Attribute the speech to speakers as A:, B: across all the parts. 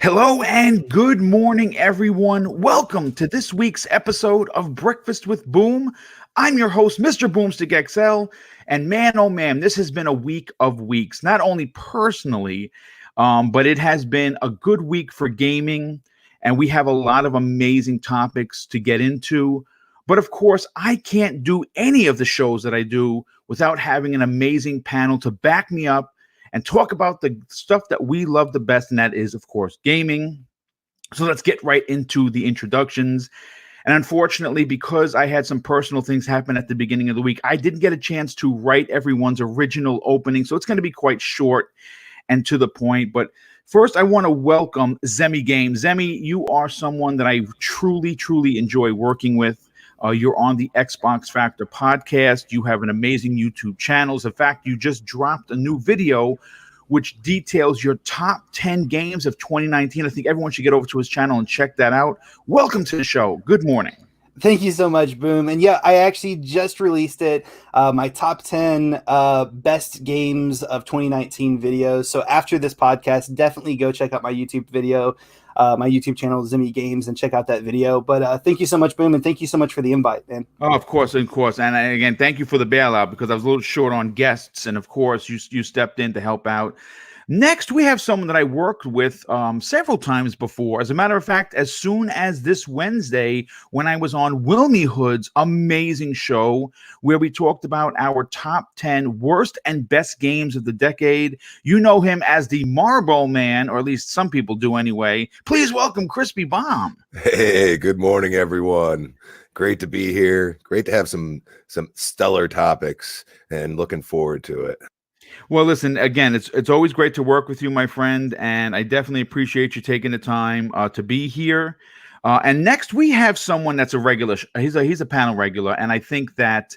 A: Hello and good morning, everyone. Welcome to this week's episode of Breakfast with Boom. I'm your host, Mr. Boomstick XL, and man, oh man, this has been a week of weeks. Not only personally, but it has been a good week for gaming, and we have a lot of amazing topics to get into. But of course, I can't do any of the shows that I do without having an amazing panel to back me up and talk about the stuff that we love the best, and that is, of course, gaming. So let's get right into the introductions. And unfortunately, because I had some personal things happen at the beginning of the week, I didn't get a chance to write everyone's original opening. So it's going to be quite short and to the point. But first, I want to welcome Zemi Games. Zemi, you are someone that I truly, truly enjoy working with. You're on the Xbox Factor podcast. You have an amazing YouTube channel. In fact, you just dropped a new video which details your top 10 games of 2019. I think everyone should get over to his channel and check that out. Welcome to the show. Good morning.
B: Thank you so much, Boom. And yeah, I actually just released it, my top 10 best games of 2019 videos. So after this podcast, definitely go check out my YouTube video, my YouTube channel, Zemi Games, and check out that video. But thank you so much, Boom, and thank you so much for the invite, man.
A: Oh, of course. And again, thank you for the bailout because I was a little short on guests. And of course, you stepped in to help out. Next, we have someone that I worked with several times before. As a matter of fact, as soon as this Wednesday, when I was on Wilmy Hood's amazing show, where we talked about our top 10 worst and best games of the decade. You know him as the Marble Man, or at least some people do anyway. Please welcome Crispy Bomb.
C: Hey, good morning, everyone. Great to be here. Great to have some stellar topics, and looking forward to it.
A: Well, listen, again, it's always great to work with you, my friend, and I definitely appreciate you taking the time to be here. And next, we have someone that's a regular. He's a panel regular, and I think that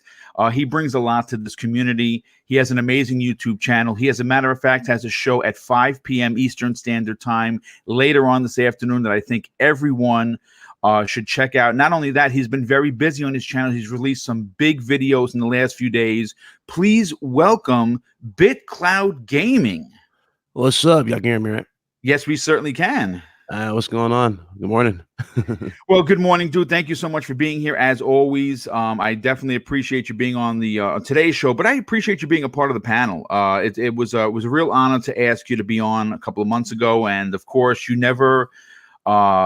A: he brings a lot to this community. He has an amazing YouTube channel. He, as a matter of fact, has a show at 5 p.m. Eastern Standard Time later on this afternoon that I think everyone should check out. Not only that, he's been very busy on his channel. He's released some big videos in the last few days. Please welcome BitCloud Gaming.
D: What's up? Y'all can hear me, right?
A: Yes, we certainly can.
D: What's going on? Good morning.
A: Well, good morning, dude. Thank you so much for being here, as always. I definitely appreciate you being on the today's show, but I appreciate you being a part of the panel. It was a real honor to ask you to be on a couple of months ago, and of course, you never.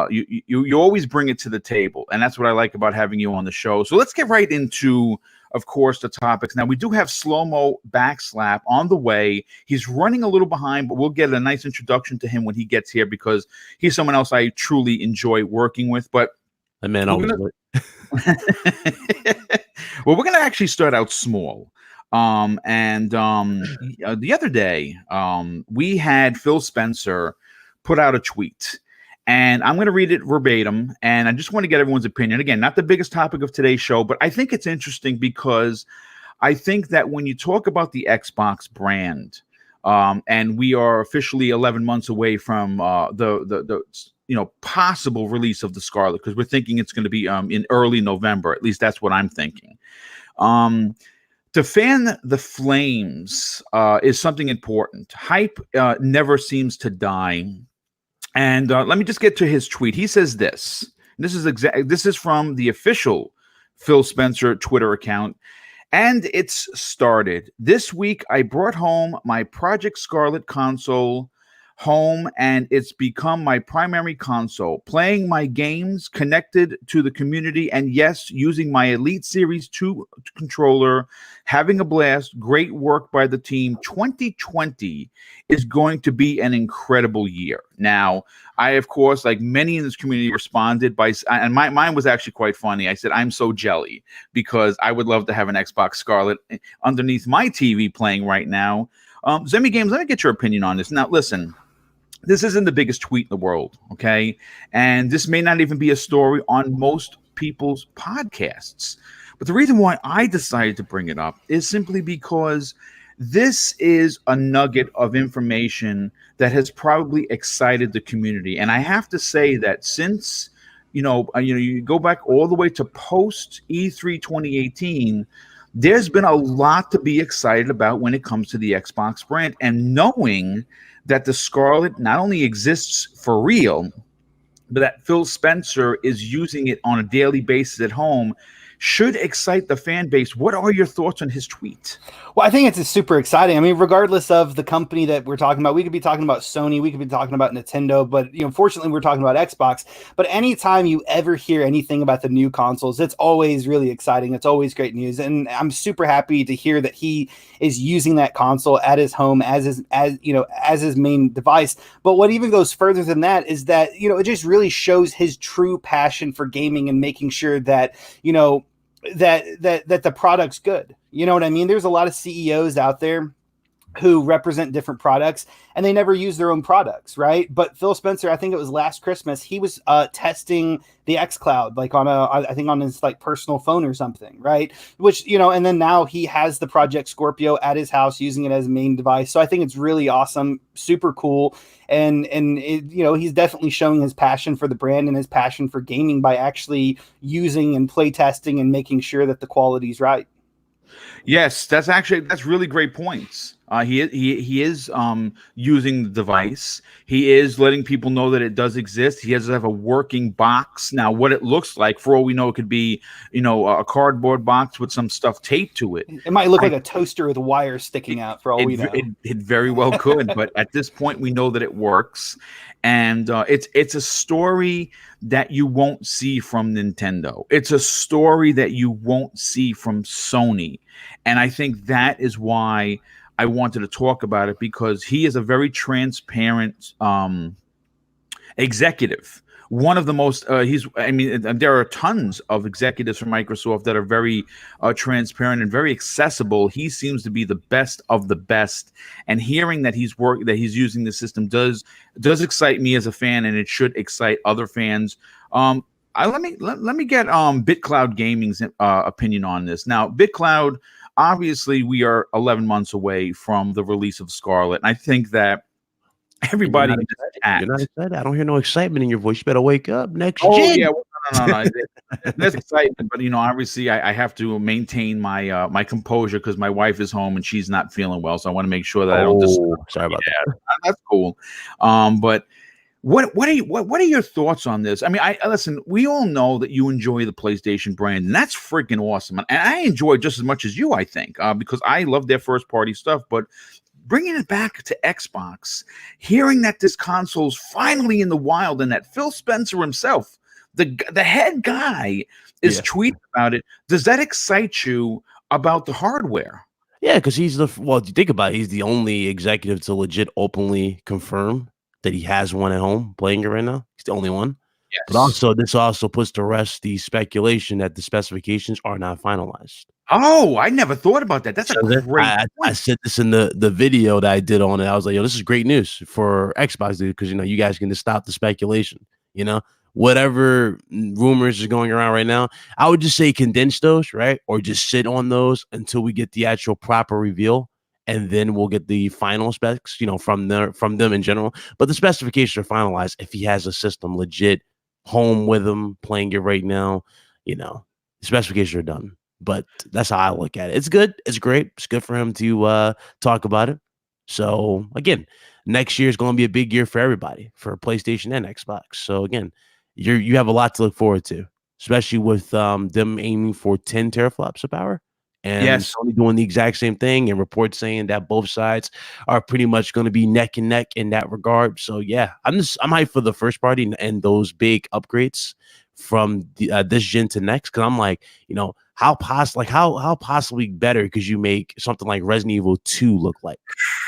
A: You always bring it to the table, and that's what I like about having you on the show. So let's get right into, of course, the topics. Now, we do have Slow-Mo Backslap on the way. He's running a little behind, but we'll get a nice introduction to him when he gets here because he's someone else I truly enjoy working with. But
D: man, always
A: well, we're going to actually start out small. The other day, we had Phil Spencer put out a tweet. And I'm going to read it verbatim, and I just want to get everyone's opinion. Again, not the biggest topic of today's show, but I think it's interesting because I think that when you talk about the Xbox brand, and we are officially 11 months away from the possible release of the Scarlett, because we're thinking it's going to be in early November. At least that's what I'm thinking. To fan the flames is something important. Hype never seems to die. And let me just get to his tweet. He says this. This is from the official Phil Spencer Twitter account. And it's started. This week, I brought home my Project Scarlett console home, and it's become my primary console. Playing my games, connected to the community, and yes, using my Elite Series 2 controller, having a blast. Great work by the team. 2020 is going to be an incredible year. Now, I, of course, like many in this community, responded by, and mine was actually quite funny. I said, I'm so jelly because I would love to have an Xbox Scarlett underneath my TV playing right now. Zemi Games, let me get your opinion on this. Now, listen. This isn't the biggest tweet in the world, okay? And this may not even be a story on most people's podcasts. But the reason why I decided to bring it up is simply because this is a nugget of information that has probably excited the community. And I have to say that since, you go back all the way to post E3 2018, there's been a lot to be excited about when it comes to the Xbox brand. And knowing that the Scarlett not only exists for real, but that Phil Spencer is using it on a daily basis at home should excite the fan base. What are your thoughts on his tweet?
B: Well, I think it's super exciting. I mean, regardless of the company that we're talking about, we could be talking about Sony, we could be talking about Nintendo, but fortunately, we're talking about Xbox. But anytime you ever hear anything about the new consoles, it's always really exciting. It's always great news, and I'm super happy to hear that he is using that console at his home as his main device. But what even goes further than that is that it just really shows his true passion for gaming and making sure that that the product's good. You know what I mean? There's a lot of CEOs out there who represent different products and they never use their own products, right? But Phil Spencer, I think it was last Christmas, he was testing the xCloud, like I think on his like personal phone or something, right? Which, and then now he has the Project Scorpio at his house using it as a main device. So I think it's really awesome, super cool. And he's definitely showing his passion for the brand and his passion for gaming by actually using and play testing and making sure that the quality's right.
A: Yes, that's really great points. He is using the device. He is letting people know that it does exist. He has to have a working box. Now, what it looks like, for all we know, it could be a cardboard box with some stuff taped to it.
B: It might look like a toaster with wires sticking out, for all we know.
A: It very well could, but at this point, we know that it works, and it's a story that you won't see from Nintendo. It's a story that you won't see from Sony, and I think that is why I wanted to talk about it, because he is a very transparent executive. One of the most there are tons of executives from Microsoft that are very transparent and very accessible. He seems to be the best of the best, and hearing that he's using the system does excite me as a fan, and it should excite other fans. Let me get BitCloud Gaming's opinion on this. Now, BitCloud, obviously, we are 11 months away from the release of Scarlett, and I think that everybody
D: You're not excited. I don't hear no excitement in your voice. You better wake up next
A: Oh
D: gen.
A: yeah, no. There's excitement, but obviously, I have to maintain my my composure because my wife is home and she's not feeling well, so I want to make sure that I don't.
D: Sorry about that.
A: That's cool. But what are your thoughts on this? I mean, listen. We all know that you enjoy the PlayStation brand, and that's freaking awesome. And I enjoy it just as much as you, I think, because I love their first party stuff, but bringing it back to Xbox, hearing that this console's finally in the wild and that Phil Spencer himself, the head guy, is tweeting about it, does that excite you about the hardware?
D: Yeah, because if you think about it, he's the only executive to legit openly confirm that he has one at home playing it right now. He's the only one.
A: Yes.
D: But this also puts to rest the speculation that the specifications are not finalized.
A: Oh, I never thought about that. That's a great
D: I said this in the video that I did on it. I was like, yo, this is great news for Xbox, dude, because you guys can just stop the speculation. Whatever rumors is going around right now, I would just say condense those, right? Or just sit on those until we get the actual proper reveal, and then we'll get the final specs, from them in general. But the specifications are finalized if he has a system legit home with him playing it right now. The specifications are done. But that's how I look at it. It's good. It's great. It's good for him to talk about it. So, again, next year is going to be a big year for everybody, for PlayStation and Xbox. So, again, you have a lot to look forward to, especially with them aiming for 10 teraflops of power. And Sony doing the exact same thing, and reports saying that both sides are pretty much going to be neck and neck in that regard. So, yeah, I'm hyped for the first party and those big upgrades from this gen to next, because I'm like, how possibly better could you make something like Resident Evil 2 look like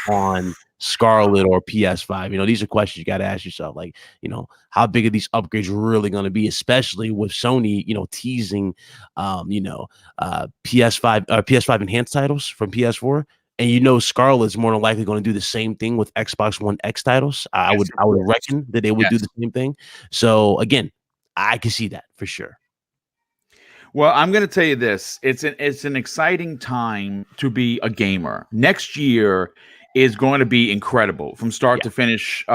D: on Scarlett or PS5? These are questions you got to ask yourself. Like, how big are these upgrades really going to be, especially with Sony, teasing, PS5 enhanced titles from PS4. And Scarlett's more than likely going to do the same thing with Xbox One X titles. I would reckon that they would do the same thing. So again, I can see that for sure.
A: Well, I'm going to tell you this. It's an exciting time to be a gamer. Next year is going to be incredible from start to finish.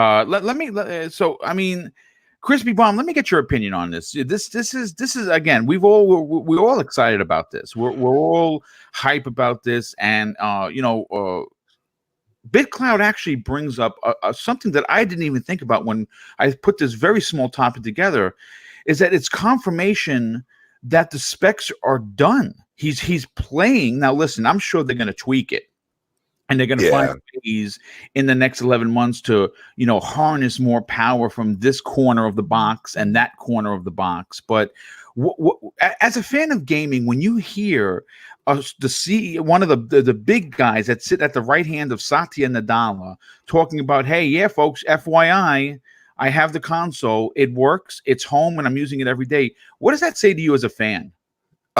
A: Crispy Bomb, let me get your opinion on this. This is again, we're all excited about this. We're all hype about this, and BitCloud actually brings up something that I didn't even think about when I put this very small topic together, is that it's confirmation that the specs are done. He's playing. Now, listen, I'm sure they're going to tweak it. And they're going to find ways in the next 11 months to, harness more power from this corner of the box and that corner of the box. But as a fan of gaming, when you hear one of the big guys that sit at the right hand of Satya Nadella talking about, hey, yeah, folks, FYI, I have the console. It works. It's home, and I'm using it every day. What does that say to you as a fan?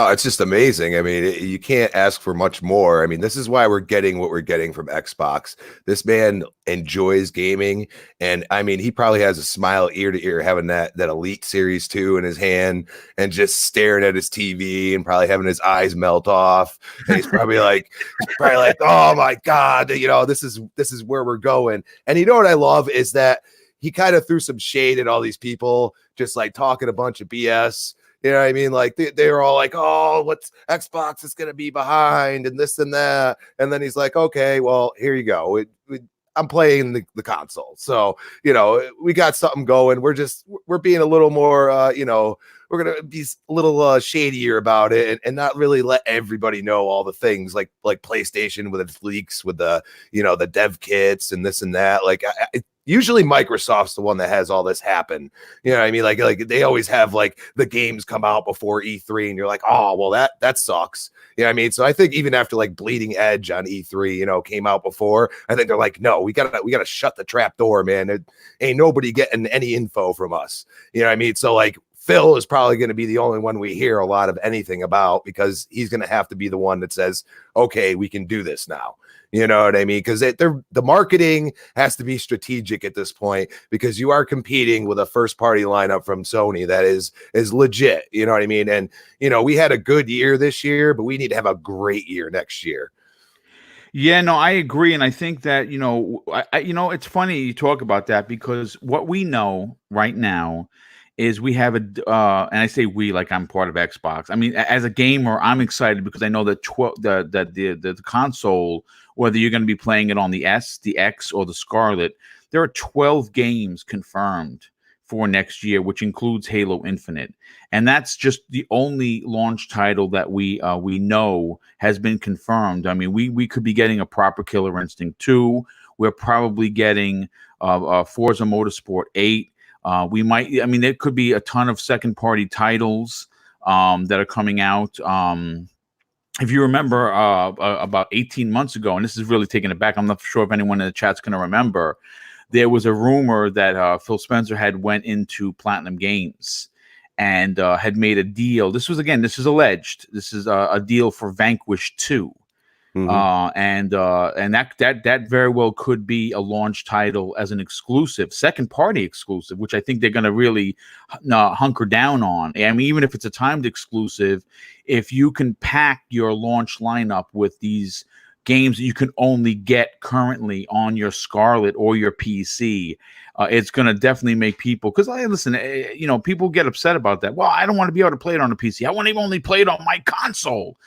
C: Oh, it's just amazing. I mean, you can't ask for much more. I mean, this is why we're getting what we're getting from Xbox. This man enjoys gaming, and I mean, he probably has a smile ear to ear having that Elite Series 2 in his hand and just staring at his TV and probably having his eyes melt off. And he's probably like, oh my God, this is where we're going. And you know what I love is that he kind of threw some shade at all these people just like talking a bunch of BS. You know what I mean? Like they were all like, oh, what's Xbox is going to be behind and this and that. And then he's like, okay, well, here you go. I'm playing the console. So, we got something going. We're being a little more, we're going to be a little shadier about it and not really let everybody know all the things like PlayStation with its leaks with the, the dev kits and this and that. Like usually Microsoft's the one that has all this happen. You know what I mean? Like they always have like the games come out before E3 and you're like, oh, well, that sucks. You know what I mean? So I think even after like Bleeding Edge on E3, came out before, I think they're like, no, we gotta shut the trap door, man. It ain't nobody getting any info from us. You know what I mean? So like Phil is probably going to be the only one we hear a lot of anything about because he's going to have to be the one that says, okay, we can do this now. You know what I mean? Because the marketing has to be strategic at this point because you are competing with a first party lineup from Sony that is legit. You know what I mean? And, we had a good year this year, but we need to have a great year next year.
A: Yeah, no, I agree. And I think that, it's funny you talk about that because what we know right now is we have and I say we like I'm part of Xbox. I mean, as a gamer, I'm excited because I know that the console, whether you're going to be playing it on the S, the X, or the Scarlett, there are 12 games confirmed for next year, which includes Halo Infinite, and that's just the only launch title that we know has been confirmed. I mean, we could be getting a proper Killer Instinct 2. We're probably getting Forza Motorsport 8. We might. I mean, there could be a ton of second-party titles that are coming out. If you remember, about 18 months ago, and this is really taking it back. I'm not sure if anyone in the chat's going to remember. There was a rumor that Phil Spencer had went into Platinum Games and had made a deal. This is alleged. This is a deal for Vanquish 2. Mm-hmm. And that very well could be a launch title as an exclusive, second party exclusive, which I think they're going to really hunker down on. I mean, even if it's a timed exclusive, if you can pack your launch lineup with these games that you can only get currently on your Scarlett or your PC, it's going to definitely make people, because listen, people get upset about that. Well, I don't want to be able to play it on a PC. I want to only play it on my console.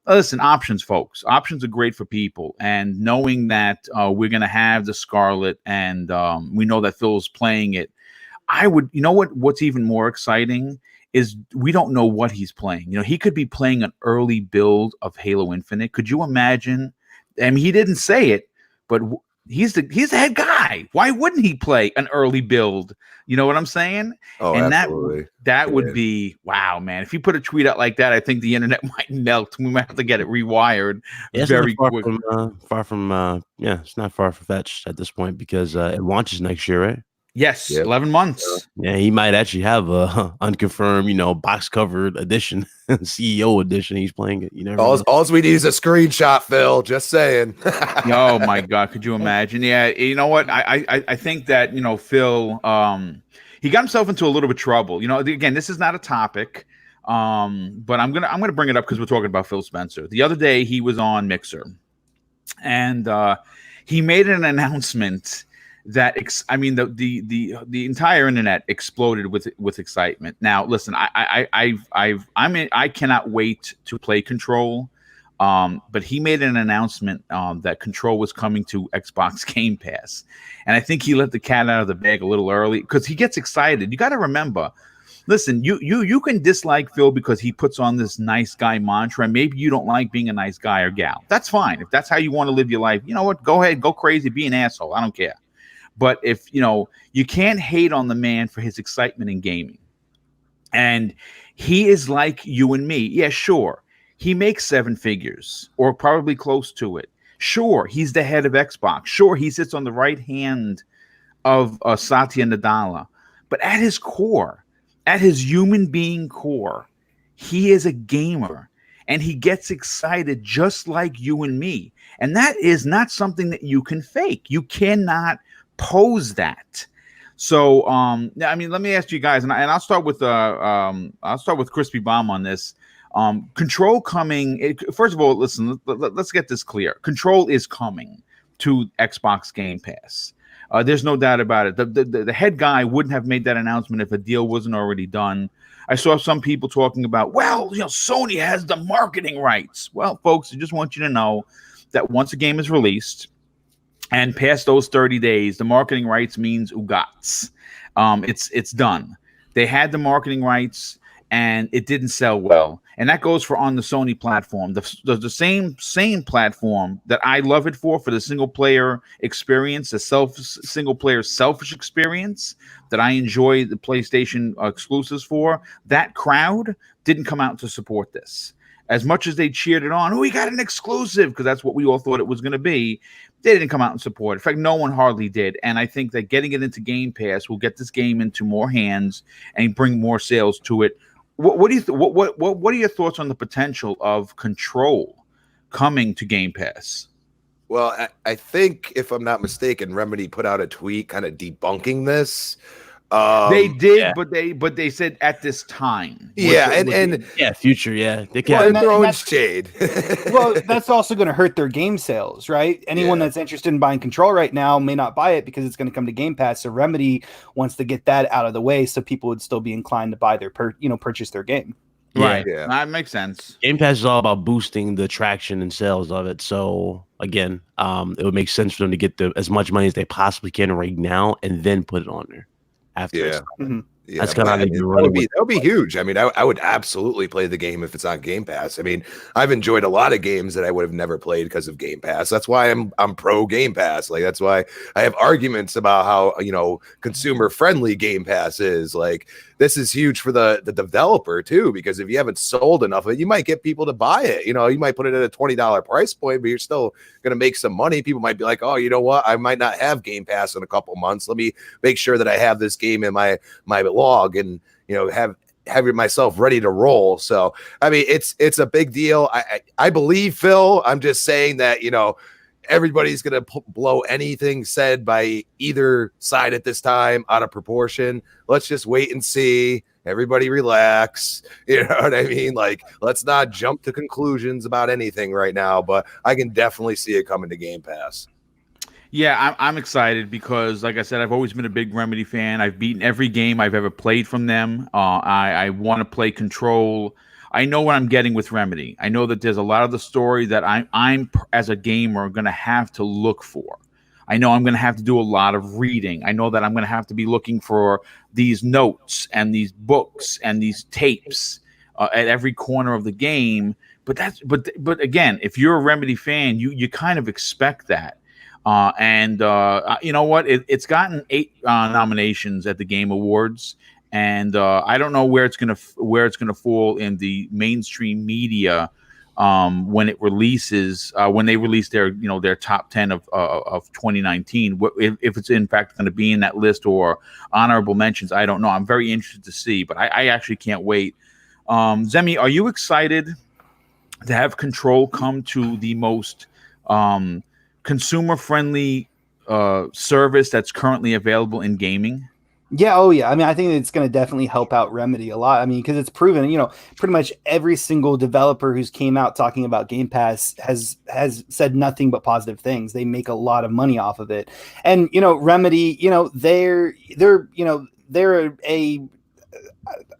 A: Listen, options, folks. Options are great for people. And knowing that we're going to have the Scarlett and we know that Phil's playing it, what's even more exciting is we don't know what he's playing. He could be playing an early build of Halo Infinite. Could you imagine? I mean, he didn't say it, but he's the head guy. Why wouldn't he play an early build? You know what I'm saying?
C: Oh,
A: and
C: absolutely.
A: That would be wow, man. If you put a tweet out like that, I think the internet might melt. We might have to get it rewired very quick.
D: It's not far fetched at this point because it launches next year, right?
A: Yes, yep. 11 months.
D: Yeah, he might actually have a unconfirmed, box covered edition, CEO edition. He's playing it. You never know.
C: All we need is a screenshot, Phil. Just saying.
A: Oh my God, could you imagine? Yeah, you know what? I think that Phil, he got himself into a little bit of trouble. Again, this is not a topic, but I'm gonna bring it up because we're talking about Phil Spencer. The other day he was on Mixer, and he made an announcement that the entire internet exploded with excitement. Now, listen, I cannot wait to play Control. But he made an announcement that Control was coming to Xbox Game Pass. And I think he let the cat out of the bag a little early because he gets excited. You got to remember, listen, you can dislike Phil because he puts on this nice guy mantra, and maybe you don't like being a nice guy or gal. That's fine. If that's how you want to live your life, you know what? Go ahead, go crazy, be an asshole. I don't care. But if, you can't hate on the man for his excitement in gaming. And he is like you and me. Yeah, sure. He makes 7 figures or probably close to it. Sure, he's the head of Xbox. Sure, he sits on the right hand of Satya Nadella. But at his core, at his human being core, he is a gamer. And he gets excited just like you and me. And that is not something that you can fake. You cannot pose that. So, let me ask you guys, and I'll start with Crispy Bomb on this. Control coming. First of all, listen. Let's get this clear. Control is coming to Xbox Game Pass. There's no doubt about it. The head guy wouldn't have made that announcement if a deal wasn't already done. I saw some people talking about, Sony has the marketing rights. Well, folks, I just want you to know that once a game is released, and past those 30 days, the marketing rights means ugats. It's done. They had the marketing rights, and it didn't sell well. And that goes for on the Sony platform, the same platform that I love it for the single player experience, the single player selfish experience that I enjoy the PlayStation exclusives for. That crowd didn't come out to support this. As much as they cheered it on, we got an exclusive, because that's what we all thought it was going to be. They didn't come out and support it. In fact, no one hardly did. And I think that getting it into Game Pass will get this game into more hands and bring more sales to it. What are your thoughts on the potential of Control coming to Game Pass?
C: Well, I think, if I'm not mistaken, Remedy put out a tweet kind of debunking this.
A: They did, but they said at this time.
D: Future, they
C: can't throw shade.
B: Well, that's also going to hurt their game sales, right? Anyone that's interested in buying Control right now may not buy it because it's going to come to Game Pass. So Remedy wants to get that out of the way, so people would still be inclined to buy their purchase their game.
A: Right. Yeah. That makes sense.
D: Game Pass is all about boosting the traction and sales of it. So again, it would make sense for them to get as much money as they possibly can right now and then put it on there. After that's kind of
C: that would be huge. I mean, I would absolutely play the game if it's on Game Pass. I mean, I've enjoyed a lot of games that I would have never played because of Game Pass. That's why I'm pro Game Pass. Like, that's why I have arguments about how consumer friendly Game Pass is. Like, this is huge for the developer too, because if you haven't sold enough of it, you might get people to buy it. You might put it at a $20 price point, but you're still going to make some money. People might be like, oh, you know what? I might not have Game Pass in a couple months. Let me make sure that I have this game in my log and have myself ready to roll. So I mean, it's a big deal. I believe Phil. I'm just saying that everybody's going to blow anything said by either side at this time out of proportion. Let's just wait and see. Everybody relax. You know what I mean? Like, let's not jump to conclusions about anything right now, but I can definitely see it coming to Game Pass.
A: Yeah, I'm excited because, like I said, I've always been a big Remedy fan. I've beaten every game I've ever played from them. I want to play Control. I know what I'm getting with Remedy. I know that there's a lot of the story that I'm as a gamer going to have to look for. I know I'm going to have to do a lot of reading. I know that I'm going to have to be looking for these notes and these books and these tapes at every corner of the game. But again, if you're a Remedy fan, you kind of expect that. You know what? It's gotten 8 nominations at the Game Awards. And I don't know where it's gonna fall in the mainstream media when it releases when they release their top 10 of 2019. If it's in fact going to be in that list or honorable mentions, I don't know. I'm very interested to see, but I actually can't wait. Zemi, are you excited to have Control come to the most consumer friendly service that's currently available in gaming?
B: Yeah, oh yeah. I mean, I think it's going to definitely help out Remedy a lot. I mean, because it's proven, pretty much every single developer who's came out talking about Game Pass has said nothing but positive things. They make a lot of money off of it, and Remedy, they're a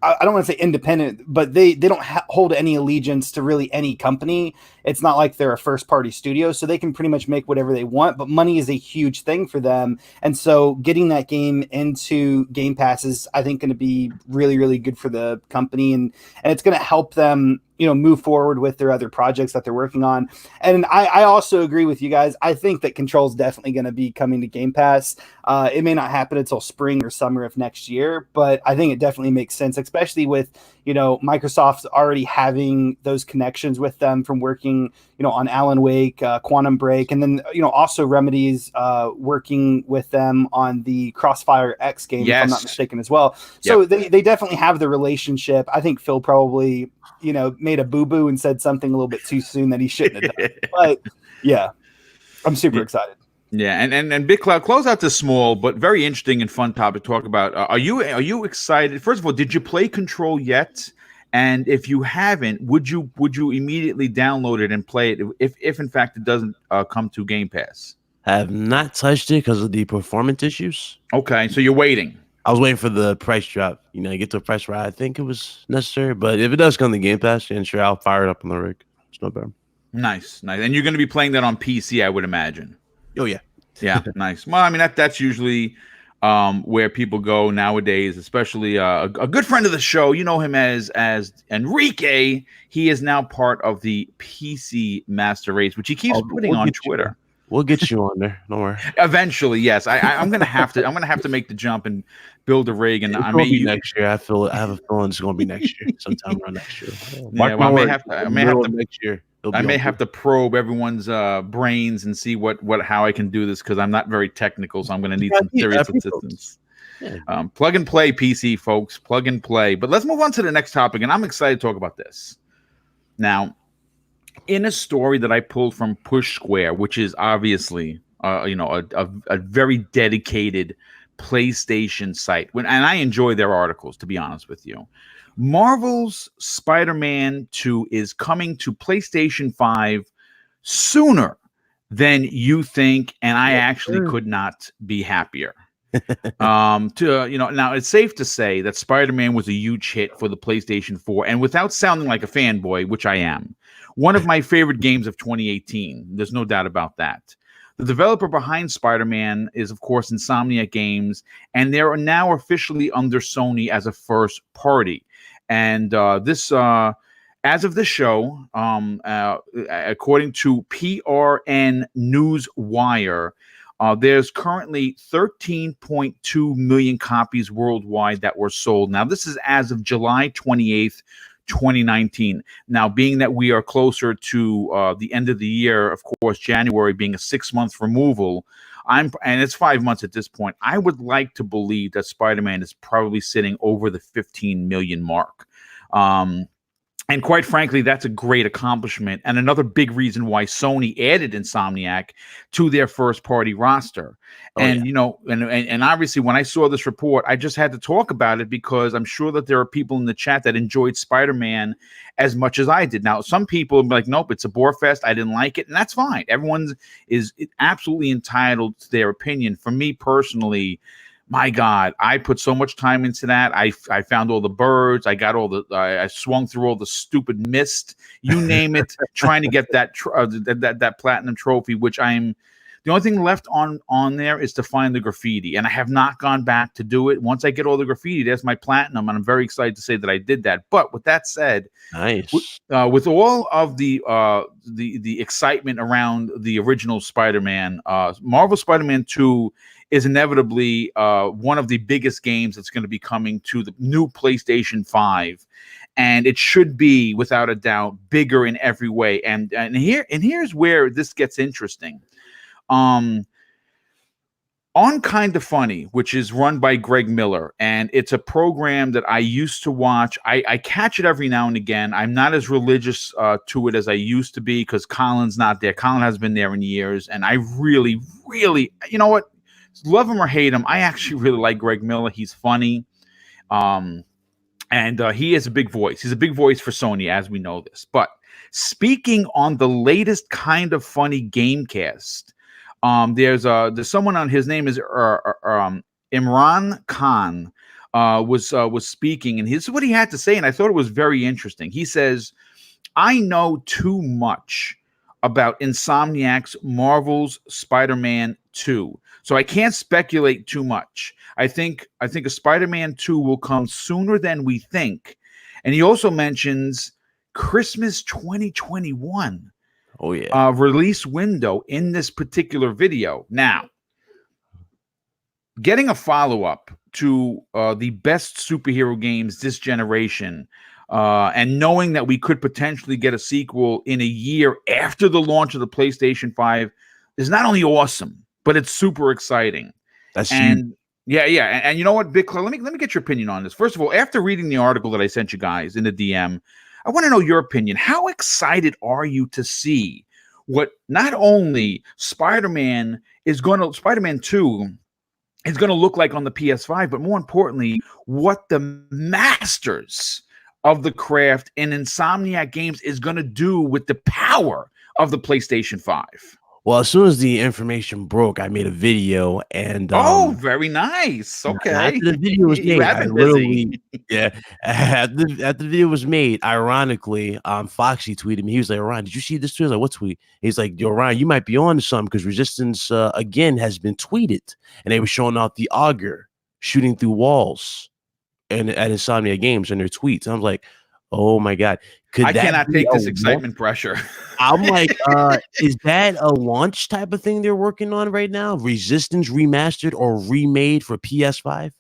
B: I don't want to say independent, but they don't hold any allegiance to really any company. It's not like they're a first party studio, so they can pretty much make whatever they want, but money is a huge thing for them. And so getting that game into Game Pass is, I think, going to be really, really good for the company, and it's going to help them, move forward with their other projects that they're working on. And I also agree with you guys. I think that Control's definitely going to be coming to Game Pass. It may not happen until spring or summer of next year, but I think it definitely makes sense, especially with, Microsoft's already having those connections with them from working, on Alan Wake, Quantum Break, and then, also Remedy's working with them on the Crossfire X game, if I'm not mistaken, as well. So they definitely have the relationship. I think Phil probably, made a boo-boo and said something a little bit too soon that he shouldn't have done. But yeah, I'm super excited.
A: Yeah, and Big Cloud, close out this small but very interesting and fun topic to talk about. Are you excited? First of all, did you play Control yet? And if you haven't, would you immediately download it and play it if in fact it doesn't come to Game Pass?
D: I have not touched it because of the performance issues.
A: Okay, so you're waiting.
D: I was waiting for the price drop. Get to a price where I think it was necessary. But if it does come to Game Pass, then sure, I'll fire it up on the rig. It's no problem.
A: Nice. And you're going to be playing that on PC, I would imagine.
D: Oh yeah.
A: Yeah, nice. Well, I mean that's usually where people go nowadays, especially a good friend of the show. You know him as Enrique. He is now part of the PC Master Race, which he keeps putting on Twitter.
D: We'll get you on there. Don't worry.
A: Eventually, yes. I'm gonna have to. I'm gonna have to make the jump and build a rig, and I may
D: be next year. I have a feeling it's gonna be next year, sometime around next year.
A: Yeah, well, I may have to
D: next year.
A: I may have to probe everyone's brains and see how I can do this, because I'm not very technical, so I'm going to need some serious assistance. Yeah. Plug and play, PC folks, plug and play. But let's move on to the next topic, and I'm excited to talk about this. Now, in a story that I pulled from Push Square, which is obviously a very dedicated PlayStation site, and I enjoy their articles, to be honest with you. Marvel's Spider-Man 2 is coming to PlayStation 5 sooner than you think, and I actually could not be happier. Now it's safe to say that Spider-Man was a huge hit for the PlayStation 4, and without sounding like a fanboy, which I am, one of my favorite games of 2018. There's no doubt about that. The developer behind Spider-Man is, of course, Insomniac Games, and they are now officially under Sony as a first party. And this, as of the show, according to PRN Newswire, there's currently 13.2 million copies worldwide that were sold. Now, this is as of July 28th, 2019. Now, being that we are closer to the end of the year, of course, January being a 6-month removal, and it's 5 months at this point, I would like to believe that Spider-Man is probably sitting over the 15 million mark. And quite frankly, that's a great accomplishment, and another big reason why Sony added Insomniac to their first-party roster. And obviously, when I saw this report, I just had to talk about it, because I'm sure that there are people in the chat that enjoyed Spider-Man as much as I did. Now, some people will be like, nope, it's a bore fest, I didn't like it, and that's fine. Everyone is absolutely entitled to their opinion. For me personally, my God, I put so much time into that. I found all the birds. I got all the. I swung through all the stupid mist. You name it, trying to get that that platinum trophy. Which the only thing left on there is to find the graffiti, and I have not gone back to do it. Once I get all the graffiti, there's my platinum, and I'm very excited to say that I did that. But with that said,
D: nice.
A: With all of the excitement around the original Spider-Man, Marvel Spider-Man 2 is inevitably one of the biggest games that's going to be coming to the new PlayStation 5, and it should be, without a doubt, bigger in every way. And here's where this gets interesting. On Kinda Funny, which is run by Greg Miller, and it's a program that I used to watch. I catch it every now and again. I'm not as religious to it as I used to be, because Colin's not there. Colin has been there in years, and I really, really, you know what? Love him or hate him, I actually really like Greg Miller. He's funny. And he has a big voice. He's a big voice for Sony, as we know this. But speaking on the latest Kinda Funny Gamecast, there's someone on, his name is Imran Khan. was speaking, and here's what he had to say, and I thought it was very interesting. He says, "I know too much about Insomniac's Marvel's Spider-Man 2, so I can't speculate too much. I think a Spider-Man 2 will come sooner than we think." And he also mentions Christmas 2021.
D: Oh yeah.
A: Release window in this particular video. Now, getting a follow-up to the best superhero games this generation, and knowing that we could potentially get a sequel in a year after the launch of the PlayStation 5 is not only awesome, but it's super exciting.
D: That's
A: and huge. And you know what, Big Claw, let me get your opinion on this. First of all, after reading the article that I sent you guys in the DM, I want to know your opinion. How excited are you to see what not only Spider-Man 2 is going to look like on the PS5, but more importantly, what the masters of the craft in Insomniac Games is going to do with the power of the PlayStation 5?
D: Well, as soon as the information broke, I made a video, and
A: very nice. Okay,
D: after the video was made, I literally, after the video was made, ironically, Foxy tweeted me. He was like, "Ryan, did you see this tweet?" I was like, "What tweet?" He's like, "Yo, Ryan, you might be on to something because Resistance again has been tweeted, and they were showing off the auger shooting through walls and at Insomnia Games in their tweets." And I was like, "Oh my god,
A: I cannot take this excitement pressure."
D: I'm like, is that a launch type of thing they're working on right now? Resistance remastered or remade for PS5?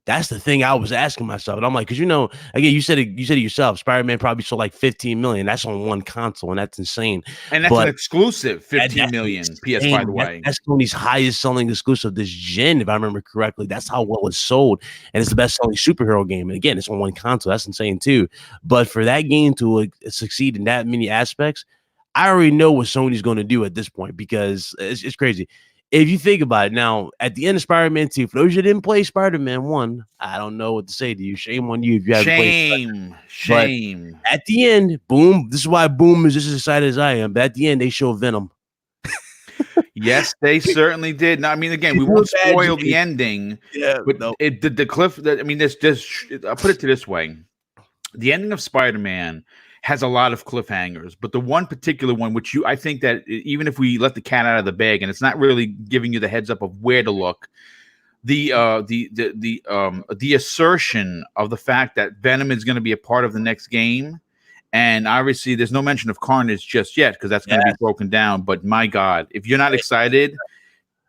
D: That's the thing I was asking myself. And I'm like, because again, you said it yourself. Spider-Man probably sold like 15 million. That's on one console, and that's insane.
A: And that's an exclusive 15 million PS, by the way.
D: That's Sony's highest selling exclusive this gen, if I remember correctly. That's how well it's sold. And it's the best selling superhero game. And again, it's on one console. That's insane too. But for that game to succeed in that many aspects, I already know what Sony's going to do at this point, because it's crazy. If you think about it, now at the end of Spider-Man 2, for those who didn't play Spider-Man 1, I don't know what to say to you. Shame on you if you haven't played.
A: Shame.
D: But at the end, Boom. This is why Boom is just as excited as I am. But at the end, they show Venom.
A: Yes, they certainly did. Now, I mean, again, we won't spoil the ending.
D: Yeah,
A: but the cliff. I mean, this. I'll put it to this way: the ending of Spider-Man has a lot of cliffhangers, but the one particular one, which I think that even if we let the cat out of the bag, and it's not really giving you the heads up of where to look, the assertion of the fact that Venom is going to be a part of the next game, and obviously there's no mention of Carnage just yet because that's going to be broken down. But my God, if you're not excited,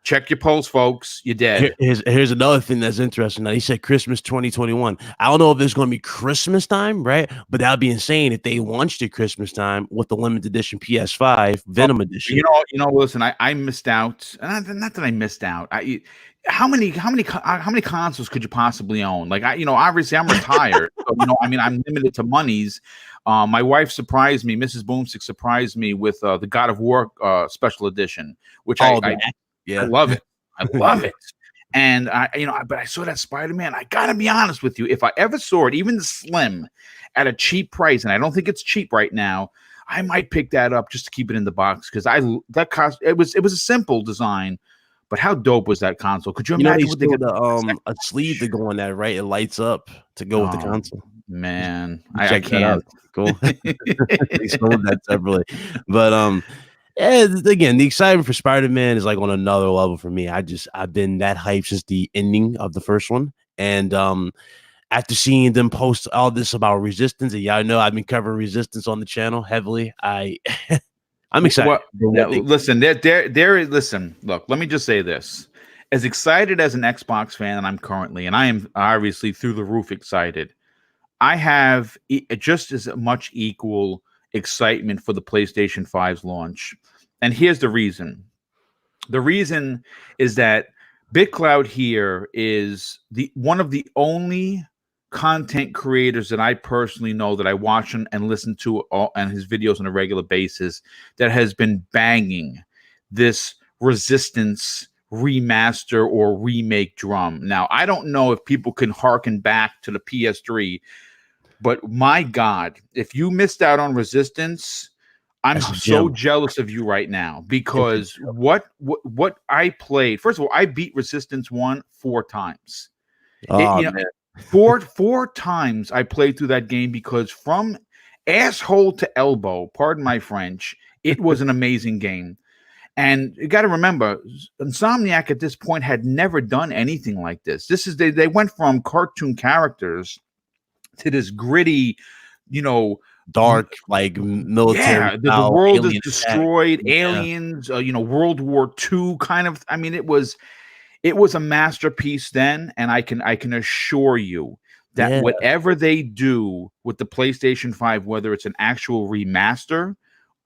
A: check your polls, folks. You're dead.
D: Here's another thing that's interesting. Now, he said Christmas 2021. I don't know if it's going to be Christmas time, right? But that would be insane if they launched at Christmas time with the limited edition PS5 Venom edition.
A: Listen, I missed out. Not that I missed out. How many consoles could you possibly own? Like, obviously I'm retired. So, I mean, I'm limited to monies. My wife surprised me. Mrs. Boomstick surprised me with the God of War special edition, which I love it. I love it. And but I saw that Spider-Man. I gotta be honest with you. If I ever saw it, even slim, at a cheap price, and I don't think it's cheap right now, I might pick that up just to keep it in the box because it was a simple design, but how dope was that console? Could you imagine what they got
D: a sleeve to go on that, right? It lights up to go with the console.
A: Man, I can't.
D: Cool. They sold that separately, but again, the excitement for Spider-Man is like on another level for me. I've been that hyped since the ending of the first one, and after seeing them post all this about Resistance, and y'all know I've been covering Resistance on the channel heavily. I'm excited.
A: Listen, listen. Look, let me just say this: as excited as an Xbox fan I'm currently, and I am obviously through the roof excited, I have just as much equal excitement for the PlayStation 5's launch. And here's the reason. The reason is that BitCloud here is one of the only content creators that I personally know that I watch and listen to and his videos on a regular basis that has been banging this Resistance remaster or remake drum. Now, I don't know if people can harken back to the PS3, but my God, if you missed out on Resistance, I'm so jealous of you right now because what I played. First of all, I beat Resistance 1 4 times.
D: Oh man.
A: Four times I played through that game because from asshole to elbow, pardon my French, it was an amazing game. And you got to remember, Insomniac at this point had never done anything like this. They went from cartoon characters to this gritty,
D: Dark, like military.
A: yeah, the world is
D: alien
A: destroyed,
D: attack.
A: aliens, World War II kind of. I mean, it was a masterpiece then, and I can assure you that whatever they do with the PlayStation 5, whether it's an actual remaster,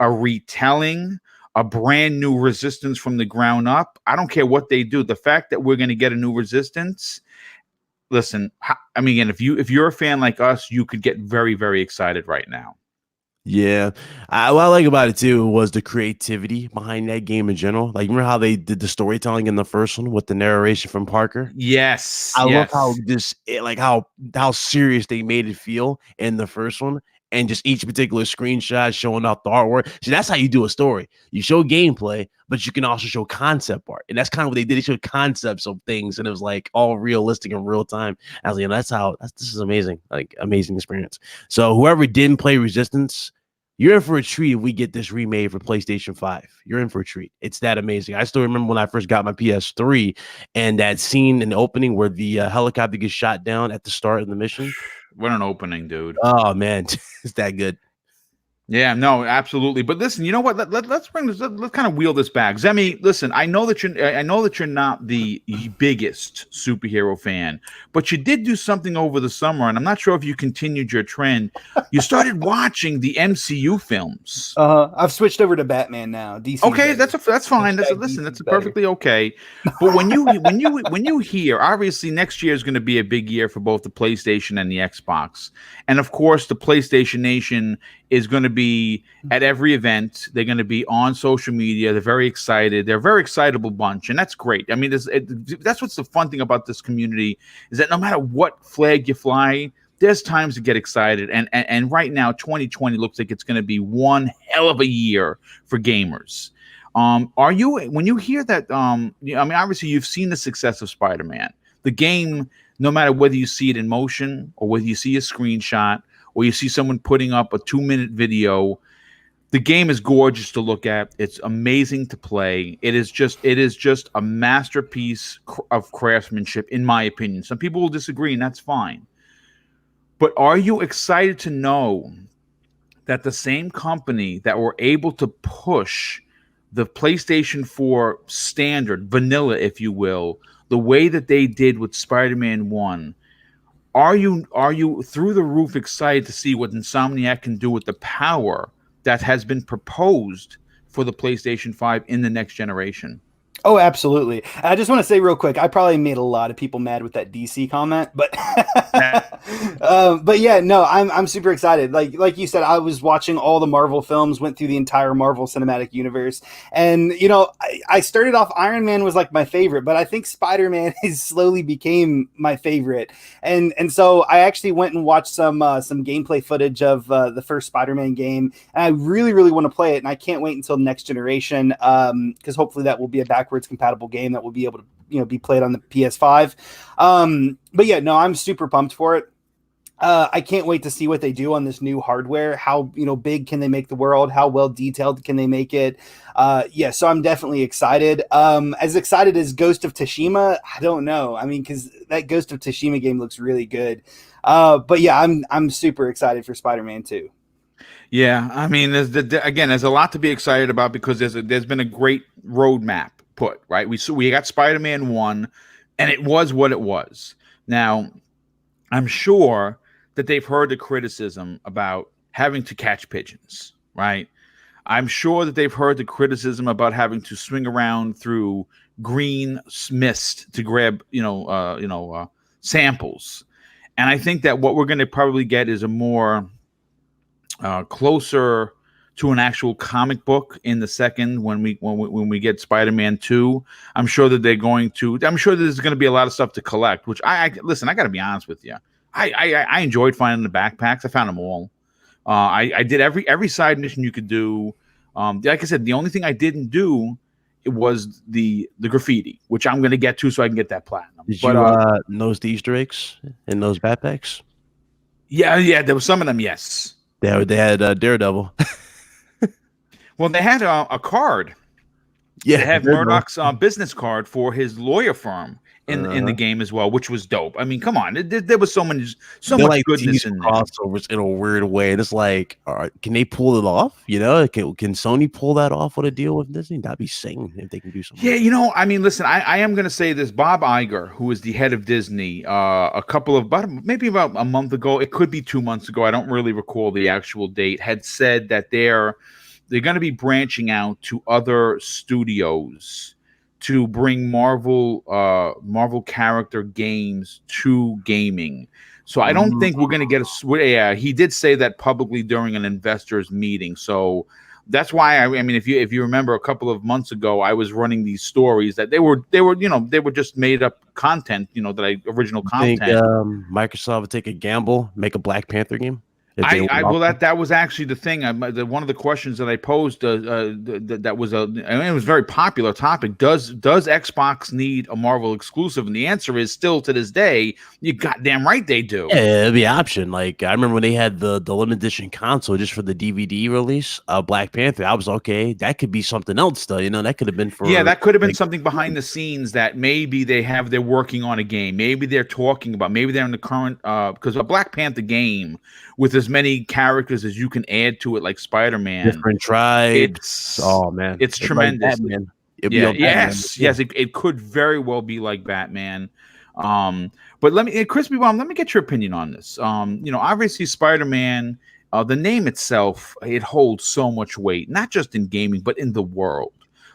A: a retelling, a brand new Resistance from the ground up, I don't care what they do. The fact that we're going to get a new Resistance, listen, I mean, if you're a fan like us, you could get very, very excited right now.
D: Yeah. What I like about it too was the creativity behind that game in general. Like, remember how they did the storytelling in the first one with the narration from Parker?
A: Yes.
D: I love how how serious they made it feel in the first one, and just each particular screenshot showing off the artwork. See, that's how you do a story. You show gameplay, but you can also show concept art, and that's kind of what they did. They showed concepts of things, and it was like all realistic in real time. I was like, this is amazing, like amazing experience. So whoever didn't play Resistance, you're in for a treat if we get this remade for PlayStation 5. You're in for a treat. It's that amazing. I still remember when I first got my PS3 and that scene in the opening where the helicopter gets shot down at the start of the mission.
A: What an opening, dude.
D: Oh, man. It's that good.
A: Yeah, no, absolutely. But listen, you know what? Let's bring this. Let's kind of wheel this back. Zemi, listen. I know that you're not the biggest superhero fan, but you did do something over the summer, and I'm not sure if you continued your trend. You started watching the MCU films.
B: I've switched over to Batman now. DC.
A: Okay, that's fine. That's perfectly okay. But when you hear, obviously next year is going to be a big year for both the PlayStation and the Xbox, and of course the PlayStation Nation is going to be at every event. They're going to be on social media. They're very excited. They're a very excitable bunch, and that's great. I mean, that's what's the fun thing about this community is that no matter what flag you fly, there's times to get excited. And right now, 2020 looks like it's going to be one hell of a year for gamers. Are you, when you hear that? I mean, obviously you've seen the success of Spider-Man. The game, no matter whether you see it in motion or whether you see a screenshot, or you see someone putting up a 2-minute video, the game is gorgeous to look at. It's amazing to play. It is just a masterpiece of craftsmanship, in my opinion. Some people will disagree, and that's fine. But are you excited to know that the same company that were able to push the PlayStation 4 standard, vanilla, if you will, the way that they did with Spider-Man 1, are you through the roof excited to see what Insomniac can do with the power that has been proposed for the PlayStation 5 in the next generation?
B: Oh, absolutely. I just want to say real quick, I probably made a lot of people mad with that DC comment, but but yeah, no, I'm super excited. Like you said, I was watching all the Marvel films, went through the entire Marvel Cinematic Universe, and I started off Iron Man was like my favorite, but I think Spider-Man has slowly became my favorite, and so I actually went and watched some gameplay footage of the first Spider-Man game, and I really want to play it, and I can't wait until next generation because hopefully that will be a backwards compatible game that will be able to be played on the PS5. But yeah, no, I'm super pumped for it. I can't wait to see what they do on this new hardware. How big can they make the world? How well detailed can they make it? Yeah, so I'm definitely excited. As excited as Ghost of Tsushima, I don't know. I mean, because that Ghost of Tsushima game looks really good. But yeah, I'm super excited for Spider-Man 2.
A: Yeah, I mean, there's a lot to be excited about because there's been a great roadmap put, right? We got Spider-Man 1, and it was what it was. Now, I'm sure that they've heard the criticism about having to catch pigeons, right? I'm sure that they've heard the criticism about having to swing around through green mist to grab, samples. And I think that what we're going to probably get is a more closer to an actual comic book in the second when we get Spider-Man 2. I'm sure that there's going to be a lot of stuff to collect, which I listen, I got to be honest with you. I enjoyed finding the backpacks. I found them all. I did every side mission you could do. Like I said, the only thing I didn't do it was the graffiti, which I'm going to get to so I can get that platinum.
D: Did
A: But
D: you notice the Easter eggs in those backpacks?
A: yeah, there were some of them. Yes,
D: They had Daredevil.
A: well, they had a card.
D: Yeah,
A: They have
D: Daredevil.
A: Murdoch's business card for his lawyer firm in the game as well, which was dope. I mean, come on, there was so much
D: Like
A: goodness in there.
D: crossovers in a weird way, and it's like, all right, can they pull it off? You know, can Sony pull that off with a deal with Disney? That'd be insane if they can do something.
A: Yeah, you know, I mean, listen, I am going to say this. Bob Iger, who is the head of Disney, maybe about a month ago, it could be 2 months ago, I don't really recall the actual date, had said that they're going to be branching out to other studios to bring Marvel character games to gaming. So I don't think we're going to get yeah, he did say that publicly during an investors meeting. So that's why I mean, if you remember a couple of months ago, I was running these stories that they were just made up content, original content.
D: Think Microsoft would take a gamble, make a Black Panther game?
A: That was actually the thing. One of the questions that I posed that was it was a very popular topic. Does Xbox need a Marvel exclusive? And the answer is still to this day, you goddamn right they do.
D: Yeah, it'd be an option. Like I remember when they had the limited edition console just for the DVD release of Black Panther. I was okay. That could be something else, though. You know, that could have been for
A: that could have been something behind the scenes that maybe they're working on a game. Maybe they're talking about. Maybe they're in the current because a Black Panther game with as many characters as you can add to it, like Spider-Man,
D: different tribes.
A: It's tremendous.
D: Like
A: yes, it could very well be like Batman. But let me, Crispy Bomb, let me get your opinion on this. Obviously Spider-Man, the name itself, it holds so much weight, not just in gaming, but in the world.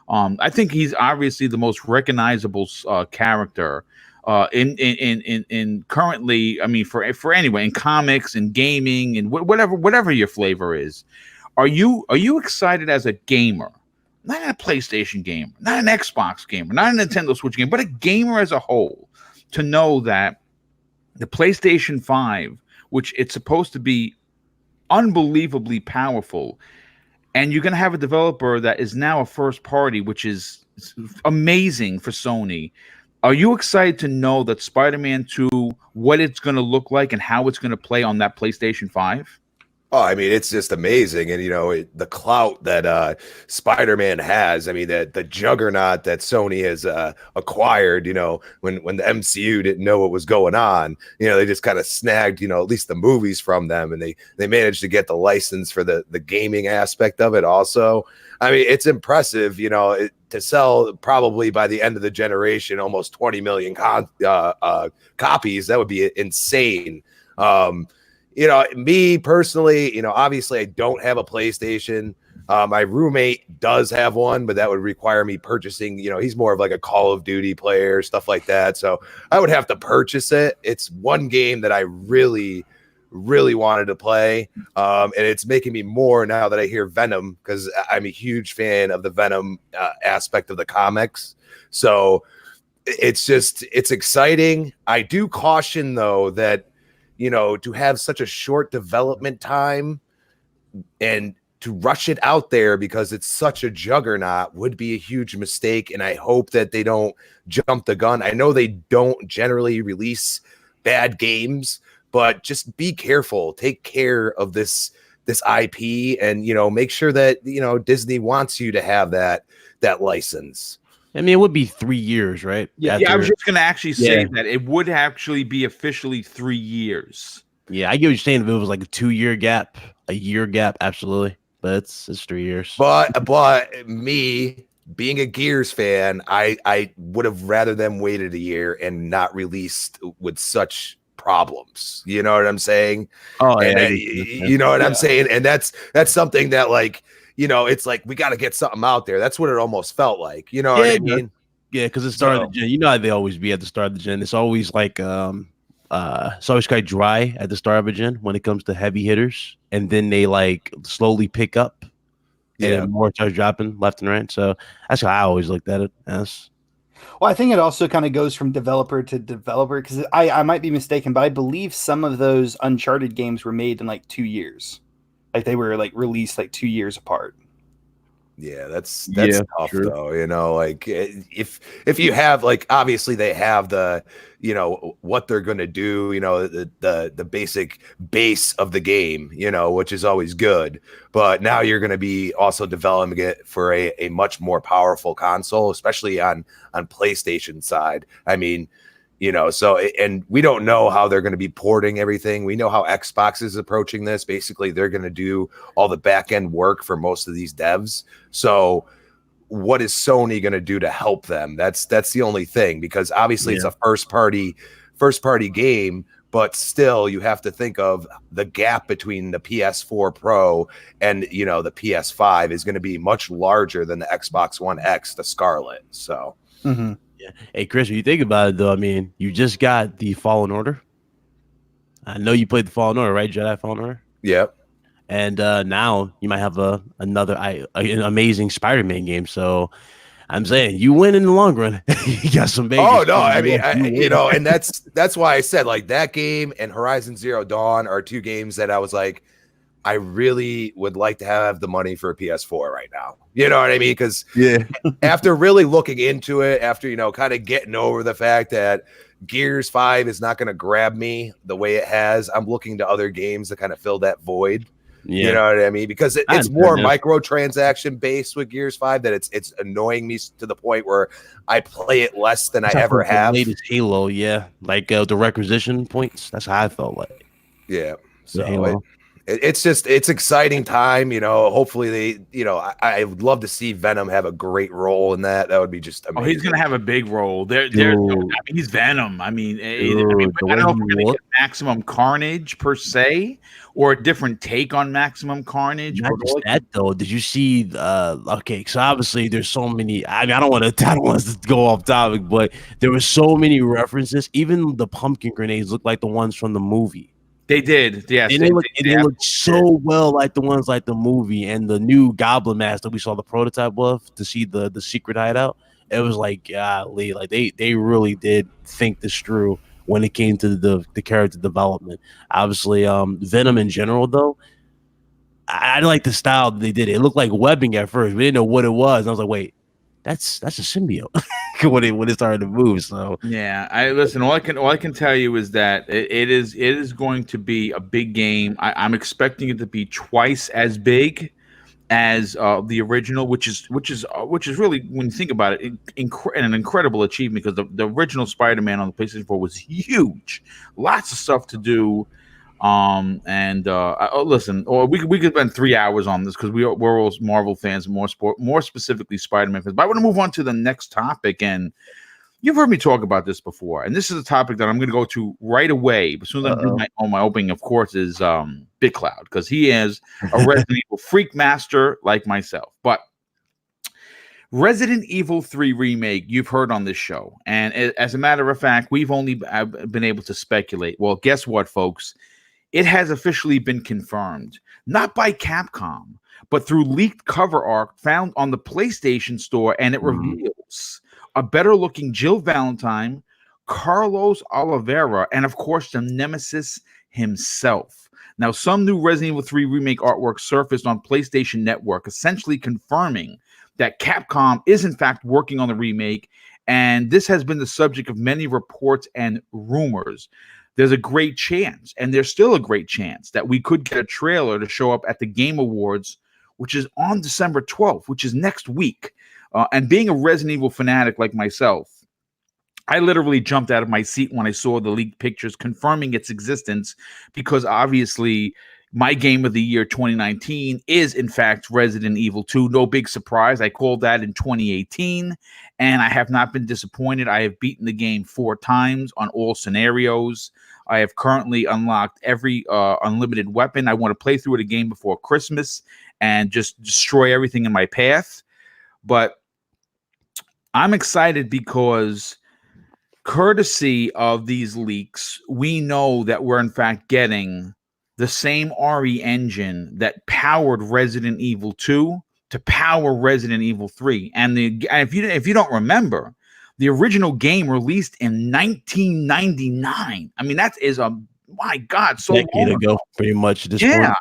A: I think he's obviously the most recognizable character in currently, I mean, for anyway, in comics and gaming and whatever your flavor is. Are you excited as a gamer, not a PlayStation gamer, not an Xbox gamer, not a Nintendo Switch gamer, but a gamer as a whole, to know that the PlayStation 5, which it's supposed to be unbelievably powerful, and you're going to have a developer that is now a first party, which is amazing for Sony. Are you excited to know that Spider-Man 2, what it's going to look like and how it's going to play on that PlayStation 5?
C: Oh, I mean, it's just amazing. And, the clout that Spider-Man has, I mean, the juggernaut that Sony has acquired, when the MCU didn't know what was going on, they just kind of snagged, at least the movies from them. And they managed to get the license for the gaming aspect of it also. I mean, it's impressive, to sell probably by the end of the generation, almost 20 million copies. That would be insane. Me personally, obviously I don't have a PlayStation. My roommate does have one, but that would require me purchasing, he's more of like a Call of Duty player, stuff like that. So I would have to purchase it. It's one game that I really wanted to play. And it's making me more now that I hear Venom, because I'm a huge fan of the Venom aspect of the comics. So it's exciting. I do caution though that, to have such a short development time and to rush it out there because it's such a juggernaut would be a huge mistake. And I hope that they don't jump the gun. I know they don't generally release bad games, but just be careful. Take care of this IP and, make sure that, Disney wants you to have that license.
D: I mean, it would be 3 years, right?
A: Yeah, I was just going to actually say that it would actually be officially 3 years.
D: Yeah, I get what you're saying. If it was like a year gap, absolutely. But it's 3 years.
C: But me being a Gears fan, I would have rather them waited a year and not released with such problems. You know what I'm saying?
D: Oh, yeah.
C: You know what I'm saying? And that's something that like, it's like we got to get something out there. That's what it almost felt like. You know what I mean?
D: Yeah, because it started the gen. You know how they always be at the start of the gen. It's always like it's always quite dry at the start of a gen when it comes to heavy hitters, and then they like slowly pick up. And more starts dropping left and right. So that's how I always looked at it as.
B: Well, I think it also kind of goes from developer to developer, because I might be mistaken, but I believe some of those Uncharted games were made in like 2 years. Like they were like released like 2 years apart.
C: Yeah, that's
D: Yeah,
C: tough
D: true.
C: though. Like if you have like obviously they have the what they're gonna do, the basic base of the game, which is always good. But now you're gonna be also developing it for a much more powerful console, especially on PlayStation side. I mean, so and we don't know how they're going to be porting everything. We know how Xbox is approaching this. Basically, they're going to do all the back end work for most of these devs. So what is Sony going to do to help them? That's the only thing, because obviously it's a first party game, but still you have to think of the gap between the PS4 Pro and the PS5 is going to be much larger than the Xbox One X, the Scarlett. So
B: Mm-hmm.
D: Yeah. Hey, Chris, when you think about it, though, I mean, you just got the Fallen Order. I know you played the Fallen Order, right? Jedi Fallen Order.
C: Yep.
D: And now you might have another an amazing Spider-Man game. So I'm saying you win in the long run. You got some big.
C: Oh no, I mean, and that's why I said like that game and Horizon Zero Dawn are two games that I was like, I really would like to have the money for a PS4 right now. You know what I mean? Because after really looking into it, after kind of getting over the fact that Gears 5 is not going to grab me the way it has, I'm looking to other games to kind of fill that void.
D: Yeah.
C: You know what I mean? Because it's more microtransaction based with Gears 5 that it's annoying me to the point where I play it less than I ever have.
D: The latest Halo, like the requisition points. That's how I felt like.
C: Yeah. So it's exciting time. Hopefully they, I would love to see Venom have a great role in that. That would be just amazing.
A: Oh, he's gonna have a big role. He's Venom. I don't know if we're gonna get Maximum Carnage per se, or a different take on Maximum Carnage.
D: Not just that though. Did you see? Okay, so obviously there's so many. I don't want to go off topic, but there were so many references. Even the pumpkin grenades look like the ones from the movie.
A: They did, yes.
D: And they look so well like the ones like the movie, and the new Goblin mask that we saw the prototype of to see the secret hideout. It was like, golly, like they really did think this through when it came to the character development. Obviously, Venom in general, though, I like the style that they did. It looked like webbing at first. We didn't know what it was. And I was like, wait, that's a symbiote when it started to move. So
A: yeah, all I can tell you is that it is going to be a big game. I'm expecting it to be twice as big as the original, which is really, when you think about it, an incredible achievement, because the original Spider-Man on the PlayStation 4 was huge, lots of stuff to do. Listen, or we could spend 3 hours on this, because we're all Marvel fans, more specifically Spider-Man fans. But I want to move on to the next topic, and you've heard me talk about this before, and this is a topic that I'm going to go to right away. As soon as I do my opening, of course, is Big Cloud, because he is a Resident Evil freak master like myself. But Resident Evil 3 Remake, you've heard on this show, and as a matter of fact, we've only been able to speculate. Well, guess what, folks? It has officially been confirmed, not by Capcom, but through leaked cover art found on the PlayStation Store, and it reveals a better-looking Jill Valentine, Carlos Oliveira, and, of course, the Nemesis himself. Now, some new Resident Evil 3 Remake artwork surfaced on PlayStation Network, essentially confirming that Capcom is, in fact, working on the remake, and this has been the subject of many reports and rumors. There's a great chance, and there's still a great chance, that we could get a trailer to show up at the Game Awards, which is on December 12th, which is next week. And being a Resident Evil fanatic like myself, I literally jumped out of my seat when I saw the leaked pictures confirming its existence, because obviously my game of the year 2019 is, in fact, Resident Evil 2. No big surprise. I called that in 2018, and I have not been disappointed. I have beaten the game 4 times on all scenarios. I have currently unlocked every unlimited weapon. I want to play through it again before Christmas and just destroy everything in my path. But I'm excited because, courtesy of these leaks, we know that we're, in fact, getting the same RE engine that powered Resident Evil 2 to power Resident Evil 3. And if you don't remember, the original game released in 1999. I mean, that is my God, so long
D: ago, pretty much. This
A: yeah,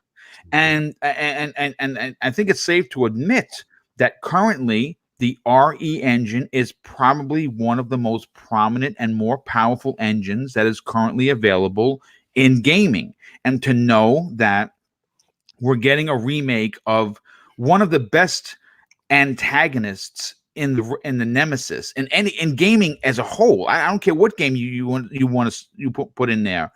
D: point.
A: and I think it's safe to admit that currently the RE engine is probably one of the most prominent and more powerful engines that is currently available in gaming. And to know that we're getting a remake of one of the best antagonists in the Nemesis in gaming as a whole. I don't care what game you want to put in there.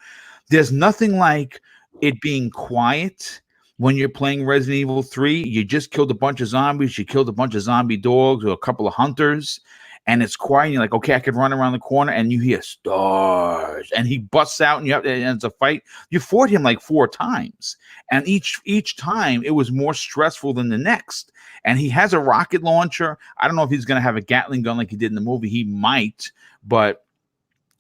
A: There's nothing like it being quiet when you're playing Resident Evil 3. You just killed a bunch of zombies. You killed a bunch of zombie dogs or a couple of hunters, and it's quiet. And you're like, okay, I could run around the corner, and you hear stars, and he busts out, and and it's a fight. You fought him like 4 times, and each time it was more stressful than the next. And he has a rocket launcher. I don't know if he's going to have a Gatling gun like he did in the movie. He might, but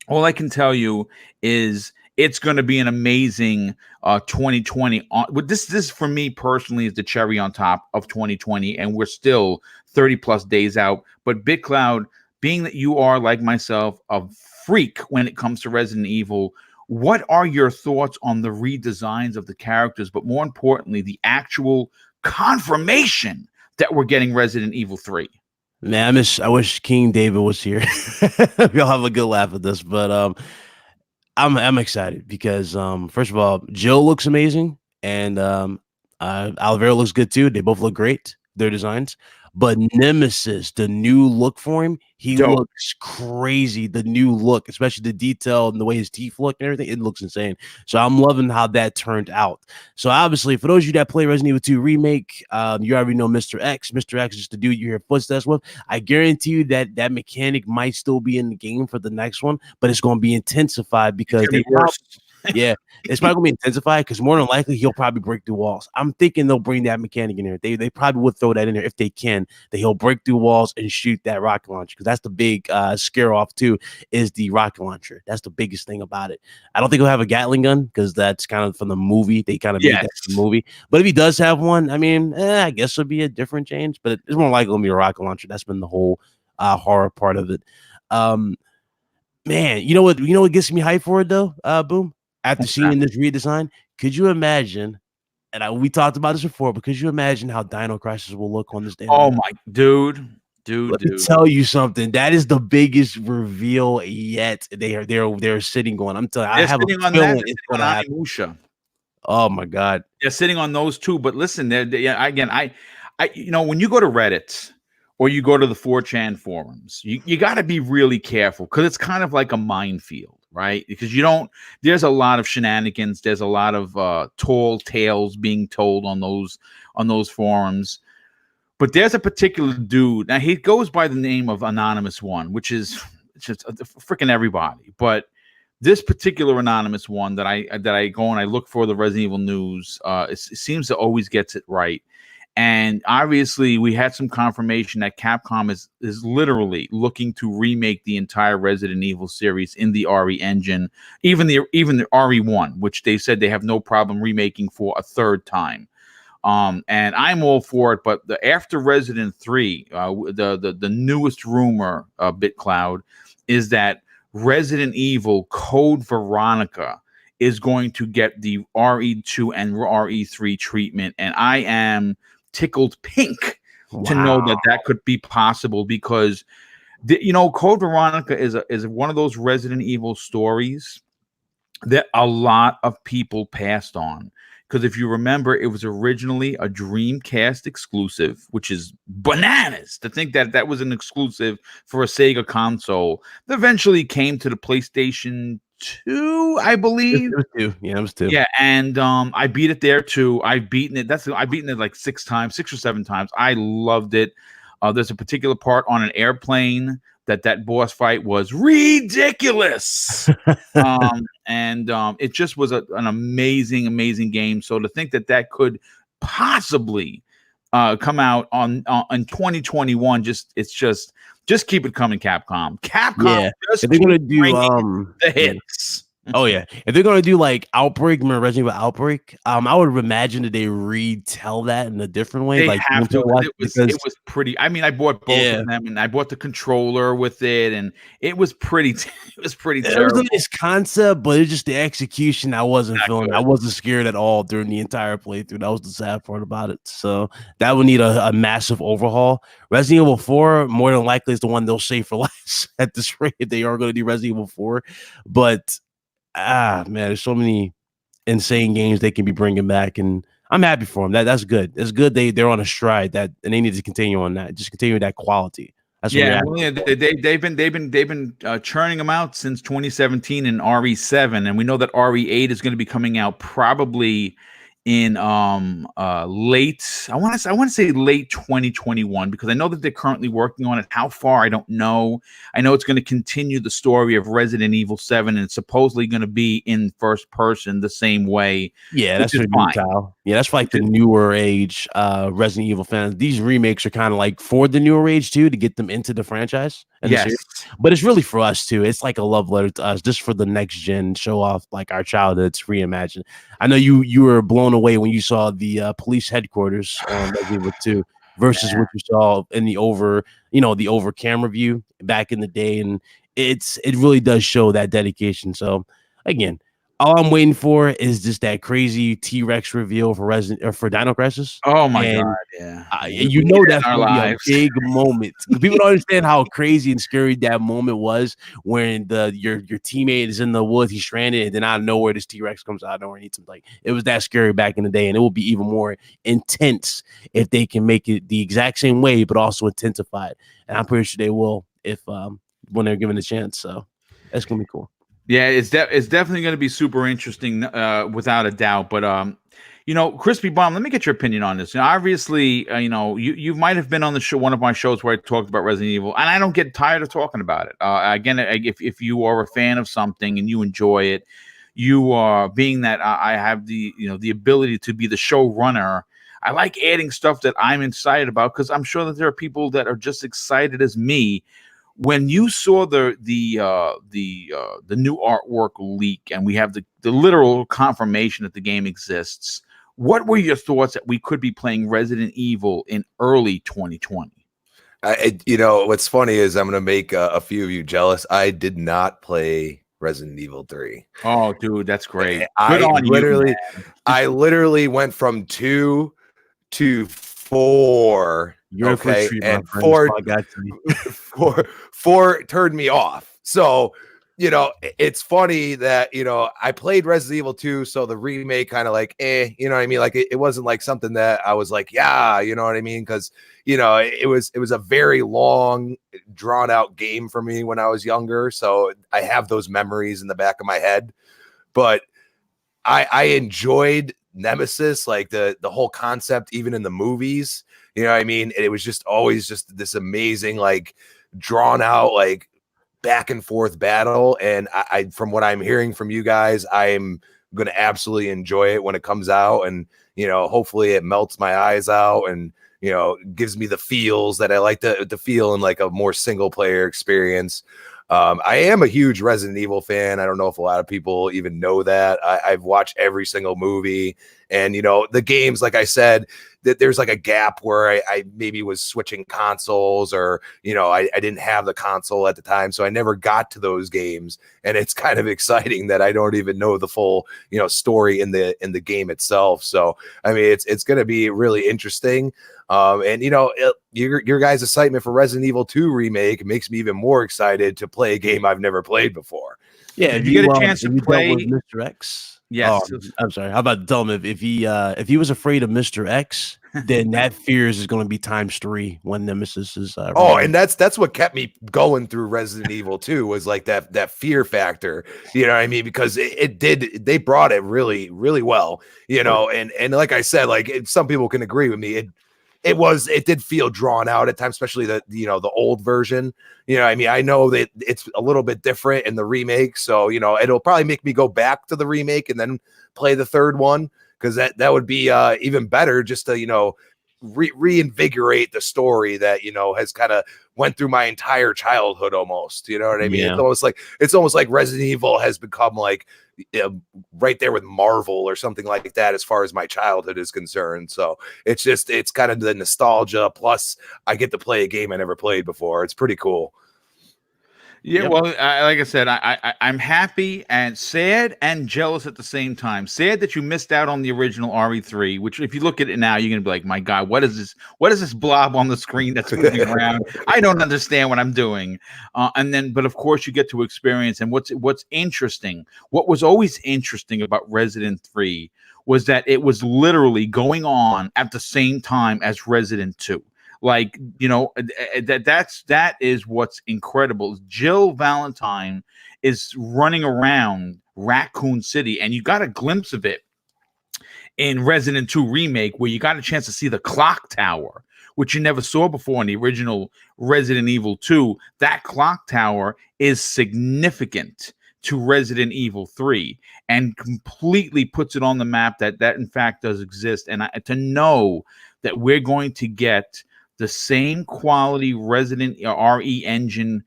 A: all I can tell you is it's going to be an amazing 2020. This for me personally is the cherry on top of 2020, and we're still 30 plus days out. But BitCloud, being that you are like myself a freak when it comes to Resident Evil, what are your thoughts on the redesigns of the characters, but more importantly, the actual confirmation that we're getting Resident Evil 3?
D: Man, I wish King David was here. We'll have a good laugh at this, but I'm excited because first of all, Jill looks amazing, and Alvaro looks good too. They both look great, their designs. But Nemesis, the new look for him, he looks crazy. The new look, especially the detail and the way his teeth look and everything, it looks insane. So I'm loving how that turned out. So obviously, for those of you that play Resident Evil 2 Remake, you already know Mr. X. Mr. X is the dude you hear footsteps with. I guarantee you that that mechanic might still be in the game for the next one, but it's going to be intensified because they worse. Yeah, it's probably gonna be intensified because more than likely he'll probably break through walls. I'm thinking they'll bring that mechanic in there. They probably would throw that in there if they can. That he'll break through walls and shoot that rocket launcher, because that's the big scare off too, is the rocket launcher. That's the biggest thing about it. I don't think he'll have a Gatling gun because that's kind of from the movie. They kind of made that from the movie. But if he does have one, I mean, I guess it'll be a different change. But it's more likely gonna be a rocket launcher. That's been the whole horror part of it. Man, you know what gets me hyped for it though, Boom? After seeing this redesign, could you imagine? And we talked about this before, but could you imagine how Dino Crisis will look on this day?
A: Oh my dude.
D: Let me tell you something. That is the biggest reveal yet. They're sitting going. I'm telling you, I have a feeling it's going to happen. Oh my god,
A: they're sitting on those two. But listen, again, I when you go to Reddit or you go to the 4chan forums, you got to be really careful because it's kind of like a minefield. Right, because there's a lot of shenanigans. There's a lot of tall tales being told on those forums. But there's a particular dude. Now he goes by the name of Anonymous One, which is just freaking everybody. But this particular Anonymous One that I go and I look for the Resident Evil news, it seems to always gets it right. And obviously, we had some confirmation that Capcom is literally looking to remake the entire Resident Evil series in the RE engine, even the RE1, which they said they have no problem remaking for a third time. And I'm all for it. But after Resident 3, the newest rumor, BitCloud, is that Resident Evil Code Veronica is going to get the RE2 and RE3 treatment, and I am tickled pink to know that could be possible because Code Veronica is one of those Resident Evil stories that a lot of people passed on, because if you remember, it was originally a Dreamcast exclusive, which is bananas to think that was an exclusive for a Sega console that eventually came to the PlayStation 2, I believe.
D: It was 2.
A: Yeah, and I beat it there too. I've beaten it. I've beaten it like 6 or 7 times. I loved it. There's a particular part on an airplane that boss fight was ridiculous. And it just was an amazing game. So to think that could possibly come out on in 2021, just keep it coming, Capcom.
D: Yeah,
A: just
D: they're gonna do
A: the hits.
D: Oh yeah, if they're gonna do like Outbreak, remember Resident Evil Outbreak? I would imagine that they retell that in a different way,
A: They
D: like
A: have to. It
D: because
A: was pretty. I mean, I bought both
D: yeah,
A: of them, and I bought the controller with it, and it was pretty. It was pretty
D: it was
A: terrible.
D: a nice concept, but it's just the execution I wasn't
A: Not
D: feeling.
A: good.
D: I wasn't scared at all during the entire playthrough. That was the sad part about it. So that would need a massive overhaul. Resident Evil 4, more than likely, is the one they'll save for last at this rate if they are going to do Resident Evil 4. But man, there's so many insane games they can be bringing back, and I'm happy for them. That's good. It's good they're on a stride that, and they need to continue on that. Just continue that quality. That's what
A: Yeah, well, yeah, they've been churning them out since 2017 in RE7, and we know that RE8 is going to be coming out probably in late. I want to say late 2021, because I know that they're currently working on it. How far, I don't know. I know it's going to continue the story of Resident Evil 7, and it's supposedly going to be in first person the same way.
D: Yeah, that's for
A: fine.
D: Yeah, that's for like the newer age Resident Evil fans. These remakes are kind of like for the newer age too, to get them into the franchise.
A: Yes,
D: but it's really for us too. It's like a love letter to us, just for the next gen, show off like our childhoods reimagined. I know you were blown away when you saw the police headquarters on Resident Evil 2 versus what you saw in the over camera view back in the day, and it really does show that dedication. So again, all I'm waiting for is just that crazy T-Rex reveal for Dino Crisis.
A: Oh my god, yeah.
D: You know that's gonna be a big moment. People don't understand how crazy and scary that moment was when your teammate is in the woods, he's stranded, and then out of nowhere this T-Rex comes out of nowhere and eats him. Like, it was that scary back in the day, and it will be even more intense if they can make it the exact same way, but also intensify it. And I'm pretty sure they will if when they're given a chance. So that's gonna be cool.
A: Yeah, it's definitely going to be super interesting, without a doubt. But Crispy Bomb, let me get your opinion on this. Obviously, you might have been on the show, one of my shows where I talked about Resident Evil, and I don't get tired of talking about it. Again, if you are a fan of something and you enjoy it, you are being that I have the ability to be the showrunner. I like adding stuff that I'm excited about, because I'm sure that there are people that are just excited as me. When you saw the new artwork leak, and we have the literal confirmation that the game exists, what were your thoughts that we could be playing Resident Evil in early 2020?
C: What's funny is I'm going to make a few of you jealous. I did not play Resident Evil 3.
A: Oh, dude, that's great.
C: I literally went from 2 to 4.
D: You're
C: okay,
D: treat,
C: and
D: friend,
C: four turned me off. So, it's funny that, I played Resident Evil 2, so the remake kind of like, you know what I mean? Like, it wasn't like something that I was like, yeah, you know what I mean? Because, it was a very long, drawn out game for me when I was younger. So I have those memories in the back of my head. But I enjoyed Nemesis, like the whole concept, even in the movies. You know what I mean? And it was just always just this amazing, like, drawn out, like, back and forth battle. And I from what I'm hearing from you guys, I'm going to absolutely enjoy it when it comes out. And, hopefully it melts my eyes out and, gives me the feels that I like to feel in like a more single player experience. I am a huge Resident Evil fan. I don't know if a lot of people even know that. I've watched every single movie, and the games, like I said, that there's like a gap where I maybe was switching consoles, or I didn't have the console at the time, so I never got to those games. And it's kind of exciting that I don't even know the full story in the game itself. So I mean, it's going to be really interesting. And your guys' excitement for Resident Evil 2 remake makes me even more excited to play a game I've never played before.
A: Yeah, if you get a chance to play
D: with Mr. X.
A: Yes.
D: I'm sorry. How about tell him if he was afraid of Mr. X, then that fears is going to be times 3 when Nemesis is.
C: And that's what kept me going through Resident Evil 2 was like that fear factor. You know what I mean? Because they brought it really, really well. And like I said, like some people can agree with me. It did feel drawn out at times, especially the old version. I mean, I know that it's a little bit different in the remake, so it'll probably make me go back to the remake and then play the third one, because that would be even better, just to reinvigorate the story that, you know, has kind of went through my entire childhood almost. You know what I mean?
D: Yeah.
C: It's almost like Resident Evil has become like right there with Marvel or something like that as far as my childhood is concerned. So it's kind of the nostalgia, plus I get to play a game I never played before. It's pretty cool.
A: Yeah,
D: Yep.
A: well, like I said, I'm happy and sad and jealous at the same time. Sad that you missed out on the original RE3, which if you look at it now, you're gonna be like, my God, what is this? What is this blob on the screen that's moving around? I don't understand what I'm doing. But of course, you get to experience. And what's interesting, what was always interesting about Resident 3 was that it was literally going on at the same time as Resident 2. Like, you know, that is what's incredible. Jill Valentine is running around Raccoon City, and you got a glimpse of it in Resident 2 Remake, where you got a chance to see the clock tower, which you never saw before in the original Resident Evil 2. That clock tower is significant to Resident Evil 3 and completely puts it on the map that in fact does exist. And to know that we're going to get the same quality Resident RE engine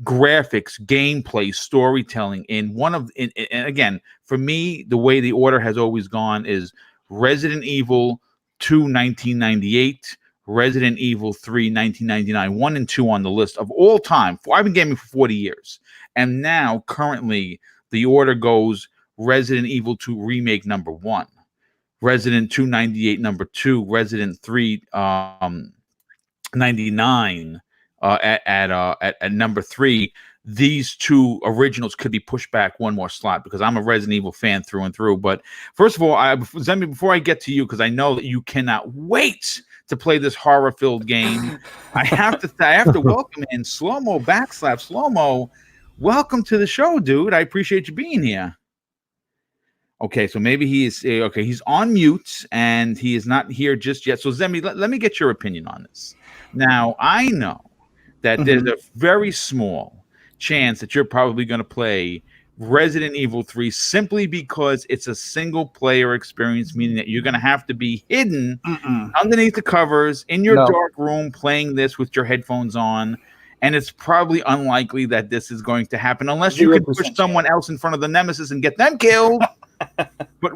A: graphics, gameplay, storytelling in and again, for me, the way the order has always gone is Resident Evil 2 1998, Resident Evil 3 1999, 1 and 2 on the list of all time. I've been gaming for 40 years. And now currently the order goes Resident Evil 2 Remake number 1. Resident 2 98 number 2, Resident 3 99 at number 3. These two originals could be pushed back one more slot because I'm a Resident Evil fan through and through. But first of all, Zemi, before I get to you, because I know that you cannot wait to play this horror-filled game, I have to welcome in Slow-Mo Backslap. Slow-Mo, welcome to the show, dude. I appreciate you being here. Okay, so maybe he is okay. He's on mute and he is not here just yet. So Zemi, let me get your opinion on this. Now, I know that there's a very small chance that you're probably going to play Resident Evil 3 simply because it's a single player experience, meaning that you're going to have to be hidden underneath the covers in your dark room playing this with your headphones on. And it's probably unlikely that this is going to happen unless you can push someone else in front of the nemesis and get them killed. But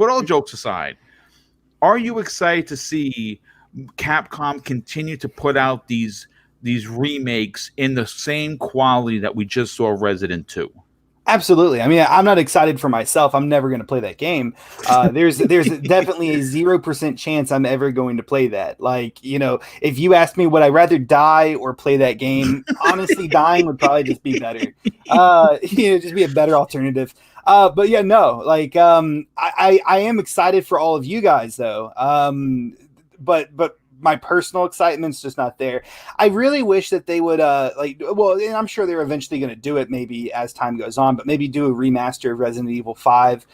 A: all jokes aside, are you excited to see Capcom continue to put out these remakes in the same quality that we just saw Resident 2?
B: Absolutely. I mean, I'm not excited for myself. I'm never going to play that game. There's definitely a 0% chance I'm ever going to play that. Like, you know, if you ask me, would I rather die or play that game? Honestly, dying would probably just be better. Just be a better alternative. But yeah, no, like, I am excited for all of you guys though. But my personal excitement's just not there. I really wish that they would and I'm sure they're eventually going to do it maybe as time goes on, but maybe do a remaster of Resident Evil 5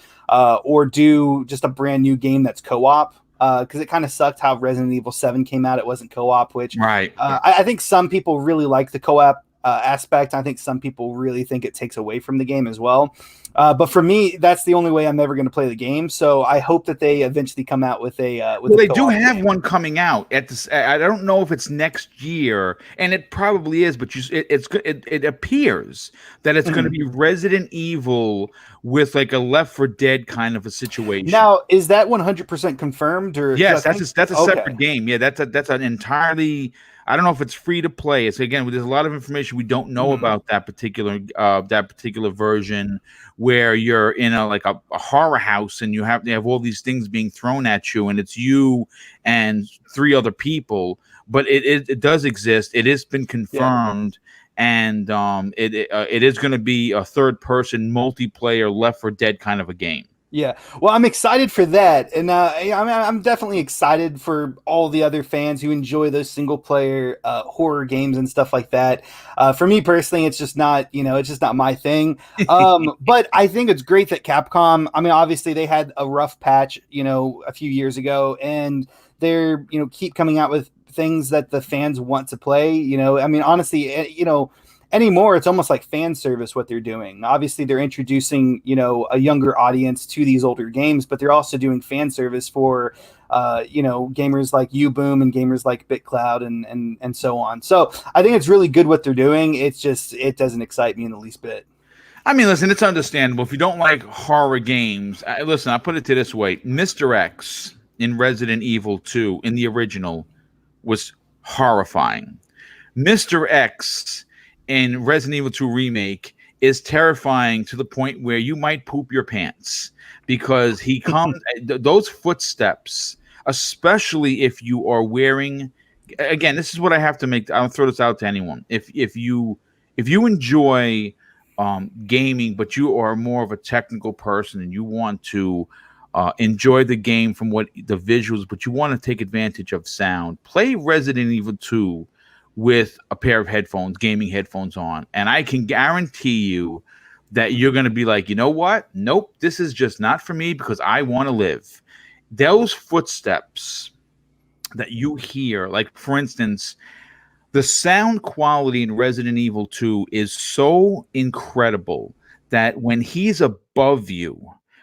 B: or do just a brand new game that's co-op. Because it kind of sucked how Resident Evil 7 came out. It wasn't co-op, which I think some people really like the co-op aspect. I think some people really think it takes away from the game as well. But for me, that's the only way I'm ever going to play the game. So I hope that they eventually come out with a. Well,
A: they do have one coming out at this. I don't know if it's next year, and it probably is. But it appears that it's going to be Resident Evil with like a Left 4 Dead kind of a situation.
B: Now, is that 100% confirmed? Or
A: yes, that's a separate game. Yeah, that's an entirely. I don't know if it's free to play. It's again, there's a lot of information we don't know about that particular version, where you're in a horror house and you have all these things being thrown at you, and it's you and 3 other people. But it does exist. It has been confirmed, and it is going to be a third person multiplayer Left 4 Dead kind of a game.
B: Yeah, well, I'm excited for that, and I'm definitely excited for all the other fans who enjoy those single player horror games and stuff like that. For me personally, it's just not my thing. But I think it's great that Capcom. I mean, obviously they had a rough patch, a few years ago, and they're keep coming out with things that the fans want to play. I mean, honestly, anymore, it's almost like fan service what they're doing. Obviously, they're introducing, a younger audience to these older games, but they're also doing fan service for gamers like YouBoom and gamers like BitCloud and so on. So I think it's really good what they're doing. It's just, it doesn't excite me in the least bit.
A: I mean, listen, it's understandable. If you don't like horror games, listen, I'll put it to this way. Mr. X in Resident Evil 2, in the original, was horrifying. Mr. X in Resident Evil 2 Remake is terrifying to the point where you might poop your pants, because he comes, those footsteps, especially if you are wearing, again, this is what I have to make, I'll throw this out to anyone. If you enjoy gaming, but you are more of a technical person and you want to enjoy the game from what the visuals, but you want to take advantage of sound, play Resident Evil 2 with a pair of headphones, gaming headphones on, and I can guarantee you that you're going to be like, you know what? Nope, this is just not for me, because I want to live. Those footsteps that you hear, like for instance, the sound quality in Resident Evil 2 is so incredible that when he's above you,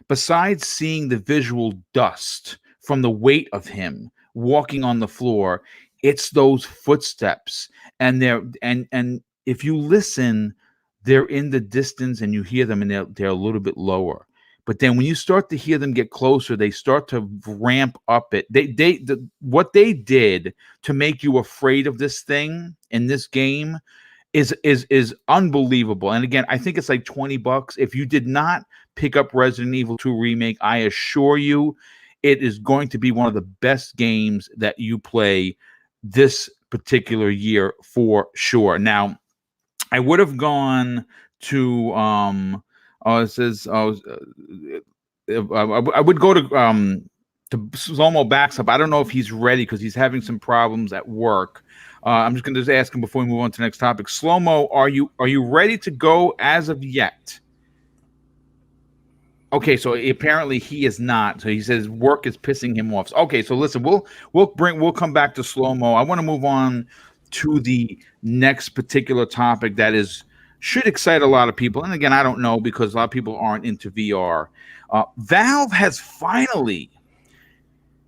A: besides seeing the visual dust from the weight of him walking on the floor, it's those footsteps. And if you listen, they're in the distance and you hear them, and they're a little bit lower. But then when you start to hear them get closer, they start to ramp up it. What they did to make you afraid of this thing in this game is unbelievable. And again, I think it's like $20. If you did not pick up Resident Evil 2 Remake, I assure you it is going to be one of the best games that you play this particular year for sure. Now, I would have gone to it says I would go to Slow-Mo Backs Up. I don't know if he's ready because he's having some problems at work. I'm just going to just ask him before we move on to the next topic. Slow-Mo, are you ready to go as of yet? Okay, so apparently he is not. So he says work is pissing him off. Okay, so listen, we'll come back to Slow-Mo. I want to move on to the next particular topic that should excite a lot of people. And again, I don't know, because a lot of people aren't into VR. Valve has finally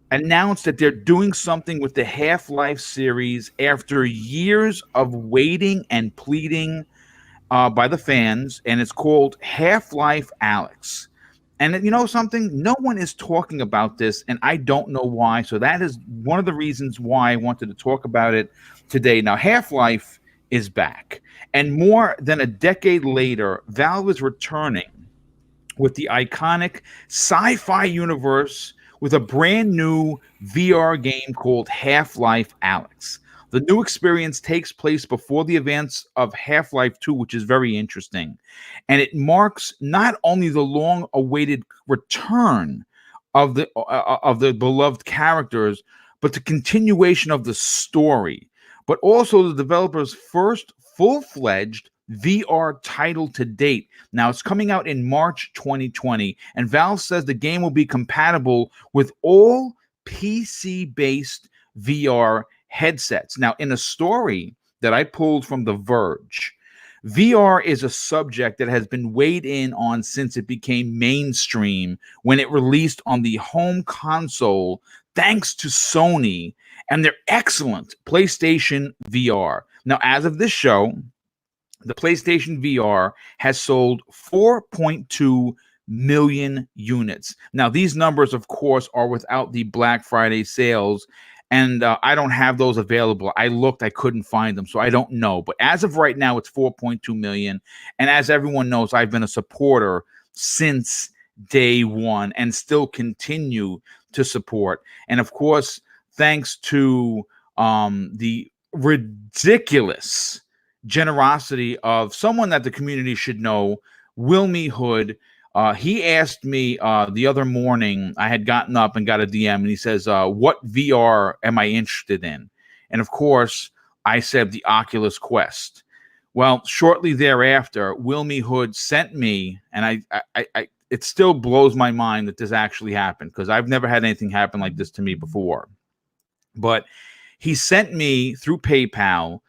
A: announced that they're doing something with the Half-Life series after years of waiting and pleading by the fans, and it's called Half-Life Alyx. And you know something? No one is talking about this, and I don't know why. So that is one of the reasons why I wanted to talk about it today. Now, Half-Life is back. And more than a decade later, Valve is returning with the iconic sci-fi universe with a brand new VR game called Half-Life Alyx. The new experience takes place before the events of Half-Life 2, which is very interesting. And it marks not only the long-awaited return of the beloved characters, but the continuation of the story, but also the developers' first full-fledged VR title to date. Now, it's coming out in March 2020, and Valve says the game will be compatible with all PC-based VR headsets. Now, in a story that I pulled from The Verge, VR is a subject that has been weighed in on since it became mainstream when it released on the home console, thanks to Sony and their excellent PlayStation VR. Now, as of this show, the PlayStation VR has sold 4.2 million units. Now, these numbers, of course, are without the Black Friday sales, and I don't have those available. I looked, I couldn't find them, so I don't know. But as of right now, it's 4.2 million. And as everyone knows, I've been a supporter since day one and still continue to support. And of course, thanks to the ridiculous generosity of someone that the community should know, Wilmy Hood. He asked me the other morning, I had gotten up and got a DM, and he says, what VR am I interested in? And of course, I said the Oculus Quest. Well, shortly thereafter, Wilmy Hood sent me, and I it still blows my mind that this actually happened, because I've never had anything happen like this to me before. But he sent me through PayPal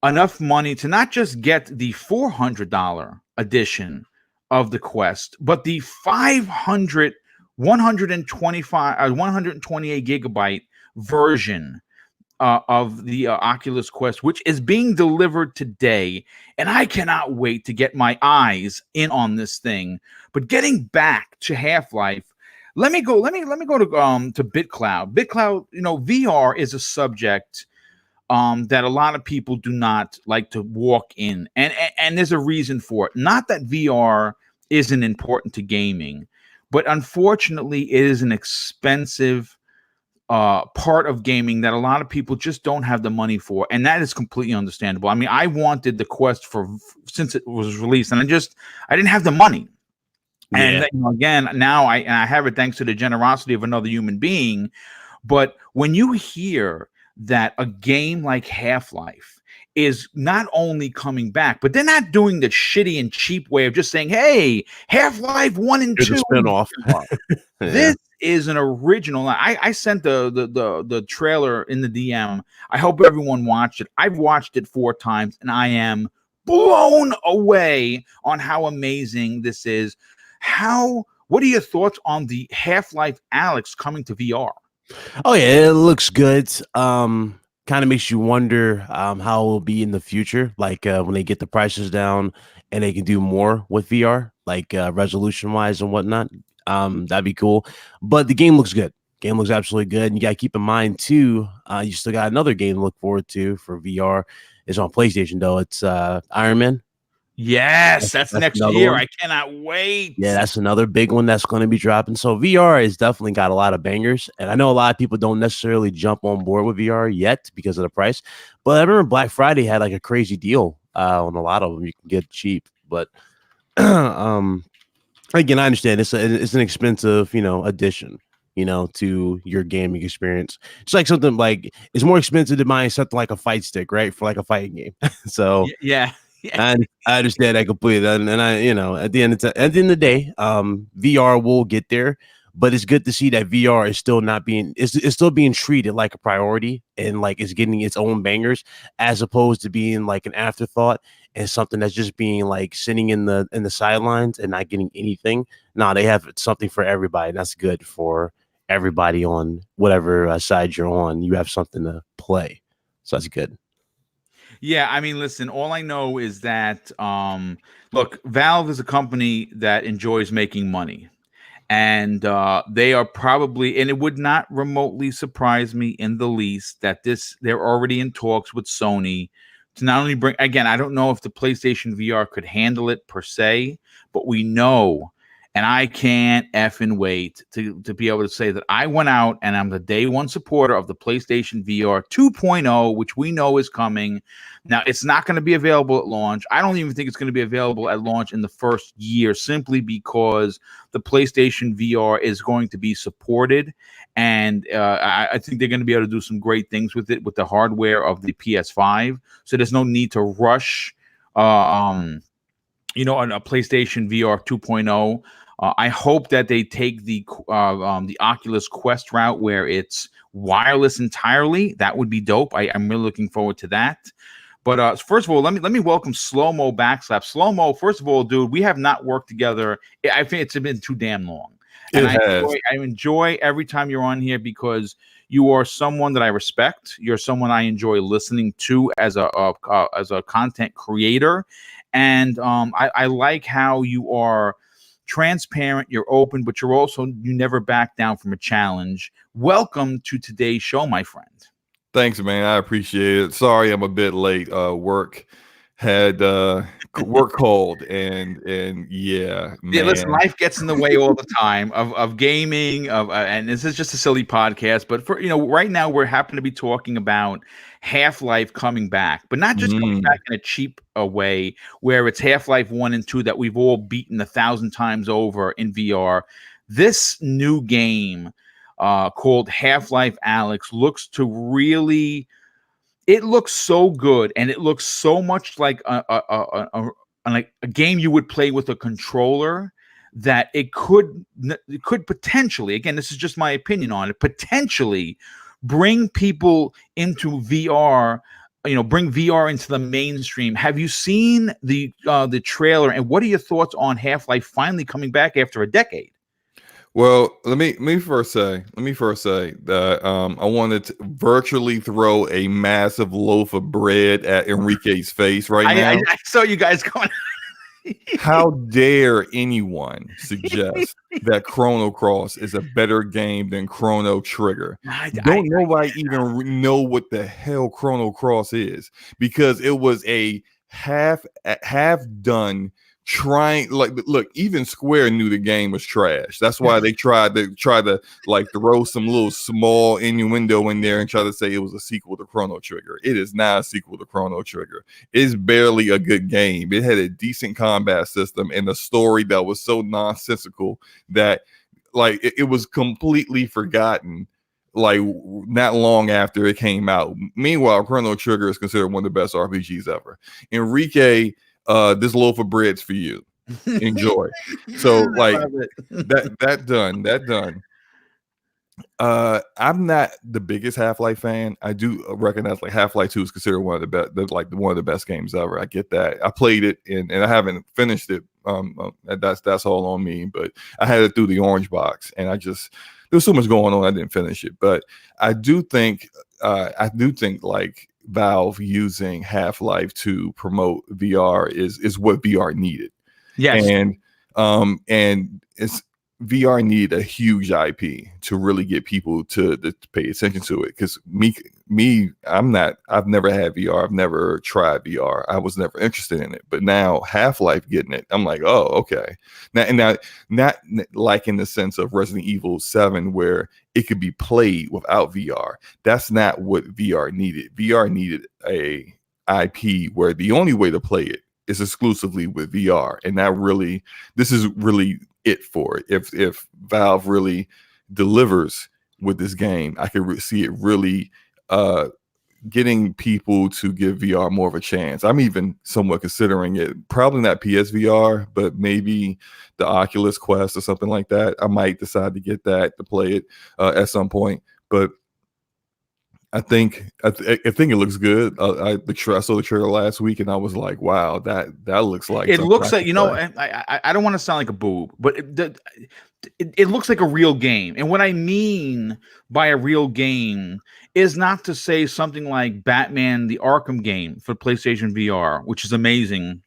A: enough money to not just get the $400 edition of the Quest, but the $500 128 gigabyte version of the Oculus Quest, which is being delivered today, and I cannot wait to get my eyes in on this thing. But getting back to Half-Life, let me go to BitCloud. BitCloud, VR is a subject that a lot of people do not like to walk in, and there's a reason for it. Not that VR isn't important to gaming, but unfortunately, it is an expensive part of gaming that a lot of people just don't have the money for, and that is completely understandable. I mean, I wanted the Quest since it was released, and I didn't have the money. And again, now I have it thanks to the generosity of another human being. But when you hear that a game like Half-Life is not only coming back, but they're not doing the shitty and cheap way of just saying, "Hey, Half-Life 1 and 2
D: spinoff."
A: This is an original. I sent the trailer in the DM. I hope everyone watched it. I've watched it 4 times, and I am blown away on how amazing this is. What are your thoughts on the Half-Life Alyx coming to VR?
D: Oh yeah, it looks good. Kind of makes you wonder how it will be in the future, like when they get the prices down and they can do more with VR, like resolution wise and whatnot. That'd be cool. But the game looks good. Game looks absolutely good. And you gotta keep in mind too, you still got another game to look forward to for VR. It's on PlayStation though. It's Iron Man.
A: Yes, that's next year. One. I cannot wait.
D: Yeah, that's another big one that's going to be dropping. So VR has definitely got a lot of bangers. And I know a lot of people don't necessarily jump on board with VR yet because of the price. But I remember Black Friday had like a crazy deal on a lot of them. You can get cheap. But again, I understand it's an expensive, addition, to your gaming experience. It's like something like it's more expensive to buy something like a fight stick, right? For like a fighting game. So
A: yeah.
D: I understand that completely, and I, at the end of the day, VR will get there, but it's good to see that VR is still it's still being treated like a priority and like it's getting its own bangers, as opposed to being like an afterthought and something that's just being like sitting in the sidelines and not getting anything. No, they have something for everybody, and that's good for everybody on whatever side you're on. You have something to play, so that's good.
A: Yeah, I mean, listen, all I know is that, look, Valve is a company that enjoys making money. And they are probably, and it would not remotely surprise me in the least that they're already in talks with Sony to not only bring, again, I don't know if the PlayStation VR could handle it per se, but we know, and I can't effing wait to be able to say that I went out and I'm the day one supporter of the PlayStation VR 2.0, which we know is coming. Now, it's not going to be available at launch. I don't even think it's going to be available at launch in the first year, simply because the PlayStation VR is going to be supported. And I think they're going to be able to do some great things with it, with the hardware of the PS5. So there's no need to rush, on a PlayStation VR 2.0. I hope that they take the Oculus Quest route where it's wireless entirely. That would be dope. I'm really looking forward to that. But first of all, let me welcome Slow-Mo Backslap. Slow-Mo, first of all, dude, we have not worked together. I think it's been too damn long. And I enjoy every time you're on here because you are someone that I respect. You're someone I enjoy listening to as a content creator. And I like how you are transparent, you're open, but you never back down from a challenge. Welcome to today's show, my friend.
E: Thanks, man. I appreciate it. Sorry, I'm a bit late. Work had work called and yeah, man.
A: Yeah, listen, life gets in the way all the time of gaming, and this is just a silly podcast, but for right now we're happen to be talking about Half-Life coming back, but not just coming back in a cheap way where it's Half-Life 1 and 2 that we've all beaten 1,000 times over in VR. This new game called Half-Life Alyx looks to really, it looks so good, and it looks so much like a game you would play with a controller, that it could potentially, again, this is just my opinion on it, potentially bring people into VR, bring VR into the mainstream. Have you seen the trailer, and what are your thoughts on Half-Life finally coming back after a decade?
E: Well, let me first say that I wanted to virtually throw a massive loaf of bread at Enrique's face right now.
A: I saw you guys going.
E: How dare anyone suggest that Chrono Cross is a better game than Chrono Trigger? Don't nobody even know what the hell Chrono Cross is, because it was a half done trying. Like, look, even Square knew the game was trash. That's why they tried to like throw some little small innuendo in there and try to say it was a sequel to Chrono Trigger. It is not a sequel to Chrono Trigger. It's barely a good game. It had a decent combat system and a story that was so nonsensical that like it was completely forgotten like not long after it came out. Meanwhile, Chrono Trigger is considered one of the best RPGs ever. Enrique, this loaf of bread's for you. Enjoy. So like that done. I'm not the biggest Half-Life fan. I do recognize like Half-Life 2 is considered one of the best, like one of the best games ever. I get that. I played it and I haven't finished it. That's all on me. But I had it through the orange box, and there's so much going on. I didn't finish it. But I do think like Valve using Half-Life to promote VR is what VR needed.
A: Yes.
E: And it's VR needed a huge IP to really get people to pay attention to it. Because I've never had VR. I've never tried VR. I was never interested in it. But now Half-Life getting it, I'm like, oh, okay. Now, not like in the sense of Resident Evil 7 where it could be played without VR. That's not what VR needed. VR needed a IP where the only way to play it is exclusively with VR. And this is really it for it. If Valve really delivers with this game, I could see it really getting people to give VR more of a chance. I'm even somewhat considering it, probably not PSVR, but maybe the Oculus Quest or something like that. I might decide to get that to play it at some point. But I think it looks good. I saw the trailer last week, and I was like, "Wow, that looks like."
A: It looks like, I don't want to sound like a boob, but it looks like a real game. And what I mean by a real game is not to say something like Batman: The Arkham game for PlayStation VR, which is amazing,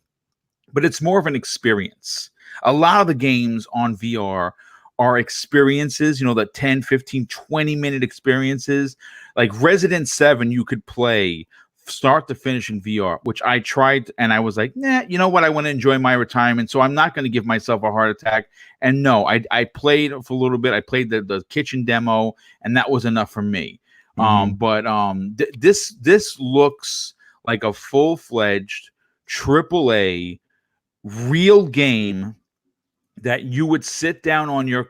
A: but it's more of an experience. A lot of the games on VR are experiences, the 10, 15, 20-minute experiences. Like Resident 7, you could play start to finish in VR, which I tried, and I was like, nah, you know what? I want to enjoy my retirement, so I'm not going to give myself a heart attack. And no, I played for a little bit. I played the kitchen demo, and that was enough for me. This looks like a full-fledged AAA real game that you would sit down on your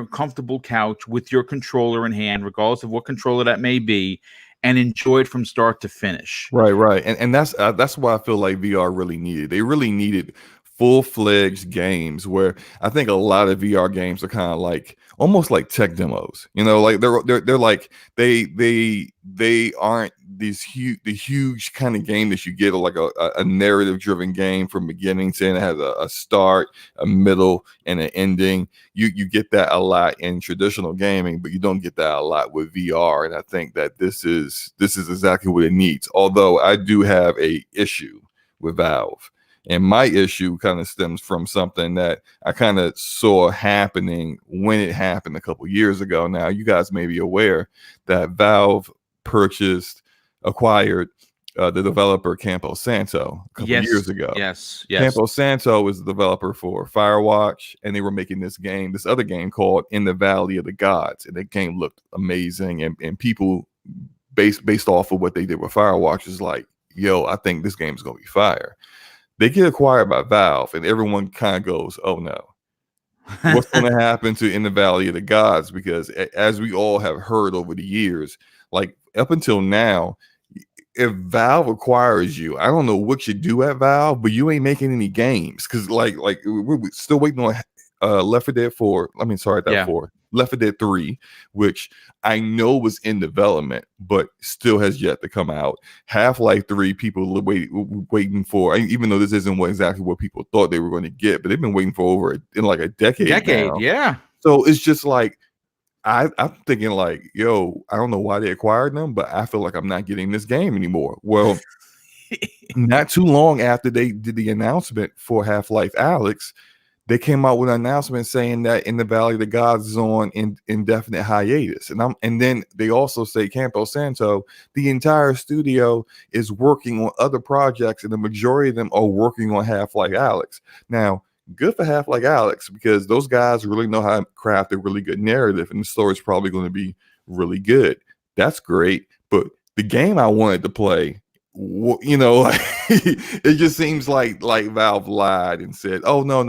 A: comfortable couch with your controller in hand, regardless of what controller that may be, and enjoy it from start to finish.
E: Right. And that's why I feel like VR really needed. They really needed full-fledged games where I think a lot of VR games are kind of like almost like tech demos. Like they're like they aren't the huge kind of game that you get, like a narrative driven game from beginning to end. It has a start, a middle, and an ending. You get that a lot in traditional gaming, but you don't get that a lot with VR. And I think that this is exactly what it needs. Although I do have a issue with Valve. And my issue kind of stems from something that I kind of saw happening when it happened a couple years ago. Now, you guys may be aware that Valve acquired the developer Campo Santo a couple years ago.
A: Yes.
E: Campo Santo is the developer for Firewatch, and they were making this other game called In the Valley of the Gods. And that game looked amazing. And people, based off of what they did with Firewatch, is like, yo, I think this game is going to be fire. They get acquired by Valve, and everyone kind of goes, oh no, what's going to happen to In the Valley of the Gods? Because as we all have heard over the years, like up until now, if Valve acquires you, I don't know what you do at Valve, but you ain't making any games. Because like we're still waiting on Left 4 Dead 4. I mean, sorry, that 4. Left 4 Dead 3, which I know was in development, but still has yet to come out. Half-Life 3, people waiting for, even though this isn't exactly what people thought they were going to get, but they've been waiting for over a decade now.
A: Yeah.
E: So it's just like I'm thinking like, yo, I don't know why they acquired them, but I feel like I'm not getting this game anymore. Well, not too long after they did the announcement for Half-Life Alyx, they came out with an announcement saying that In the Valley of the Gods is on indefinite hiatus. And then they also say Campo Santo, the entire studio is working on other projects, and the majority of them are working on Half-Life Alyx. Now, good for Half-Life Alyx, because those guys really know how to craft a really good narrative, and the story is probably going to be really good. That's great. But the game I wanted to play, it just seems like Valve lied and said, oh, no,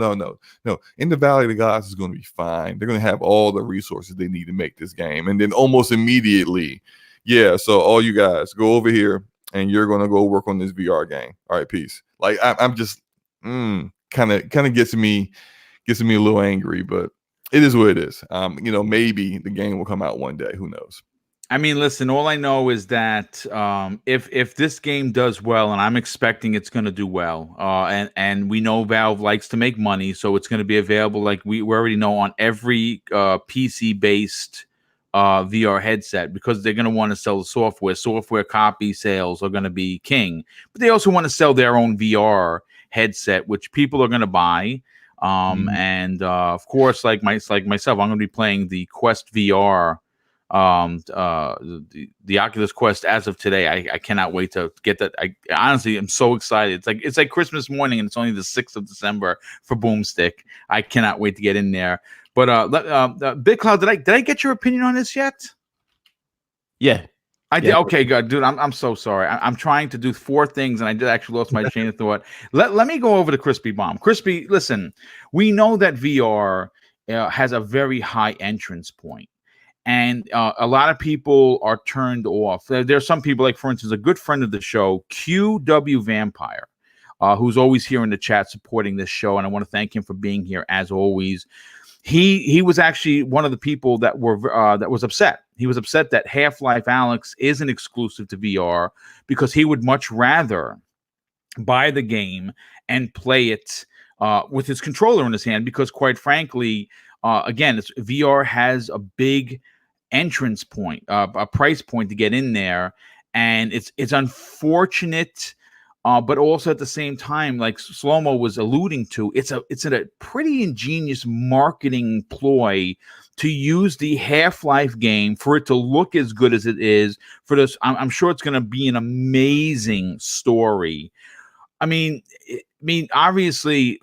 E: In the Valley of the Gods is going to be fine. They're going to have all the resources they need to make this game. And then almost immediately, yeah, so all you guys go over here and you're going to go work on this VR game. All right, peace. Like, I'm just kind of gets me a little angry, but it is what it is. Maybe the game will come out one day. Who knows?
A: I mean, listen, all I know is that if this game does well, and I'm expecting it's going to do well, and we know Valve likes to make money, so it's going to be available, like we already know, on every PC-based VR headset, because they're going to want to sell the software. Software copy sales are going to be king, but they also want to sell their own VR headset, which people are going to buy. And of course, like myself, I'm going to be playing the Quest VR. The Oculus Quest as of today. I cannot wait to get that. I honestly am so excited. It's like Christmas morning, and it's only the 6th of December for Boomstick. I cannot wait to get in there. But Big Cloud, did I get your opinion on this yet?
D: Yeah.
A: I did. Okay, good, dude. I'm so sorry. I'm trying to do 4 things, and I did actually lost my chain of thought. Let me go over to Crispy Bomb. Crispy, listen, we know that VR has a very high entrance point. And a lot of people are turned off. There's some people, like, for instance, a good friend of the show, QW Vampire, who's always here in the chat supporting this show. And I want to thank him for being here, as always. He was actually one of the people that was upset. He was upset that Half-Life Alyx isn't exclusive to VR, because he would much rather buy the game and play it with his controller in his hand, because, quite frankly, again, VR has a big entrance point, a price point to get in there, and it's unfortunate, but also at the same time, like Slow-Mo was alluding to, it's a pretty ingenious marketing ploy to use the Half-Life game for it to look as good as it is. For this, I'm sure it's going to be an amazing story. I mean, obviously,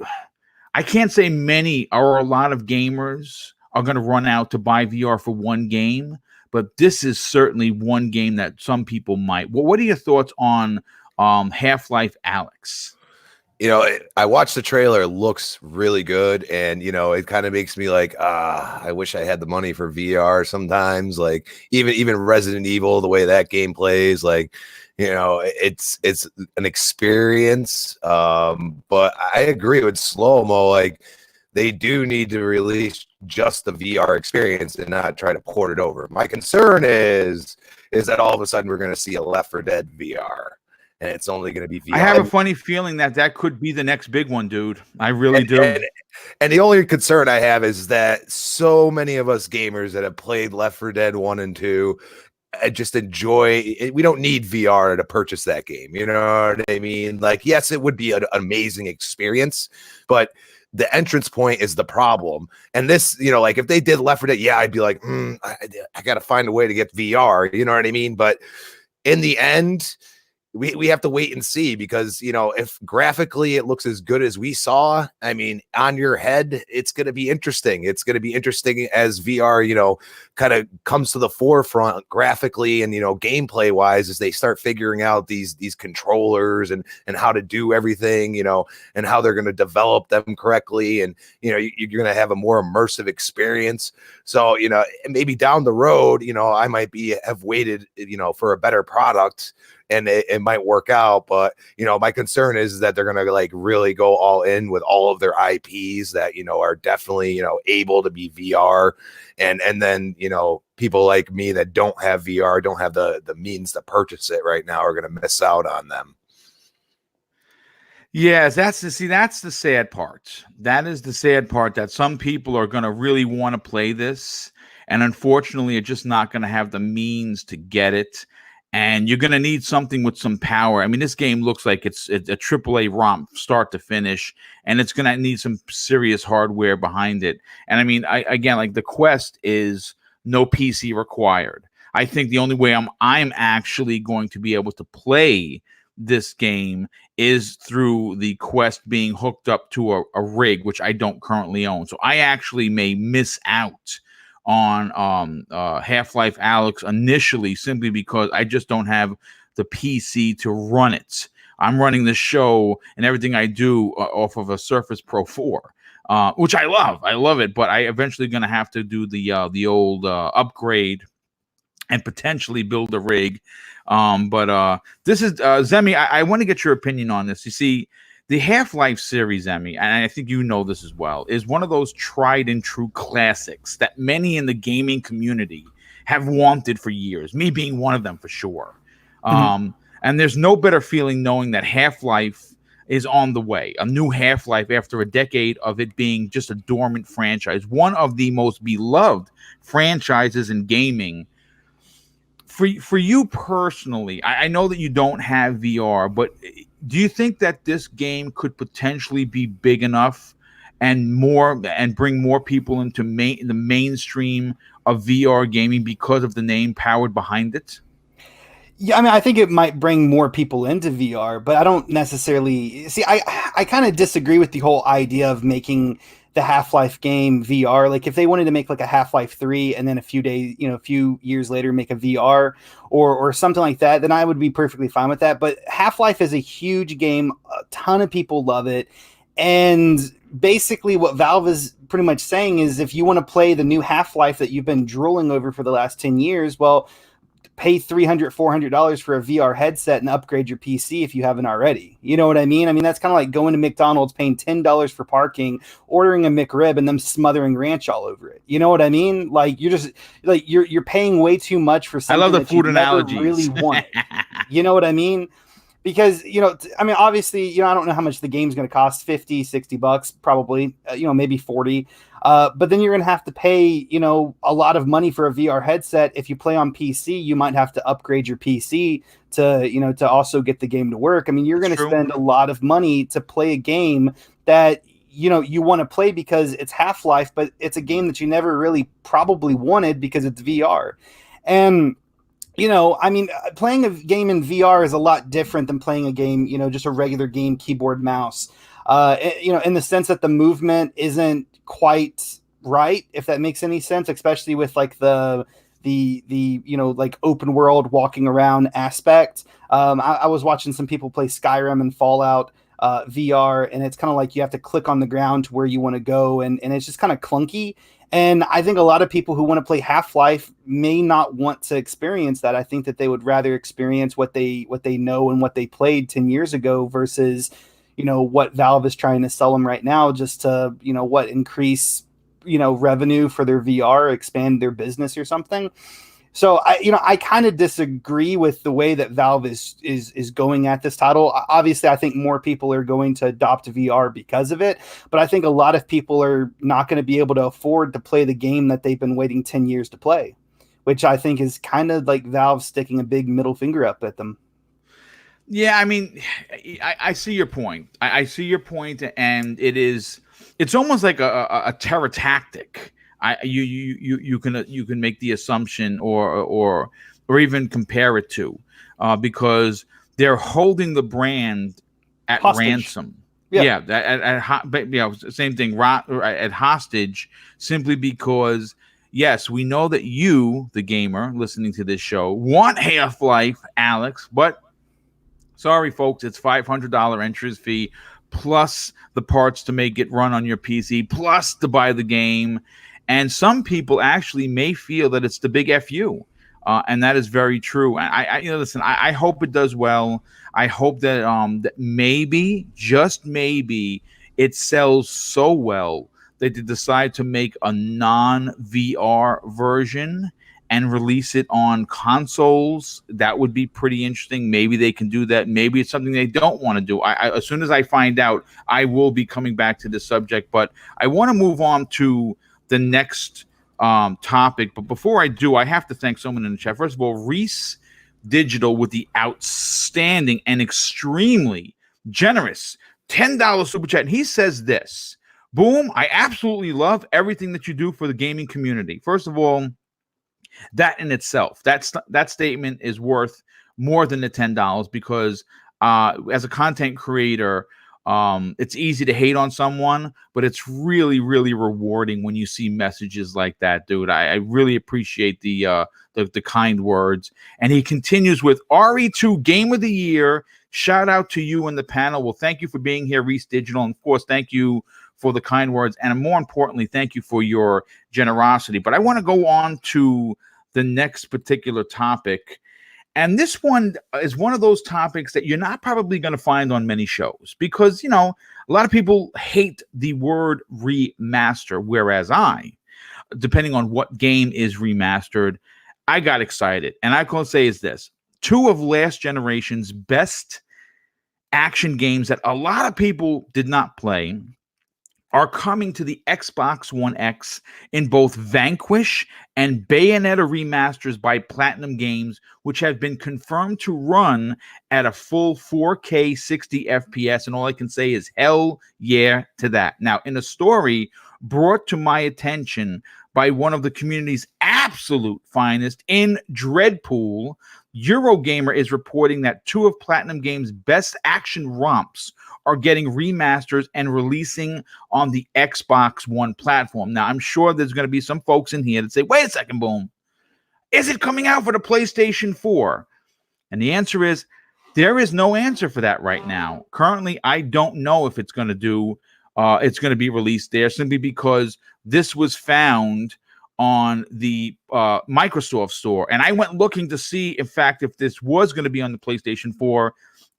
A: I can't say many or a lot of gamers are going to run out to buy VR for one game, but this is certainly one game that some people might. Well, what are your thoughts on Half-Life Alyx?
C: I watched the trailer. It looks really good, and it kind of makes me like, I wish I had the money for VR sometimes. Like even Resident Evil, the way that game plays, like, it's an experience. But I agree with Slow-Mo, like, they do need to release just the VR experience and not try to port it over. My concern is that all of a sudden we're going to see a Left 4 Dead VR, and it's only going to be VR.
A: I have a funny feeling that could be the next big one, dude. I really do.
C: And the only concern I have is that so many of us gamers that have played Left 4 Dead 1 and 2 just enjoy it. We don't need VR to purchase that game. You know what I mean? Like, yes, it would be an amazing experience, but the entrance point is the problem. And this, like, if they did Left 4 Dead, yeah, I'd be like, I got to find a way to get VR. You know what I mean? But in the end, we have to wait and see, because if graphically it looks as good as we saw, I mean, on your head, it's going to be interesting. It's going to be interesting as VR kind of comes to the forefront graphically and gameplay wise, as they start figuring out these controllers and how to do everything, and how they're going to develop them correctly, and you're going to have a more immersive experience. So maybe down the road, I might have waited for a better product, and it might work out. But my concern is that they're gonna like really go all in with all of their IPs that are definitely able to be VR, and then people like me that don't have VR, don't have the means to purchase it right now, are gonna miss out on them.
A: Yes, that's the sad part. That is the sad part, that some people are going to really want to play this, and unfortunately, are just not going to have the means to get it. And you're going to need something with some power. I mean, this game looks like it's a AAA romp, start to finish, and it's going to need some serious hardware behind it. And I mean, again, like the Quest is no PC required. I think the only way I'm actually going to be able to play this game is through the Quest being hooked up to a rig, which I don't currently own. So I actually may miss out on Half-Life Alyx initially, simply because I just don't have the PC to run it. I'm running the show and everything I do off of a Surface Pro 4, which I love. I love it, but I eventually going to have to do the old upgrade and potentially build a rig. But this is Zemi. I want to get your opinion on this. You see, the Half-Life series, Zemi, and I think you know this as well, is one of those tried and true classics that many in the gaming community have wanted for years. Me being one of them, for sure. And there's no better feeling knowing that Half-Life is on the way. A new Half-Life after a decade of it being just a dormant franchise. One of the most beloved franchises in gaming. For you personally, I know that you don't have VR, but do you think that this game could potentially be big enough and bring more people into the mainstream of VR gaming because of the name powered behind it?
B: Yeah, I mean, I think it might bring more people into VR, but I don't necessarily see. I kind of disagree with the whole idea of making the Half-Life game VR. Like, if they wanted to make like a Half-Life 3 and then a few years later make a VR or something like that, then I would be perfectly fine with that. But Half-Life is a huge game. A ton of people love it. And basically what Valve is pretty much saying is, if you want to play the new Half-Life that you've been drooling over for the last 10 years, well, pay $300-$400 for a VR headset and upgrade your PC if you haven't already. You know what I mean? I mean, that's kind of like going to McDonald's, paying $10 for parking, ordering a McRib, and them smothering ranch all over it. You know what I mean? Like, you're just like you're paying way too much for something. I love the food analogies. Really want. You know what I mean? Because, I mean, obviously, I don't know how much the game's going to cost, $50-$60, probably, maybe 40. But then you're going to have to pay, a lot of money for a VR headset. If you play on PC, you might have to upgrade your PC to also get the game to work. I mean, you're going to spend a lot of money to play a game that, you want to play because it's Half-Life, but it's a game that you never really probably wanted because it's VR. And I mean, playing a game in VR is a lot different than playing a game, just a regular game, keyboard, mouse, in the sense that the movement isn't quite right, if that makes any sense, especially with like the like open world walking around aspect. I was watching some people play Skyrim and Fallout VR, and it's kind of like you have to click on the ground to where you want to go, and it's just kind of clunky. And I think a lot of people who want to play Half-Life may not want to experience that. I think that they would rather experience what they know and what they played 10 years ago versus, what Valve is trying to sell them right now, just to, increase, revenue for their VR, expand their business or something. So I kind of disagree with the way that Valve is going at this title. Obviously, I think more people are going to adopt VR because of it, but I think a lot of people are not going to be able to afford to play the game that they've been waiting 10 years to play, which I think is kind of like Valve sticking a big middle finger up at them.
A: Yeah, I mean, I see your point. I see your point, and it's almost like a terror tactic. You can make the assumption or even compare it to, because they're holding the brand at ransom. Same thing, at hostage, simply because, yes, we know that you, the gamer listening to this show, want Half-Life Alyx, but sorry, folks, it's $500 entrance fee plus the parts to make it run on your PC, plus to buy the game. And some people actually may feel that it's the big FU. And that is very true. And listen, I hope it does well. I hope that that maybe, just maybe, it sells so well that they decide to make a non-VR version and release it on consoles. That would be pretty interesting. Maybe they can do that. Maybe it's something they don't want to do. As soon as I find out, I will be coming back to this subject. But I want to move on to the next topic. But before I do, I have to thank someone in the chat. First of all, Reese Digital with the outstanding and extremely generous $10 super chat. And he says this: Boom, I absolutely love everything that you do for the gaming community. First of all, that in itself, that statement is worth more than the $10 because as a content creator, it's easy to hate on someone, but it's really, really rewarding when you see messages like that, dude. I really appreciate the kind words. And he continues with RE2 Game of the Year. Shout out to you and the panel. Well, thank you for being here, Reese Digital. And of course, thank you for the kind words. And more importantly, thank you for your generosity. But I want to go on to the next particular topic. And this one is one of those topics that you're not probably going to find on many shows because, you know, a lot of people hate the word remaster, whereas I, depending on what game is remastered, I got excited. And I can say is this: two of last generation's best action games that a lot of people did not play are coming to the Xbox One X in both Vanquish and Bayonetta remasters by Platinum Games, which have been confirmed to run at a full 4K 60 FPS. And all I can say is hell yeah to that. Now, in a story brought to my attention by one of the community's absolute finest in Dreadpool, Eurogamer is reporting that two of Platinum Games' best action romps are getting remasters and releasing on the Xbox One platform. Now, I'm sure there's going to be some folks in here that say, wait a second, Boom, is it coming out for the PlayStation 4? And the answer is, there is no answer for that right now. Currently, I don't know if it's going to be released there, simply because this was found on the Microsoft Store. And I went looking to see, in fact, if this was going to be on the PlayStation 4.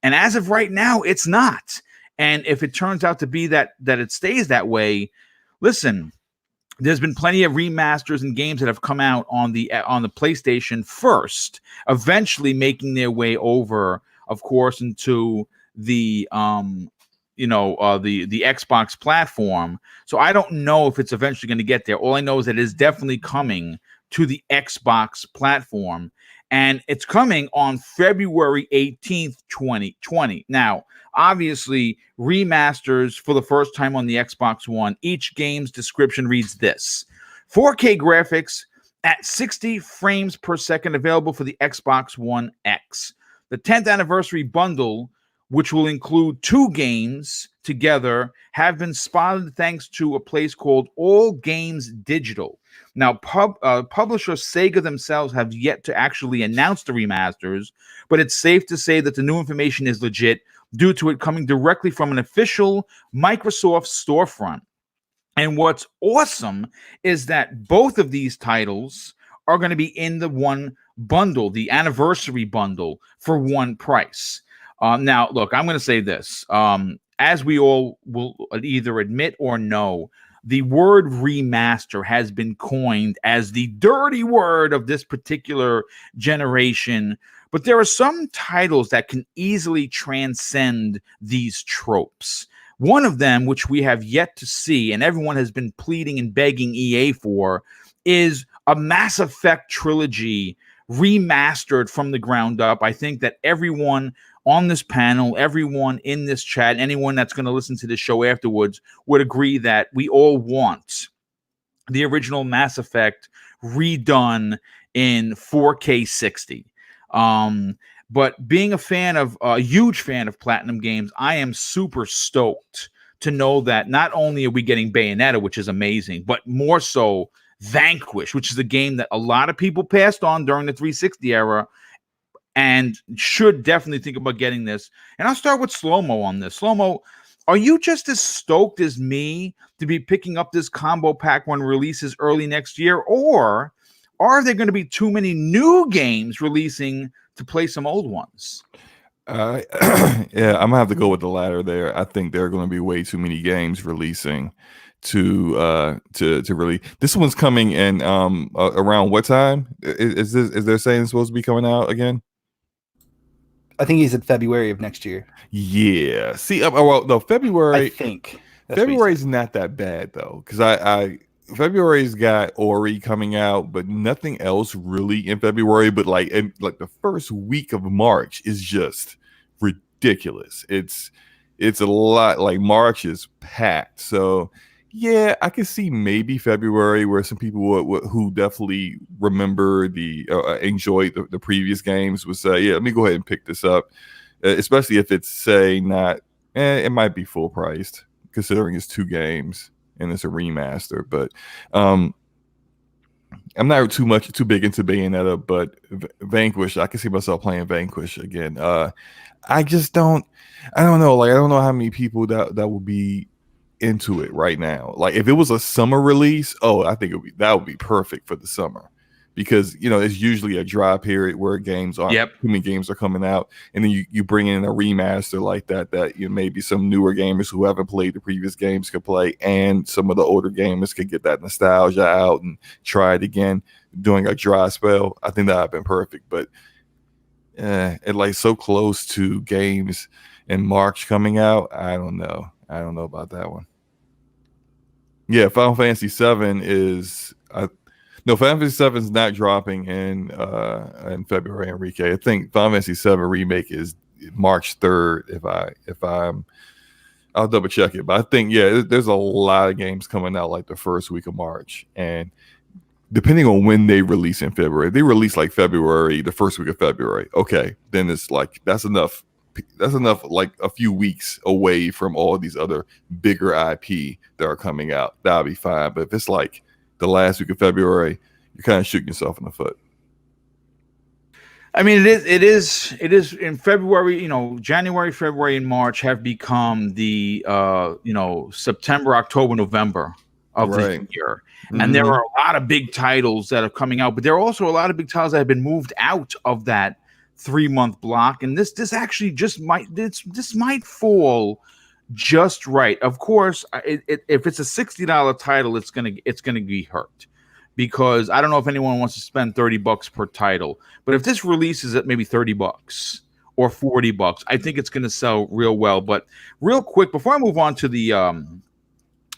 A: And as of right now, it's not. And if it turns out to be that it stays that way, listen, there's been plenty of remasters and games that have come out on the PlayStation first, eventually making their way over, of course, into the the Xbox platform. So I don't know if it's eventually going to get there. All I know is that it is definitely coming to the Xbox platform, and it's coming on February 18th, 2020. Now, obviously, remasters for the first time on the Xbox One. Each game's description reads this: 4K graphics at 60 frames per second, available for the Xbox One X. The 10th anniversary bundle, which will include two games together, have been spotted thanks to a place called All Games Digital. Now, publisher Sega themselves have yet to actually announce the remasters, but it's safe to say that the new information is legit due to it coming directly from an official Microsoft storefront. And what's awesome is that both of these titles are going to be in the one bundle, the anniversary bundle, for one price. Now, look, I'm going to say this. As we all will either admit or know, the word remaster has been coined as the dirty word of this particular generation. But there are some titles that can easily transcend these tropes. One of them, which we have yet to see, and everyone has been pleading and begging EA for, is a Mass Effect trilogy remastered from the ground up. I think that everyone on this panel, everyone in this chat, anyone that's going to listen to this show afterwards would agree that we all want the original Mass Effect redone in 4K 60. But being a huge fan of Platinum Games, I am super stoked to know that not only are we getting Bayonetta, which is amazing, but more so Vanquish, which is a game that a lot of people passed on during the 360 era and should definitely think about getting this. And I'll start with Slow-Mo on this. Slow-Mo, are you just as stoked as me to be picking up this combo pack when it releases early next year? Or are there going to be too many new games releasing to play some old ones?
E: Yeah, I'm gonna have to go with the latter there. I think there are going to be way too many games releasing to really. This one's coming in around what time? Is they're saying it's supposed to be coming out again?
B: I think he said February of next year.
E: Yeah. See, well, no, February.
B: I think
E: February's not that bad though, because I February's got Ori coming out, but nothing else really in February. But like the first week of March is just ridiculous. It's a lot. Like March is packed. So yeah, I can see maybe February where some people who definitely remember enjoyed the previous games would say, yeah, let me go ahead and pick this up, especially if it's say not. It might be full priced considering it's 2 games and it's a remaster. But I'm not too big into Bayonetta, but Vanquish, I can see myself playing Vanquish again. I don't know. Like, I don't know how many people that will be into it right now. Like, if it was a summer release, I think that would be perfect for the summer, because it's usually a dry period where games aren't too many games are coming out, and then you bring in a remaster like that maybe some newer gamers who haven't played the previous games could play, and some of the older gamers could get that nostalgia out and try it again during a dry spell. I think that would have been perfect. But it like so close to games in March coming out, I don't know about that one. Yeah, Final Fantasy 7 is no, Final Fantasy 7 is not dropping in February, Enrique. I think Final Fantasy 7 Remake is March 3rd. I'll double check it, but I think there's a lot of games coming out like the first week of March, and depending on when they release in February, if they release like February, the first week of February. Okay, then it's like that's enough. That's enough, like a few weeks away from all these other bigger IP that are coming out. That'll be fine. But if it's like the last week of February, you're kind of shooting yourself in the foot.
A: I mean, it is in February. January, February, and March have become the September, October, November of the year. Mm-hmm. And there are a lot of big titles that are coming out, but there are also a lot of big titles that have been moved out of that 3-month block, and this actually just might fall just right. Of course, if it's a $60 title, it's gonna be hurt, because I don't know if anyone wants to spend $30 per title. But if this releases at maybe $30 or $40, I think it's gonna sell real well. But real quick, before I move on to the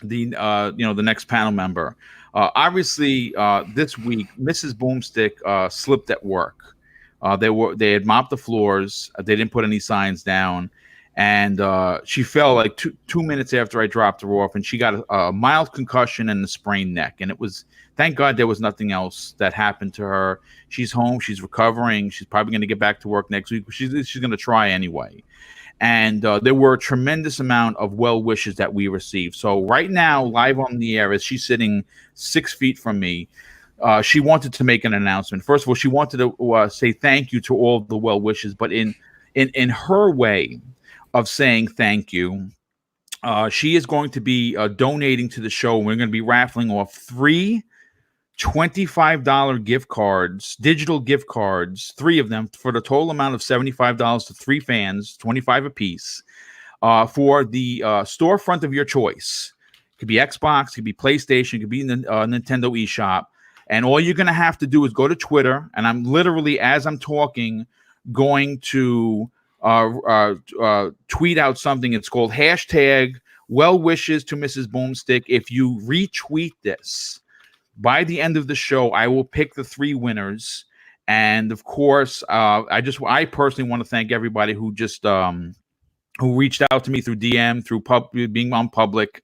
A: next panel member, obviously this week Mrs. Boomstick slipped at work. They had mopped the floors. They didn't put any signs down, and she fell like two minutes after I dropped her off, and she got a mild concussion and a sprained neck. And it was, thank God, there was nothing else that happened to her. She's home. She's recovering. She's probably going to get back to work next week. She's going to try anyway. And there were a tremendous amount of well wishes that we received. So right now, live on the air, as she's sitting 6 feet from me, she wanted to make an announcement. First of all, she wanted to say thank you to all the well wishes, but in her way of saying thank you, she is going to be donating to the show. We're going to be raffling off 3 $25 gift cards, digital gift cards, 3 of them, for the total amount of $75 to 3 fans, 25 apiece, for the storefront of your choice. It could be Xbox, it could be PlayStation, it could be the Nintendo eShop. And all you're going to have to do is go to Twitter, and I'm literally, as I'm talking, going to tweet out something. It's called hashtag well wishes to Mrs. Boomstick. If you retweet this, by the end of the show, I will pick the 3 winners. And of course, I personally want to thank everybody who just who reached out to me through DM, through being on public,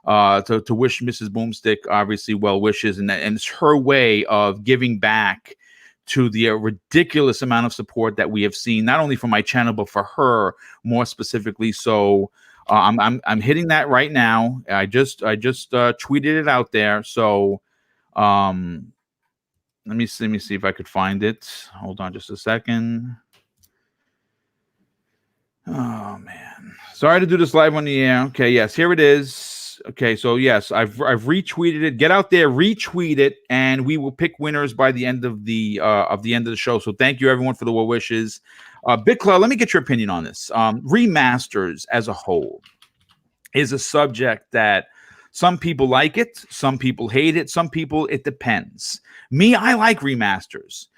A: to wish Mrs. Boomstick obviously well wishes, and it's her way of giving back to the ridiculous amount of support that we have seen, not only for my channel but for her more specifically. So I'm hitting that right now. I just tweeted it out there. So let me see if I could find it. Hold on just a second. Oh man, sorry to do this live on the air. Okay, yes, here it is. Okay, so yes, I've retweeted it. Get out there, retweet it, and we will pick winners by the end of the show. So thank you everyone for the well wishes. BitCloud, let me get your opinion on this. Remasters as a whole is a subject that Some people like it, some people hate it, some people it depends. Me, I like remasters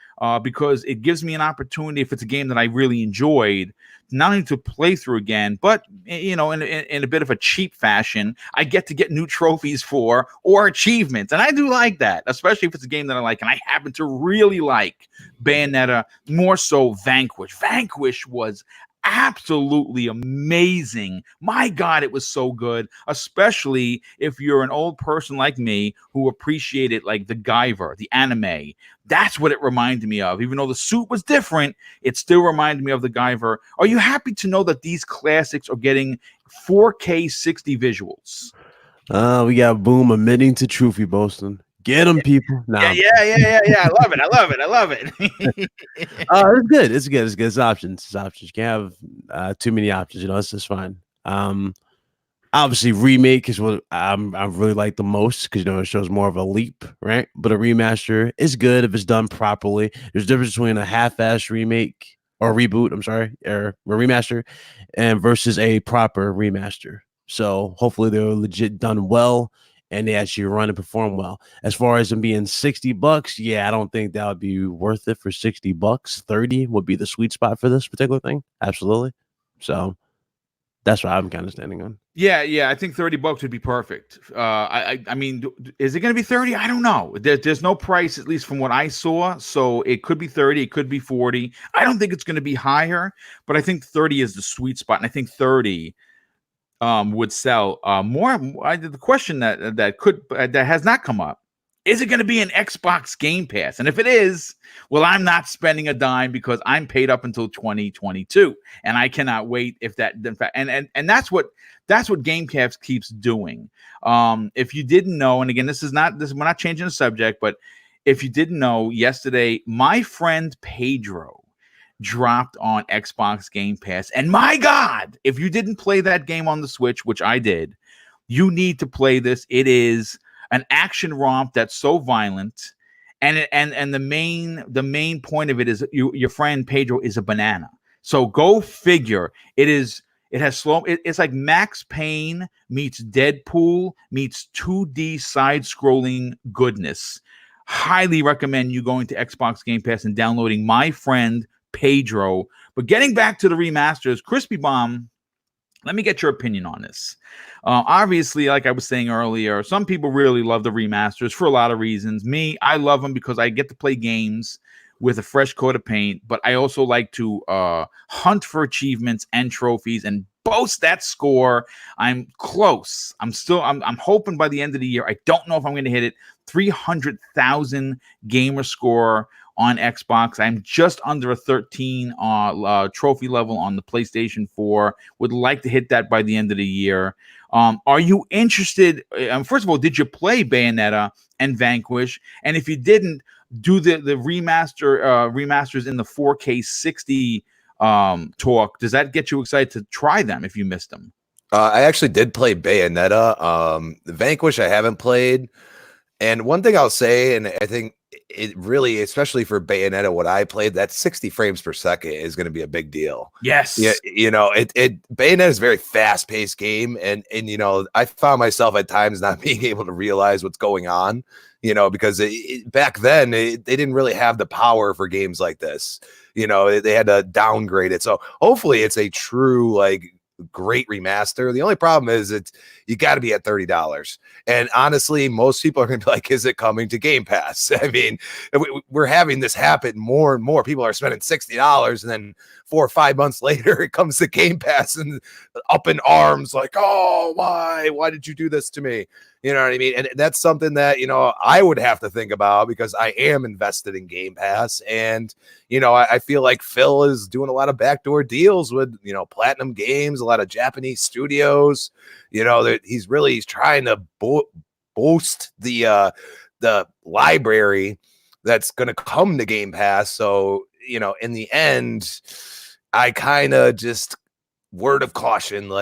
A: because it gives me an opportunity, if it's a game that I really enjoyed, not only to play through again, but in a bit of a cheap fashion, I get to get new trophies for or achievements, and I do like that, especially if it's a game that I like. And I happen to really like Bayonetta, more so Vanquish. Vanquish was absolutely amazing. My God, it was so good, especially if you're an old person like me who appreciated like the Guyver, the anime. That's what it reminded me of. Even though the suit was different, it still reminded me of the Guyver. Are you happy to know that these classics are getting 4K 60 visuals?
D: We got Boom admitting to Truthie boasting. Get them, people. Nah.
A: Yeah. I love it.
D: It's good. It's good. It's options. It's options. You can't have too many options. It's just fine. Obviously, remake is what I really like the most because it shows more of a leap, right? But a remaster is good if it's done properly. There's a difference between a half-ass remake or reboot. I'm sorry, or a remaster, and versus a proper remaster. So hopefully they're legit done well and they actually run and perform well. As far as them being $60, yeah, I don't think that would be worth it for $60. 30 would be the sweet spot for this particular thing. Absolutely. So that's what I'm kind of standing on.
A: Yeah, I think $30 would be perfect. I mean, is it going to be 30? I don't know. There's no price, at least from what I saw. So it could be 30, it could be 40. I don't think it's going to be higher, but I think 30 is the sweet spot, and I think 30 would sell more. The question that has not come up: is it going to be an Xbox Game Pass? And if it is, well, I'm not spending a dime because I'm paid up until 2022, and I cannot wait. If that, in fact, and that's what Game Pass keeps doing. If you didn't know, and again, we're not changing the subject, but if you didn't know, yesterday my friend Pedro dropped on Xbox Game Pass, and my God, if you didn't play that game on the Switch, which I did, you need to play this. It is an action romp that's so violent, and the main point of it is your friend Pedro is a banana. So go figure. It's like Max Payne meets Deadpool meets 2D side-scrolling goodness. Highly recommend you going to Xbox Game Pass and downloading my friend Pedro. But getting back to the remasters, Crispy Bomb, let me get your opinion on this. Obviously, like I was saying earlier, some people really love the remasters for a lot of reasons. Me, I love them because I get to play games with a fresh coat of paint, but I also like to hunt for achievements and trophies and boast that score. I'm close. I'm hoping by the end of the year, I don't know if I'm going to hit it, 300,000 gamer score on Xbox. I'm just under a 13 trophy level on the PlayStation 4. Would like to hit that by the end of the year. Are you interested? First of all, did you play Bayonetta and Vanquish? And if you didn't, do the remasters in the 4K 60 talk. Does that get you excited to try them if you missed them?
C: I actually did play Bayonetta. Vanquish I haven't played. And one thing I'll say, and I think it really, especially for Bayonetta, what I played, that 60 frames per second is going to be a big deal.
A: Yes.
C: Yeah, Bayonetta is a very fast-paced game, and I found myself at times not being able to realize what's going on, because back then they didn't really have the power for games like this. They had to downgrade it. So hopefully it's a true great remaster. The only problem is you got to be at $30. And honestly, most people are going to be like, is it coming to Game Pass? I mean, we're having this happen more and more. People are spending $60 and then 4 or 5 months later, it comes to Game Pass and up in arms like, oh, why did you do this to me? You know what I mean? And that's something that, I would have to think about because I am invested in Game Pass. And, I feel like Phil is doing a lot of backdoor deals with, Platinum Games, a lot of Japanese studios, that he's trying to boost the library that's going to come to Game Pass. So, in the end, I kind of just word of caution,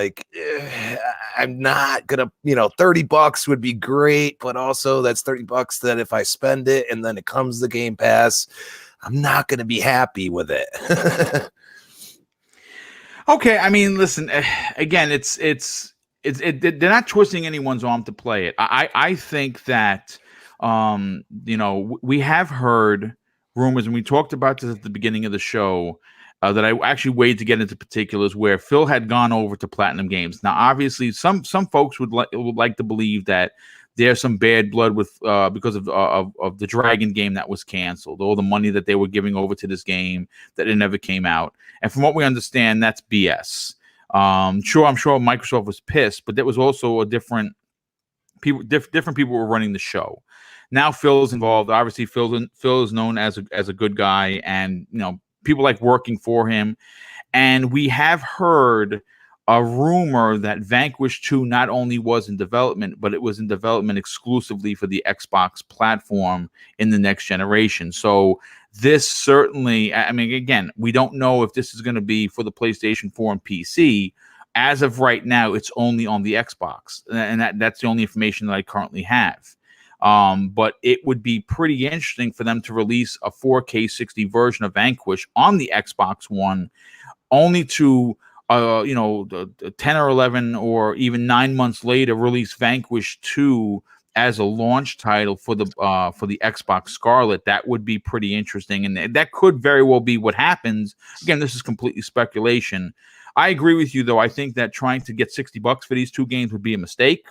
C: I'm not gonna, $30 would be great, but also that's $30 that if I spend it and then it comes to Game Pass, I'm not gonna be happy with it.
A: Okay, I mean, listen, again, it's they're not twisting anyone's arm to play it. I think that we have heard rumors, and we talked about this at the beginning of the show, that I actually waited to get into particulars, where Phil had gone over to Platinum Games. Now, obviously, some folks would like to believe that there's some bad blood with because of the Dragon game that was canceled, all the money that they were giving over to this game that it never came out. And from what we understand, that's BS. I'm sure Microsoft was pissed, but there was also different people were running the show. Now Phil's involved. Obviously, Phil is known as a good guy, and people like working for him. And we have heard a rumor that Vanquish 2 not only was in development, but it was in development exclusively for the Xbox platform in the next generation. So this certainly, I mean, again, we don't know if this is going to be for the PlayStation 4 and PC. As of right now, it's only on the Xbox, and that's the only information that I currently have. But it would be pretty interesting for them to release a 4K 60 version of Vanquish on the Xbox One, only to 10 or 11 or even 9 months later release Vanquish 2 as a launch title for the Xbox Scarlett. That would be pretty interesting, and that could very well be what happens. Again, this is completely speculation. I agree with you, though. I think that trying to get $60 for these two games would be a mistake.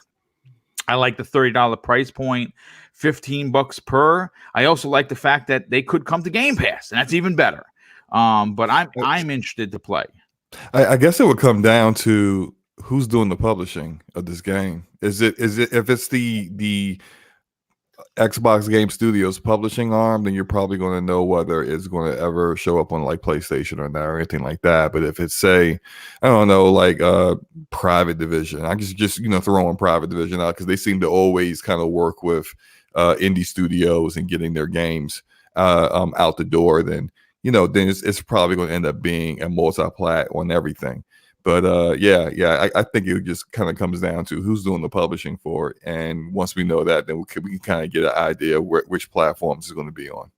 A: I like the $30 price point, $15 per. I also like the fact that they could come to Game Pass, and that's even better. But I'm interested to play.
E: I guess it would come down to who's doing the publishing of this game. Is it if it's the Xbox Game Studios publishing arm, then you're probably going to know whether it's going to ever show up on like PlayStation or not or anything like that. But if it's, say, I don't know, like Private Division, I just throw in Private Division out because they seem to always kind of work with indie studios and getting their games out the door. Then then it's probably going to end up being a multi-plat on everything. But I think it just kind of comes down to who's doing the publishing for it. And once we know that, then we can kind of get an idea of which platforms it's going to be on.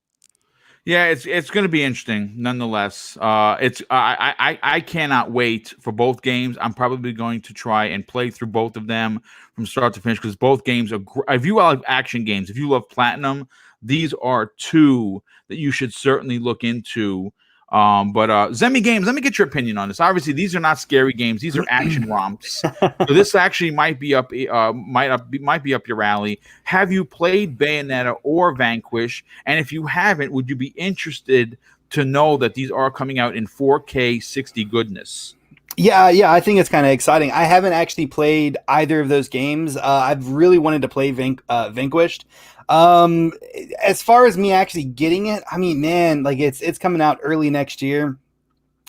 A: Yeah, it's going to be interesting nonetheless. I cannot wait for both games. I'm probably going to try and play through both of them from start to finish, because both games are if you love action games, if you love Platinum, these are two that you should certainly look into. But Zemi Games, let me get your opinion on this. Obviously, these are not scary games; these are action romps. So this actually might be up your alley. Have you played Bayonetta or Vanquish? And if you haven't, would you be interested to know that these are coming out in 4K 60 goodness?
B: Yeah, I think it's kind of exciting. I haven't actually played either of those games. I've really wanted to play Vanquished. As far as me actually getting it, I mean, man, like it's coming out early next year.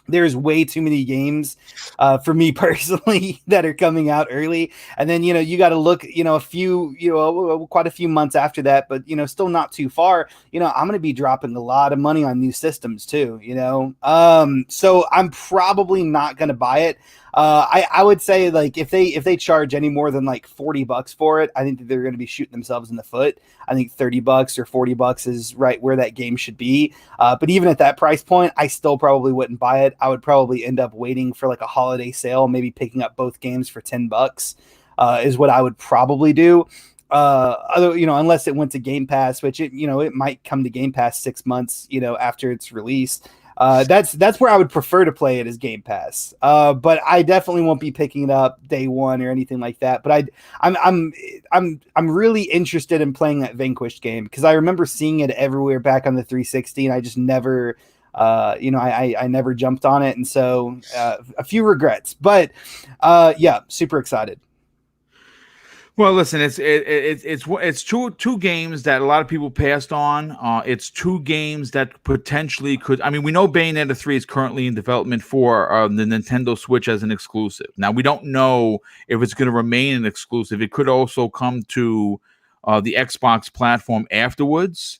B: There's way too many games for me personally that are coming out early. And then, you got to look, quite a few months after that, but, still not too far. I'm going to be dropping a lot of money on new systems too, so I'm probably not going to buy it. I would say, like, if they charge any more than like $40 for it, I think that they're going to be shooting themselves in the foot. I think $30 or $40 is right where that game should be. But even at that price point, I still probably wouldn't buy it. I would probably end up waiting for like a holiday sale, maybe picking up both games for $10 is what I would probably do. Unless it went to Game Pass, which it might come to Game Pass 6 months, after it's released. That's where I would prefer to play it, as Game Pass. But I definitely won't be picking it up day one or anything like that. But I'm really interested in playing that Vanquished game, because I remember seeing it everywhere back on the 360, and I just never, I never jumped on it, and so a few regrets. But super excited.
A: Well, listen, it's two games that a lot of people passed on. It's two games that potentially could. I mean, we know Bayonetta 3 is currently in development for the Nintendo Switch as an exclusive. Now, we don't know if it's going to remain an exclusive. It could also come to the Xbox platform afterwards.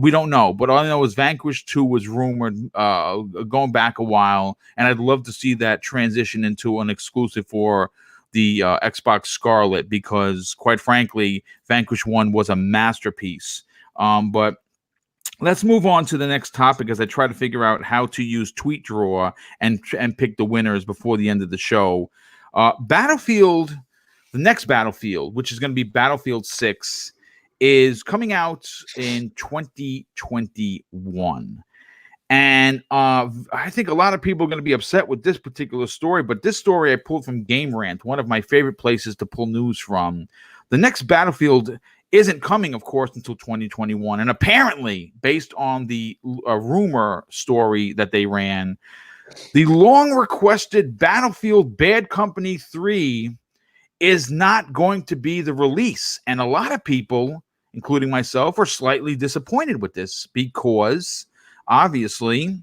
A: We don't know, but all I know is Vanquish 2 was rumored going back a while, and I'd love to see that transition into an exclusive for the Xbox Scarlett, because quite frankly, Vanquish 1 was a masterpiece. But let's move on to the next topic as I try to figure out how to use Tweet Draw and pick the winners before the end of the show. Battlefield the next Battlefield, which is going to be Battlefield 6, is coming out in 2021. And I think a lot of people are going to be upset with this particular story, but this story I pulled from Game Rant, one of my favorite places to pull news from. The next Battlefield isn't coming, of course, until 2021. And apparently, based on the rumor story that they ran, the long-requested Battlefield Bad Company 3 is not going to be the release. And a lot of people, including myself, are slightly disappointed with this because obviously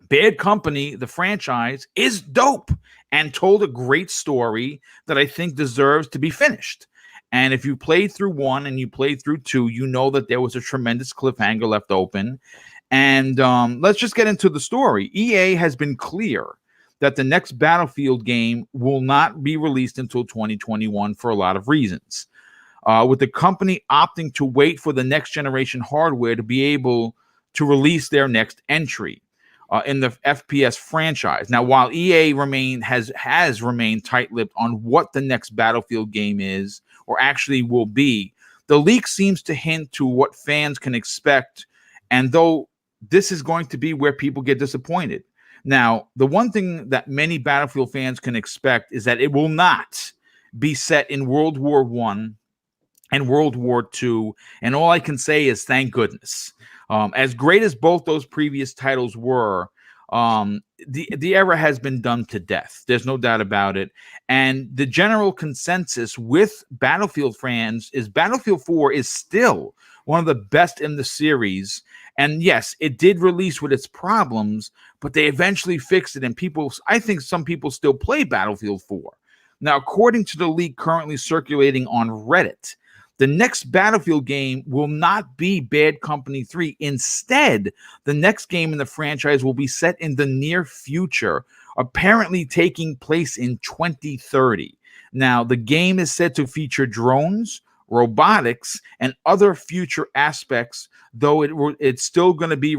A: Bad Company, the franchise, is dope and told a great story that I think deserves to be finished. And if you played through 1 and you played through 2, you know that there was a tremendous cliffhanger left open. And let's just get into the story. EA has been clear that the next Battlefield game will not be released until 2021 for a lot of reasons. With the company opting to wait for the next generation hardware to be able to release their next entry in the FPS franchise. Now, while EA has remained tight-lipped on what the next Battlefield game is or actually will be, the leak seems to hint to what fans can expect, and though this is going to be where people get disappointed. Now, the one thing that many Battlefield fans can expect is that it will not be set in World War I and World War II, and all I can say is thank goodness. As great as both those previous titles were, the era has been done to death. There's no doubt about it. And the general consensus with Battlefield fans is Battlefield 4 is still one of the best in the series. And yes, it did release with its problems, but they eventually fixed it. And I think some people still play Battlefield 4. Now, according to the leak currently circulating on Reddit, the next Battlefield game will not be Bad Company 3. Instead, the next game in the franchise will be set in the near future, apparently taking place in 2030. Now, the game is said to feature drones, robotics, and other future aspects, though it's still going to be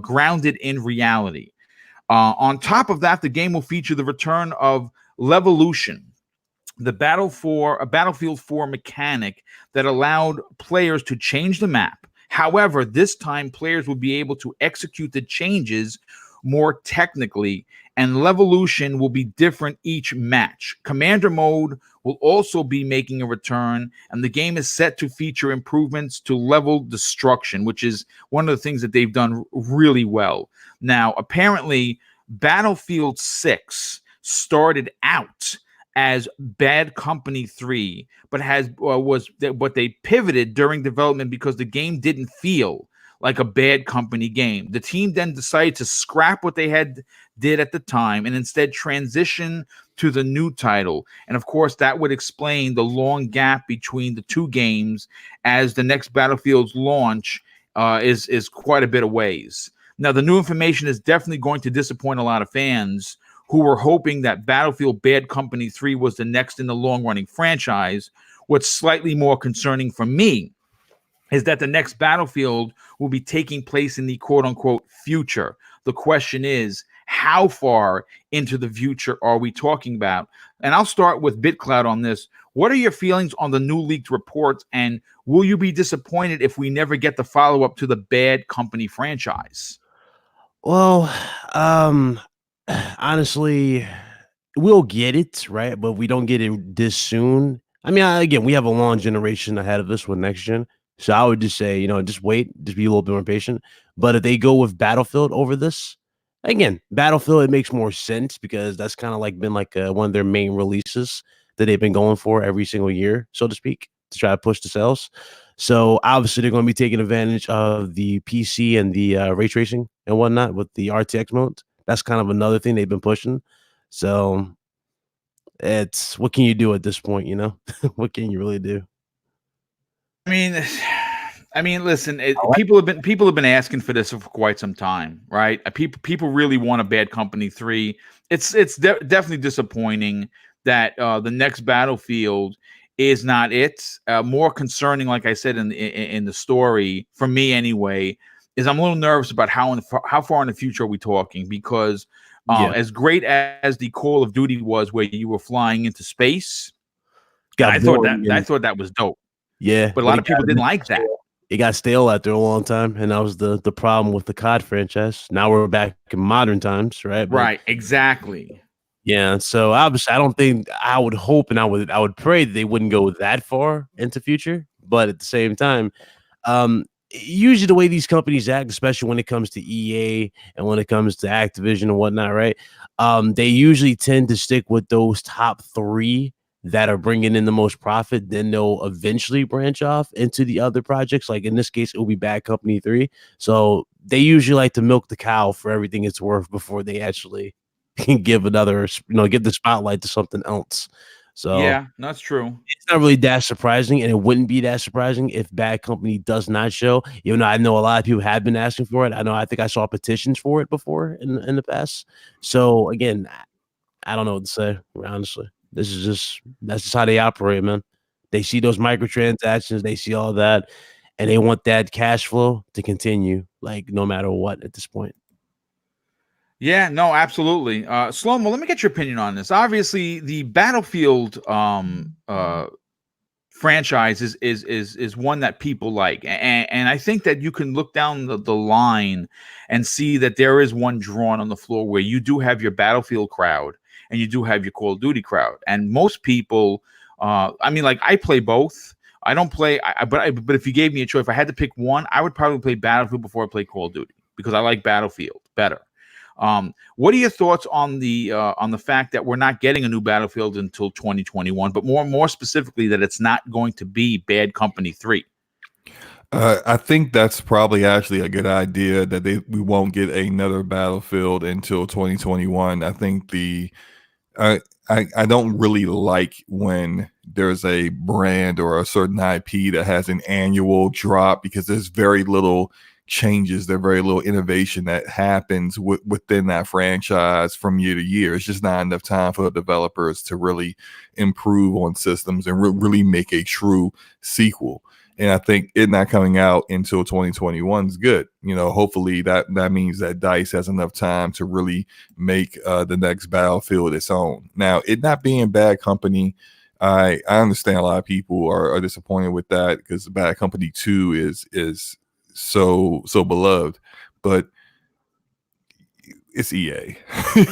A: grounded in reality. On top of that, the game will feature the return of Levolution, the Battlefield 4 mechanic that allowed players to change the map. However, this time players will be able to execute the changes more technically, and Levolution will be different each match. Commander mode will also be making a return, and the game is set to feature improvements to level destruction, which is one of the things that they've done really well. Now, apparently, Battlefield 6 started out as Bad Company 3, but they pivoted during development because the game didn't feel like a Bad Company game. The team then decided to scrap what they did at the time and instead transition to the new title. And of course, that would explain the long gap between the two games, as the next Battlefield's launch is quite a bit of ways. Now, the new information is definitely going to disappoint a lot of fans who were hoping that Battlefield Bad Company 3 was the next in the long-running franchise. What's slightly more concerning for me is that the next Battlefield will be taking place in the quote-unquote future. The question is, how far into the future are we talking about? And I'll start with BitCloud on this. What are your feelings on the new leaked reports, and will you be disappointed if we never get the follow-up to the Bad Company franchise?
D: Well, honestly, we'll get it, right? But we don't get it this soon. I mean, again, we have a long generation ahead of us with next gen. So I would just say, just wait, just be a little bit more patient. But if they go with Battlefield over this, again, Battlefield, it makes more sense because that's kind of like been like one of their main releases that they've been going for every single year, so to speak, to try to push the sales. So obviously they're going to be taking advantage of the PC and the ray tracing and whatnot with the RTX mode. That's kind of another thing they've been pushing. So it's, what can you do at this point? What can you really do?
A: I mean, listen. People have been asking for this for quite some time, right? People really want a Bad Company 3. It's definitely disappointing that the next Battlefield is not it. More concerning, like I said in the story, for me anyway, is I'm a little nervous about how far in the future are we talking, because as great as the Call of Duty was, where you were flying into space, And
D: got
A: I thought
D: boring.
A: I thought that was dope.
D: Yeah,
A: But a lot of people didn't like that.
D: It got stale after a long time, and that was the problem with the COD franchise. Now we're back in modern times, right? But,
A: Right, exactly.
D: yeah, so obviously, I don't think I would hope and I would pray that they wouldn't go that far into future. But at the same time, usually the way these companies act, especially when it comes to EA and when it comes to Activision and whatnot, right? They usually tend to stick with those top 3 that are bringing in the most profit. Then they'll eventually branch off into the other projects. Like in this case, it will be Bad Company 3. So they usually like to milk the cow for everything it's worth before they actually can give give the spotlight to something else. So
A: yeah, that's true.
D: It's not really that surprising, and it wouldn't be that surprising if Bad Company does not show. Even though I know a lot of people have been asking for it. I think I saw petitions for it before in the past. So again, I don't know what to say, honestly. That's just how they operate, man. They see those microtransactions, they see all that, and they want that cash flow to continue, like no matter what at this point.
A: Yeah, no, absolutely. Slomo, let me get your opinion on this. Obviously, the Battlefield franchise is one that people like, and I think that you can look down the line and see that there is one drawn on the floor where you do have your Battlefield crowd and you do have your Call of Duty crowd, and most people, I mean, like I play both. I don't play, but if you gave me a choice, if I had to pick one, I would probably play Battlefield before I play Call of Duty because I like Battlefield better. What are your thoughts on the fact that we're not getting a new Battlefield until 2021, but more specifically that it's not going to be Bad Company 3?
E: I think that's probably actually a good idea that we won't get another Battlefield until 2021. I think I don't really like when there's a brand or a certain IP that has an annual drop because there's very little changes, there's very little innovation that happens within that franchise from year to year. It's just not enough time for the developers to really improve on systems and really make a true sequel. And I think it not coming out until 2021 is good. Hopefully that means that DICE has enough time to really make the next Battlefield its own. Now, it not being Bad Company, I understand a lot of people are disappointed with that because Bad Company 2 is so beloved, but it's EA.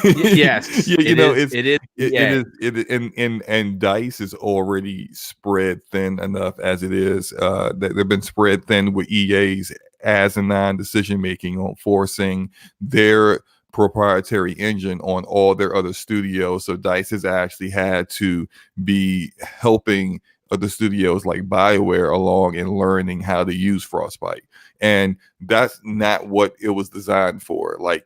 A: Yes,
E: it is, and DICE is already spread thin enough as it is. They've been spread thin with EA's asinine decision making on forcing their proprietary engine on all their other studios. So DICE has actually had to be helping other studios like BioWare along and learning how to use Frostbite. And that's not what it was designed for. Like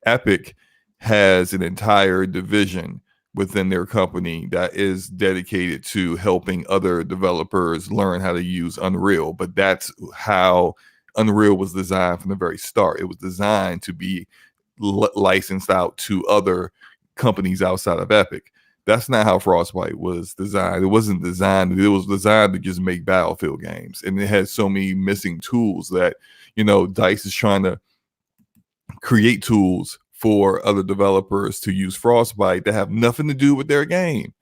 E: Epic has an entire division within their company that is dedicated to helping other developers learn how to use Unreal. But that's how Unreal was designed from the very start. It was designed to be licensed out to other companies outside of Epic. That's not how Frostbite was designed. It wasn't designed. It was designed to just make Battlefield games. And it has so many missing tools that, DICE is trying to create tools for other developers to use Frostbite that have nothing to do with their game.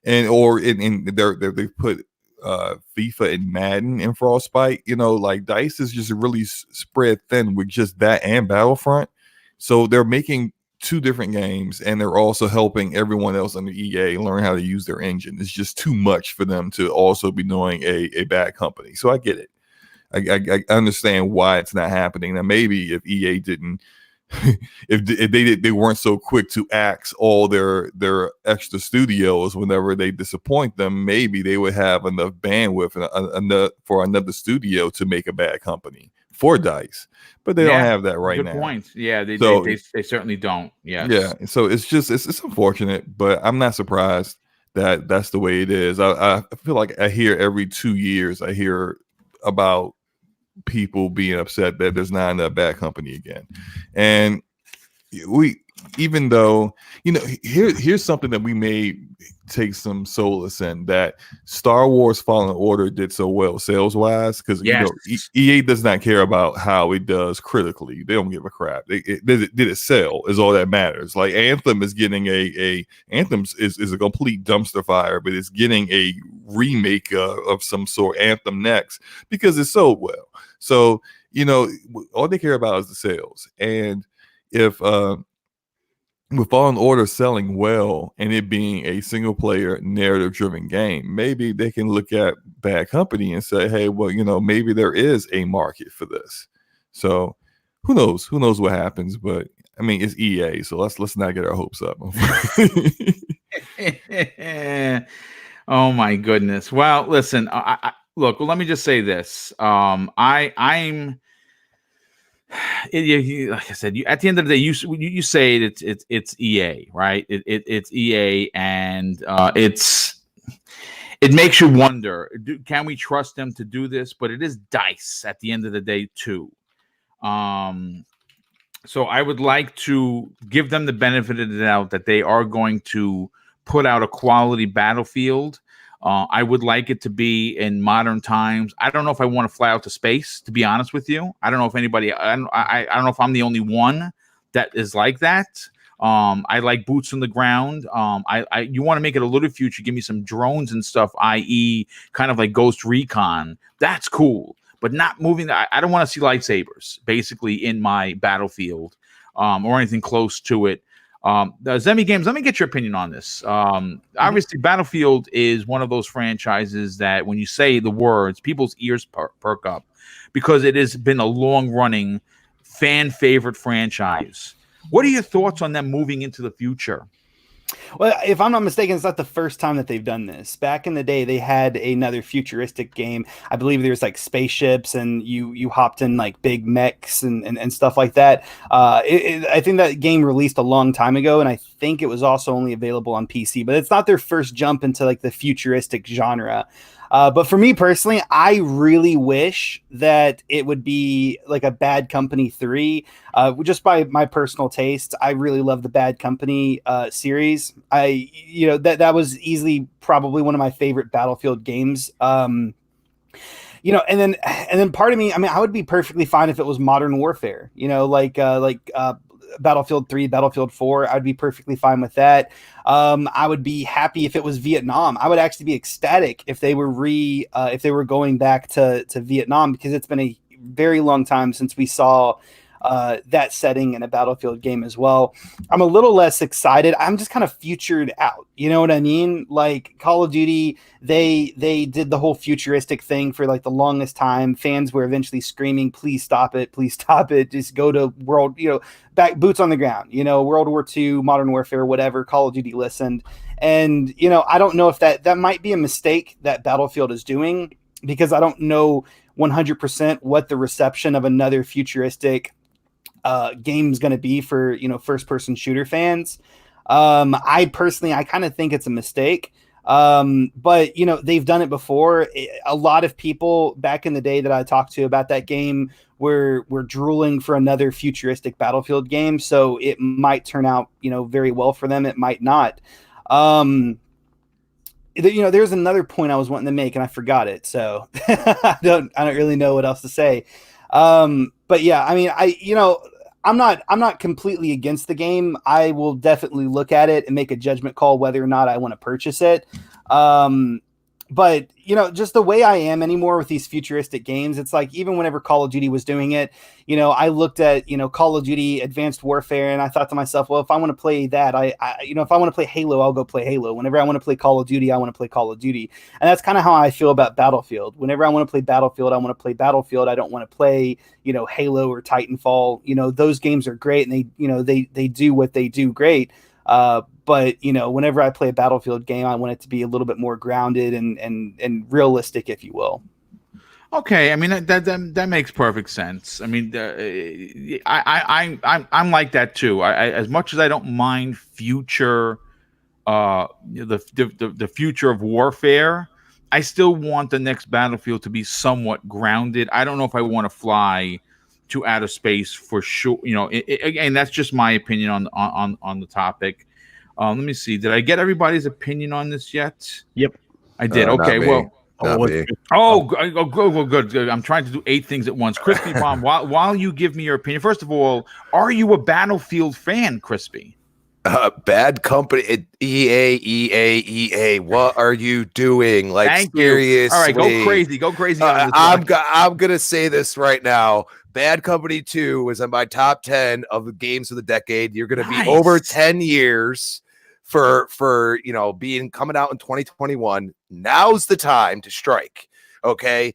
E: And they put FIFA and Madden in Frostbite. Like DICE is just really spread thin with just that and Battlefront. So they're making 2 different games, and they're also helping everyone else under EA learn how to use their engine. It's just too much for them to also be doing a Bad Company. So I get it. I understand why it's not happening. Now, maybe if EA didn't, if they weren't so quick to axe all their extra studios whenever they disappoint them, maybe they would have enough bandwidth for another studio to make a Bad Company for DICE, but they don't have that right now.
A: Good point. Yeah, they certainly don't. Yes.
E: Yeah. So it's unfortunate, but I'm not surprised that that's the way it is. I feel like I hear every 2 years, I hear about people being upset that there's not enough Bad Company again. And even though, here's something that we may take some solace in, that Star Wars Fallen Order did so well sales wise, because EA does not care about how it does critically. They don't give a crap. Did it sell is all that matters. Like Anthem is getting Anthem is a complete dumpster fire, but it's getting a remake of some sort, Anthem Next, because it sold well. So all they care about is the sales. And if with Fallen Order selling well and it being a single player narrative driven game, maybe they can look at Bad Company and say, hey, well, maybe there is a market for this. So who knows what happens, but I mean, it's EA, so let's not get our hopes up.
A: Oh my goodness. Well, listen, look, let me just say this. I'm like I said, at the end of the day, you say it's EA, right? It's EA, and it makes you wonder: can we trust them to do this? But it is DICE at the end of the day, too. So I would like to give them the benefit of the doubt that they are going to put out a quality Battlefield. I would like it to be in modern times. I don't know if I want to fly out to space, to be honest with you. I don't know if anybody, I don't know if I'm the only one that is like that. I like boots on the ground. You want to make it a little future, give me some drones and stuff, i.e. kind of like Ghost Recon. That's cool, but not moving. I don't want to see lightsabers basically in my Battlefield or anything close to it. Zemi Games, let me get your opinion on this. Obviously, Battlefield is one of those franchises that when you say the words, people's ears perk up because it has been a long-running, fan-favorite franchise. What are your thoughts on them moving into the future?
B: Well, if I'm not mistaken, it's not the first time that they've done this. Back in the day, they had another futuristic game. I believe there's like spaceships and you hopped in like big mechs and stuff like that. I think that game released a long time ago, and I think it was also only available on PC. But it's not their first jump into like the futuristic genre. But for me personally, I really wish that it would be like a Bad Company 3. Just by my personal taste, I really love the Bad Company series. That was easily probably one of my favorite Battlefield games. And then part of me, I mean, I would be perfectly fine if it was Modern Warfare, like Battlefield 3, Battlefield 4, I'd be perfectly fine with that. I would be happy if it was Vietnam. I would actually be ecstatic if they were going back to Vietnam, because it's been a very long time since we saw that setting in a Battlefield game as well. I'm a little less excited. I'm just kind of futured out. You know what I mean? Like Call of Duty, they did the whole futuristic thing for like the longest time. Fans were eventually screaming, please stop it, just go to world, back boots on the ground, World War II, Modern Warfare, whatever. Call of Duty listened. And, I don't know if that might be a mistake that Battlefield is doing, because I don't know 100% what the reception of another futuristic game's going to be for first person shooter fans. I kind of think it's a mistake, but they've done it before. A lot of people back in the day that I talked to about that game were drooling for another futuristic Battlefield game, so it might turn out very well for them. It might not. There's another point I was wanting to make and I forgot it, so I don't really know what else to say. But yeah, I mean, I'm not completely against the game. I will definitely look at it and make a judgment call whether or not I want to purchase it. But just the way I am anymore with these futuristic games, it's like even whenever Call of Duty was doing it, I looked at Call of Duty Advanced Warfare and I thought to myself, well, if I want to play that, if I want to play Halo, I'll go play Halo. Whenever I want to play Call of Duty, I want to play Call of Duty, and that's kind of how I feel about Battlefield. Whenever I want to play Battlefield, I want to play Battlefield. I don't want to play Halo or Titanfall. Those games are great, and they do what they do great. But whenever I play a Battlefield game, I want it to be a little bit more grounded and realistic, if you will.
A: Okay, I mean that makes perfect sense. I mean, I'm like that too. I as much as I don't mind future, the future of warfare, I still want the next Battlefield to be somewhat grounded. I don't know if I want to fly to outer space for sure. You know, again, that's just my opinion on the topic. Let me see. Did I get everybody's opinion on this yet?
D: Yep,
A: I did.
C: Not
A: Okay,
C: me.
A: well.
C: Not me.
A: Good. I'm trying to do 8 things at once. Crispy Bomb, while you give me your opinion, first of all, are you a Battlefield fan, Crispy?
C: Bad company. EA. What are you doing? Like,
A: Thank
C: seriously.
A: you. All right, go crazy. Go crazy. On this
C: I'm gonna say this right now. Bad Company 2 was in my top 10 of the games of the decade. You're gonna be over 10 years for you know, being coming out in 2021. Now's the time to strike. Okay,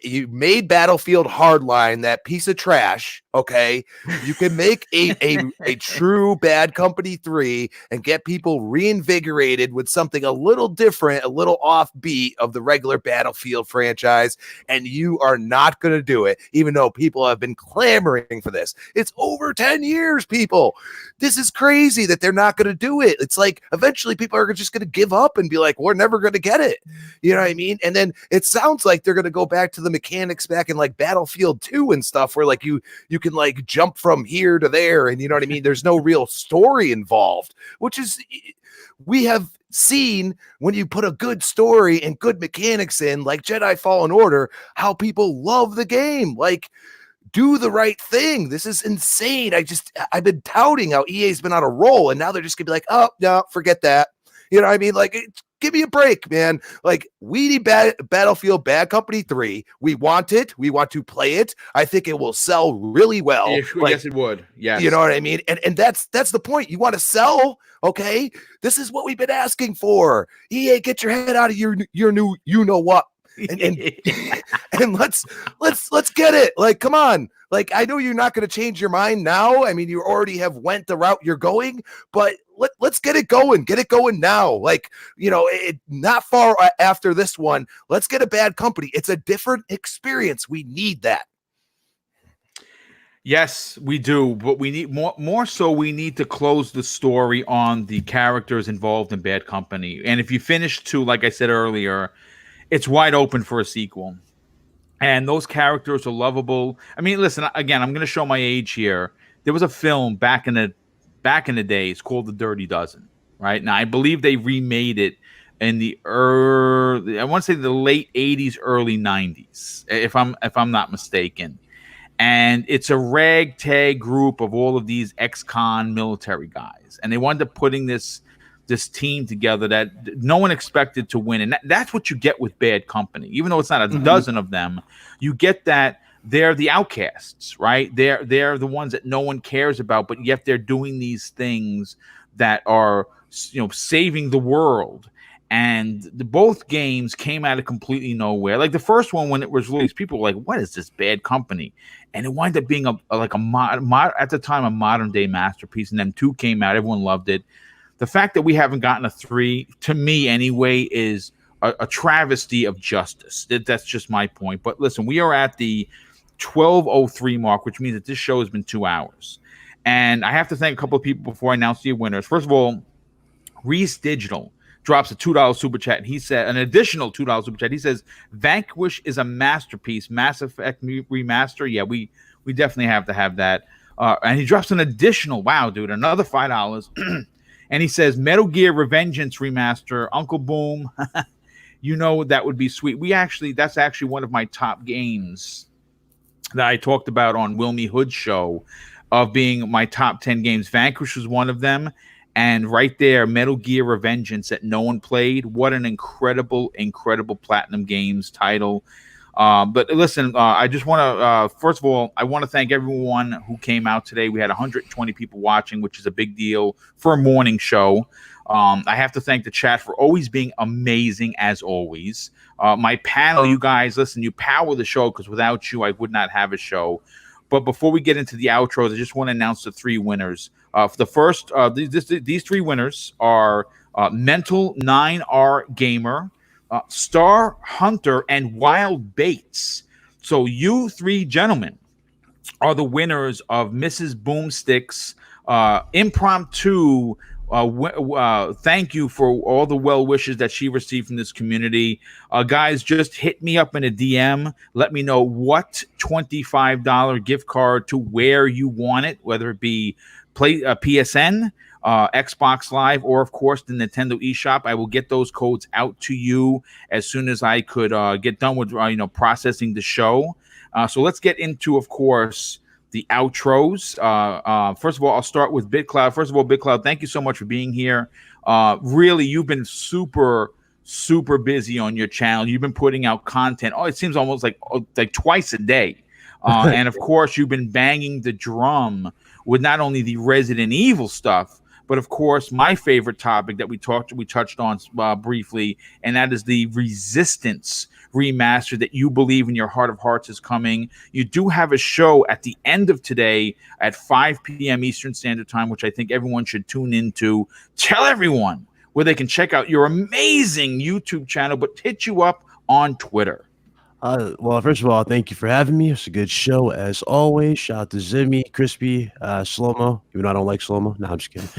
C: you made Battlefield Hardline that piece of trash. Okay, you can make a true Bad Company 3 and get people reinvigorated with something a little different, a little offbeat of the regular Battlefield franchise, and you are not going to do it, even though people have been clamoring for this. It's over 10 years, people. This is crazy that they're not going to do it. It's like eventually people are just going to give up and be like, we're never going to get it. You know what I mean? And then it sounds like they're going to go back to the mechanics back in like Battlefield 2 and stuff, where like you can like jump from here to there, and you know what I mean? There's no real story involved, which is, we have seen when you put a good story and good mechanics in, like Jedi Fallen Order, how people love the game. Like, do the right thing. This is insane. I've been touting how EA's been on a roll, and now they're just gonna be like, oh no, forget that. You know what I mean? Like, give me a break, man. Like, we need Battlefield Bad Company 3. We want it. We want to play it. I think it will sell really well.
A: Yes, it would. Yes.
C: You know what I mean? And that's the point. You want to sell, okay? This is what we've been asking for. EA, get your head out of your new you-know-what. And let's get it. Like, come on. Like, I know you're not going to change your mind now. I mean, you already have went the route you're going, but let's get it going. Get it going now. Like, you know, not far after this one, let's get a Bad Company. It's a different experience. We need that.
A: Yes, we do, but we need more so we need to close the story on the characters involved in Bad Company. And if you finish 2, like I said earlier, it's wide open for a sequel. And those characters are lovable. I mean, listen, again, I'm going to show my age here. There was a film back in the days called The Dirty Dozen, right? Now, I believe they remade it in the I want to say the late 80s, early 90s, if I'm not mistaken. And it's a ragtag group of all of these ex-con military guys. And they wound up putting this team together that no one expected to win. And that's what you get with Bad Company. Even though it's not a dozen of them, you get that they're the outcasts, right? They're the ones that no one cares about, but yet they're doing these things that are, you know, saving the world. And both games came out of completely nowhere. Like the first one, when it was released, people were like, what is this Bad Company? And it wound up being at the time a modern day masterpiece. And then 2 came out. Everyone loved it. The fact that we haven't gotten a 3, to me anyway, is a travesty of justice. That's just my point. But listen, we are at the 12:03 mark, which means that this show has been 2 hours. And I have to thank a couple of people before I announce the winners. First of all, Reese Digital drops a $2 super chat. And he said an additional $2 super chat. He says, Vanquish is a masterpiece. Mass Effect remaster. Yeah, we definitely have to have that. And he drops an additional, wow, dude, another $5. And he says, Metal Gear Revengeance remaster, Uncle Boom. You know, that would be sweet. That's actually one of my top games that I talked about on Wilmy Hood's show of being my top 10 games. Vanquish was one of them. And right there, Metal Gear Revengeance that no one played. What an incredible, incredible Platinum Games title. But listen, I just want to, first of all, I want to thank everyone who came out today. We had 120 people watching, which is a big deal for a morning show. I have to thank the chat for always being amazing, as always. My panel, you guys, listen, you power the show, because without you, I would not have a show. But before we get into the outros, I just want to announce the 3 winners. For the first, these 3 winners are Mental 9R Gamer, Star Hunter, and Wild Baits. So you 3 gentlemen are the winners of Mrs. Boomstick's impromptu Thank you for all the well wishes that she received from this community. Guys, just hit me up in a DM. Let me know what $25 gift card to where you want it, whether it be PSN, Xbox Live, or of course the Nintendo eShop. I will get those codes out to you as soon as I could get done with processing the show. So let's get into, of course, the outros. First of all, I'll start with BitCloud. First of all, BitCloud, thank you so much for being here. Really, you've been super busy on your channel. You've been putting out content. Oh, it seems almost like twice a day. And of course, you've been banging the drum with not only the Resident Evil stuff, but of course, my favorite topic that we touched on briefly, and that is the Resistance remaster that you believe in your heart of hearts is coming. You do have a show at the end of today at 5 p.m. Eastern Standard Time, which I think everyone should tune into. Tell everyone where they can check out your amazing YouTube channel, but hit you up on Twitter.
D: Well, first of all, thank you for having me. It's a good show as always. Shout out to Zimmy, Crispy, Slow-Mo, even though I don't like Slow-Mo. No, I'm just kidding.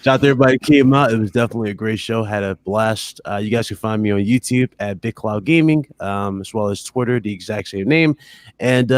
D: Shout out to everybody who came out. It was definitely a great show. Had a blast. You guys can find me on YouTube at Big Cloud Gaming, as well as Twitter, the exact same name. And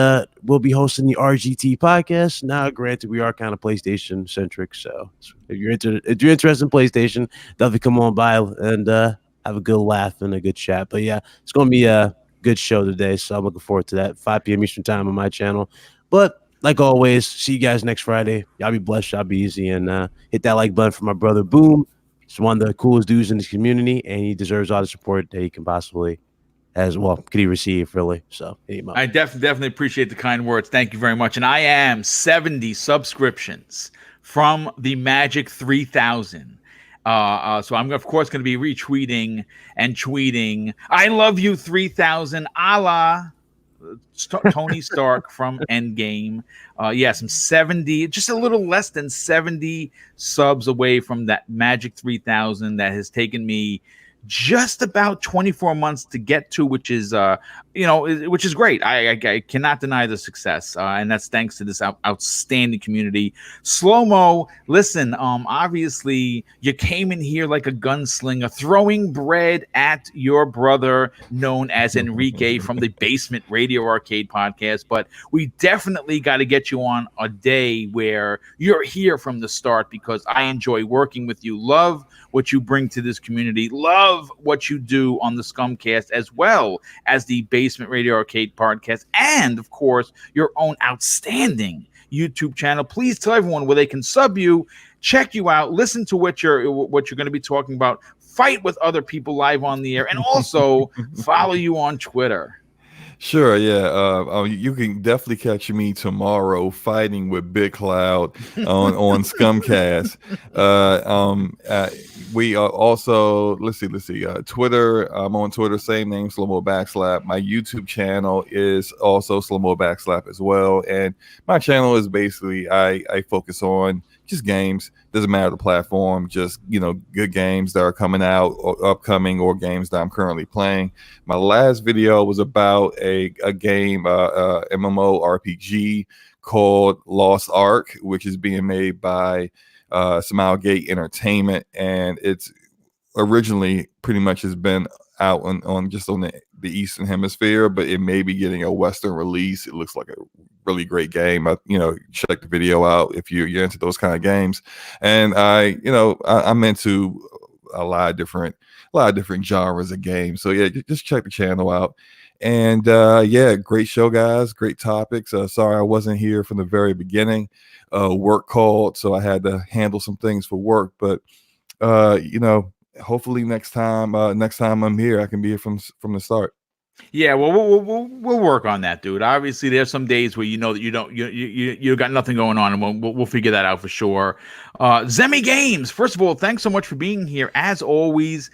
D: we'll be hosting the RGT podcast. Now, granted, we are kind of PlayStation centric, so if you're interested in PlayStation, definitely come on by and have a good laugh and a good chat. But yeah, it's going to be a good show today, so I'm looking forward to that. 5 p.m. Eastern Time on my channel. But like always, see you guys next Friday. Y'all be blessed, y'all be easy, and hit that like button for my brother Boom. He's one of the coolest dudes in this community, and he deserves all the support that he can possibly, could he receive, really. So hit him up.
A: I definitely appreciate the kind words. Thank you very much. And I am 70 subscriptions from the Magic 3000. So I'm, of course, going to be retweeting and tweeting, I love you 3000, a la Tony Stark from Endgame. Yes, I'm 70, just a little less than 70 subs away from that Magic 3000 that has taken me just about 24 months to get to, which is which is great. I cannot deny the success, and that's thanks to this outstanding community. Slow-Mo, listen, obviously you came in here like a gunslinger, throwing bread at your brother known as Enrique from the Basement Radio Arcade podcast, but we definitely got to get you on a day where you're here from the start, because I enjoy working with you. Love what you bring to this community. Love what you do on the Scumcast, as well as the Basement Radio Arcade podcast, and of course your own outstanding YouTube channel. Please tell everyone where they can sub you, check you out, listen to what you're going to be talking about, fight with other people live on the air, and also follow you on Twitter.
E: Sure, yeah. You can definitely catch me tomorrow fighting with Big Cloud on Scumcast. We are also, let's see. Twitter. I'm on Twitter, same name, Slow-Mo Backslap. My YouTube channel is also Slow-Mo Backslap as well. And my channel is basically I focus on just games. Doesn't matter the platform, just good games that are coming out or upcoming, or games that I'm currently playing. My last video was about a game, MMORPG called Lost Ark, which is being made by Smilegate Entertainment, and it's originally pretty much has been out on the Eastern Hemisphere, but it may be getting a Western release. It looks like a really great game. Check the video out if you're into those kind of games. And I'm into a lot of different genres of games. So yeah, just check the channel out. And great show, guys. Great topics. Sorry I wasn't here from the very beginning. Work called, so I had to handle some things for work. But hopefully next time I'm here, I can be here from the start.
A: Yeah, well, we'll work on that, dude. Obviously, there's some days where that you got nothing going on, and we'll figure that out for sure. Zemi Games, first of all, thanks so much for being here. As always,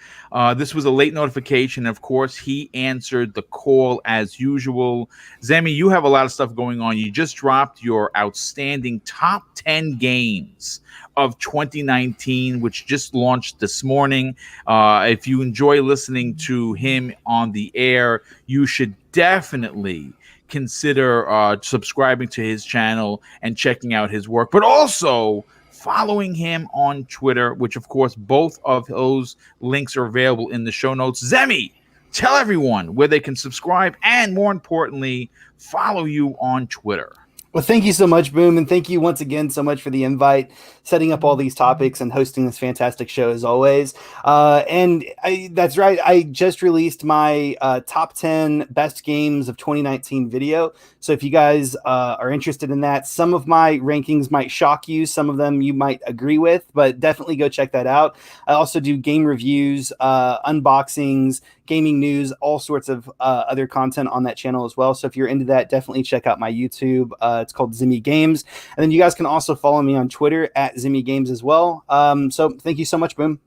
A: this was a late notification. Of course, he answered the call as usual. Zemi, you have a lot of stuff going on. You just dropped your outstanding top 10 games of 2019, which just launched this morning. If you enjoy listening to him on the air, you should definitely consider subscribing to his channel and checking out his work, but also following him on Twitter, which of course both of those links are available in the show notes. Zemi, tell everyone where they can subscribe and, more importantly, follow you on Twitter.
B: Well, thank you so much, Boom, and thank you once again so much for the invite, setting up all these topics, and hosting this fantastic show as always. That's right, I just released my top 10 best games of 2019 video. So if you guys are interested in that, some of my rankings might shock you, some of them you might agree with, but definitely go check that out. I also do game reviews, unboxings, gaming news, all sorts of other content on that channel as well. So if you're into that, definitely check out my YouTube. It's called Zimmy Games. And then you guys can also follow me on Twitter at Zimmy Games as well. So thank you so much, Boom.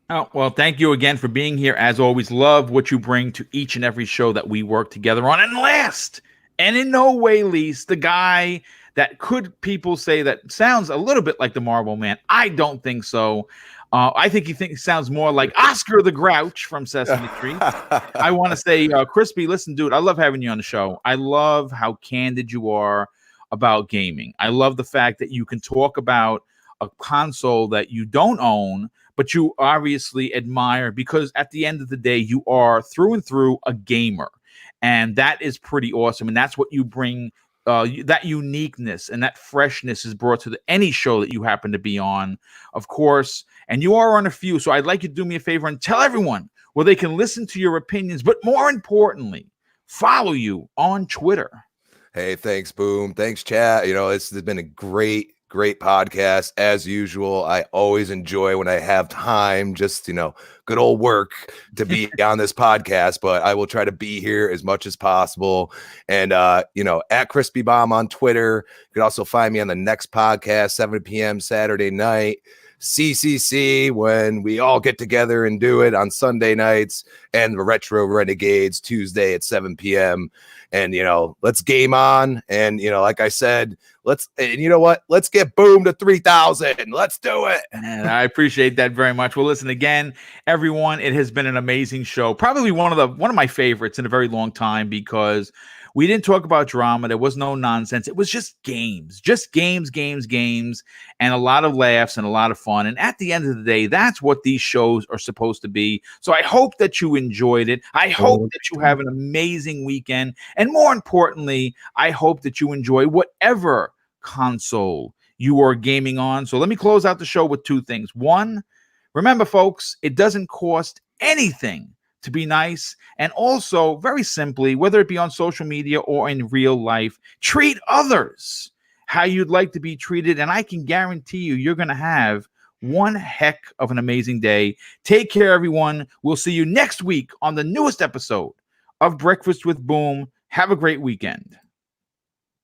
A: Oh, well, thank you again for being here. As always, love what you bring to each and every show that we work together on. And last, and in no way least, the guy that could people say that sounds a little bit like the Marble Man. I don't think so. I think he sounds more like Oscar the Grouch from Sesame Street. I want to say, Crispy, listen, dude, I love having you on the show. I love how candid you are about gaming. I love the fact that you can talk about a console that you don't own, but you obviously admire, because at the end of the day, you are through and through a gamer. And that is pretty awesome. And that's what you bring. That uniqueness and that freshness is brought to any show that you happen to be on, of course. And you are on a few. So I'd like you to do me a favor and tell everyone where they can listen to your opinions, but more importantly, follow you on Twitter.
C: Hey, thanks, Boom. Thanks, chat. You know, it's been a great podcast as usual. I always enjoy when I have time, just, you know, good old work to be on this podcast, but I will try to be here as much as possible. And, you know, at Crispy Bomb on Twitter. You can also find me on the next podcast, 7 p.m. Saturday night. CCC, when we all get together and do it on Sunday nights, and the Retro Renegades Tuesday at 7 p.m. And, you know, let's game on. And, you know, like I said, and you know what? Let's get Boom to 3,000. Let's do it.
A: And I appreciate that very much. Well, listen, again, everyone, it has been an amazing show. Probably one of my favorites in a very long time, because we didn't talk about drama. There was no nonsense. It was just games, and a lot of laughs and a lot of fun. And at the end of the day, that's what these shows are supposed to be. So I hope that you enjoyed it. I hope that you have an amazing weekend. And more importantly, I hope that you enjoy whatever console you are gaming on. So let me close out the show with two things. One, remember, folks, it doesn't cost anything to be nice. And also, very simply, whether it be on social media or in real life, treat others how you'd like to be treated. And I can guarantee you're going to have one heck of an amazing day. Take care, everyone. We'll see you next week on the newest episode of Breakfast with Boom. Have a great weekend.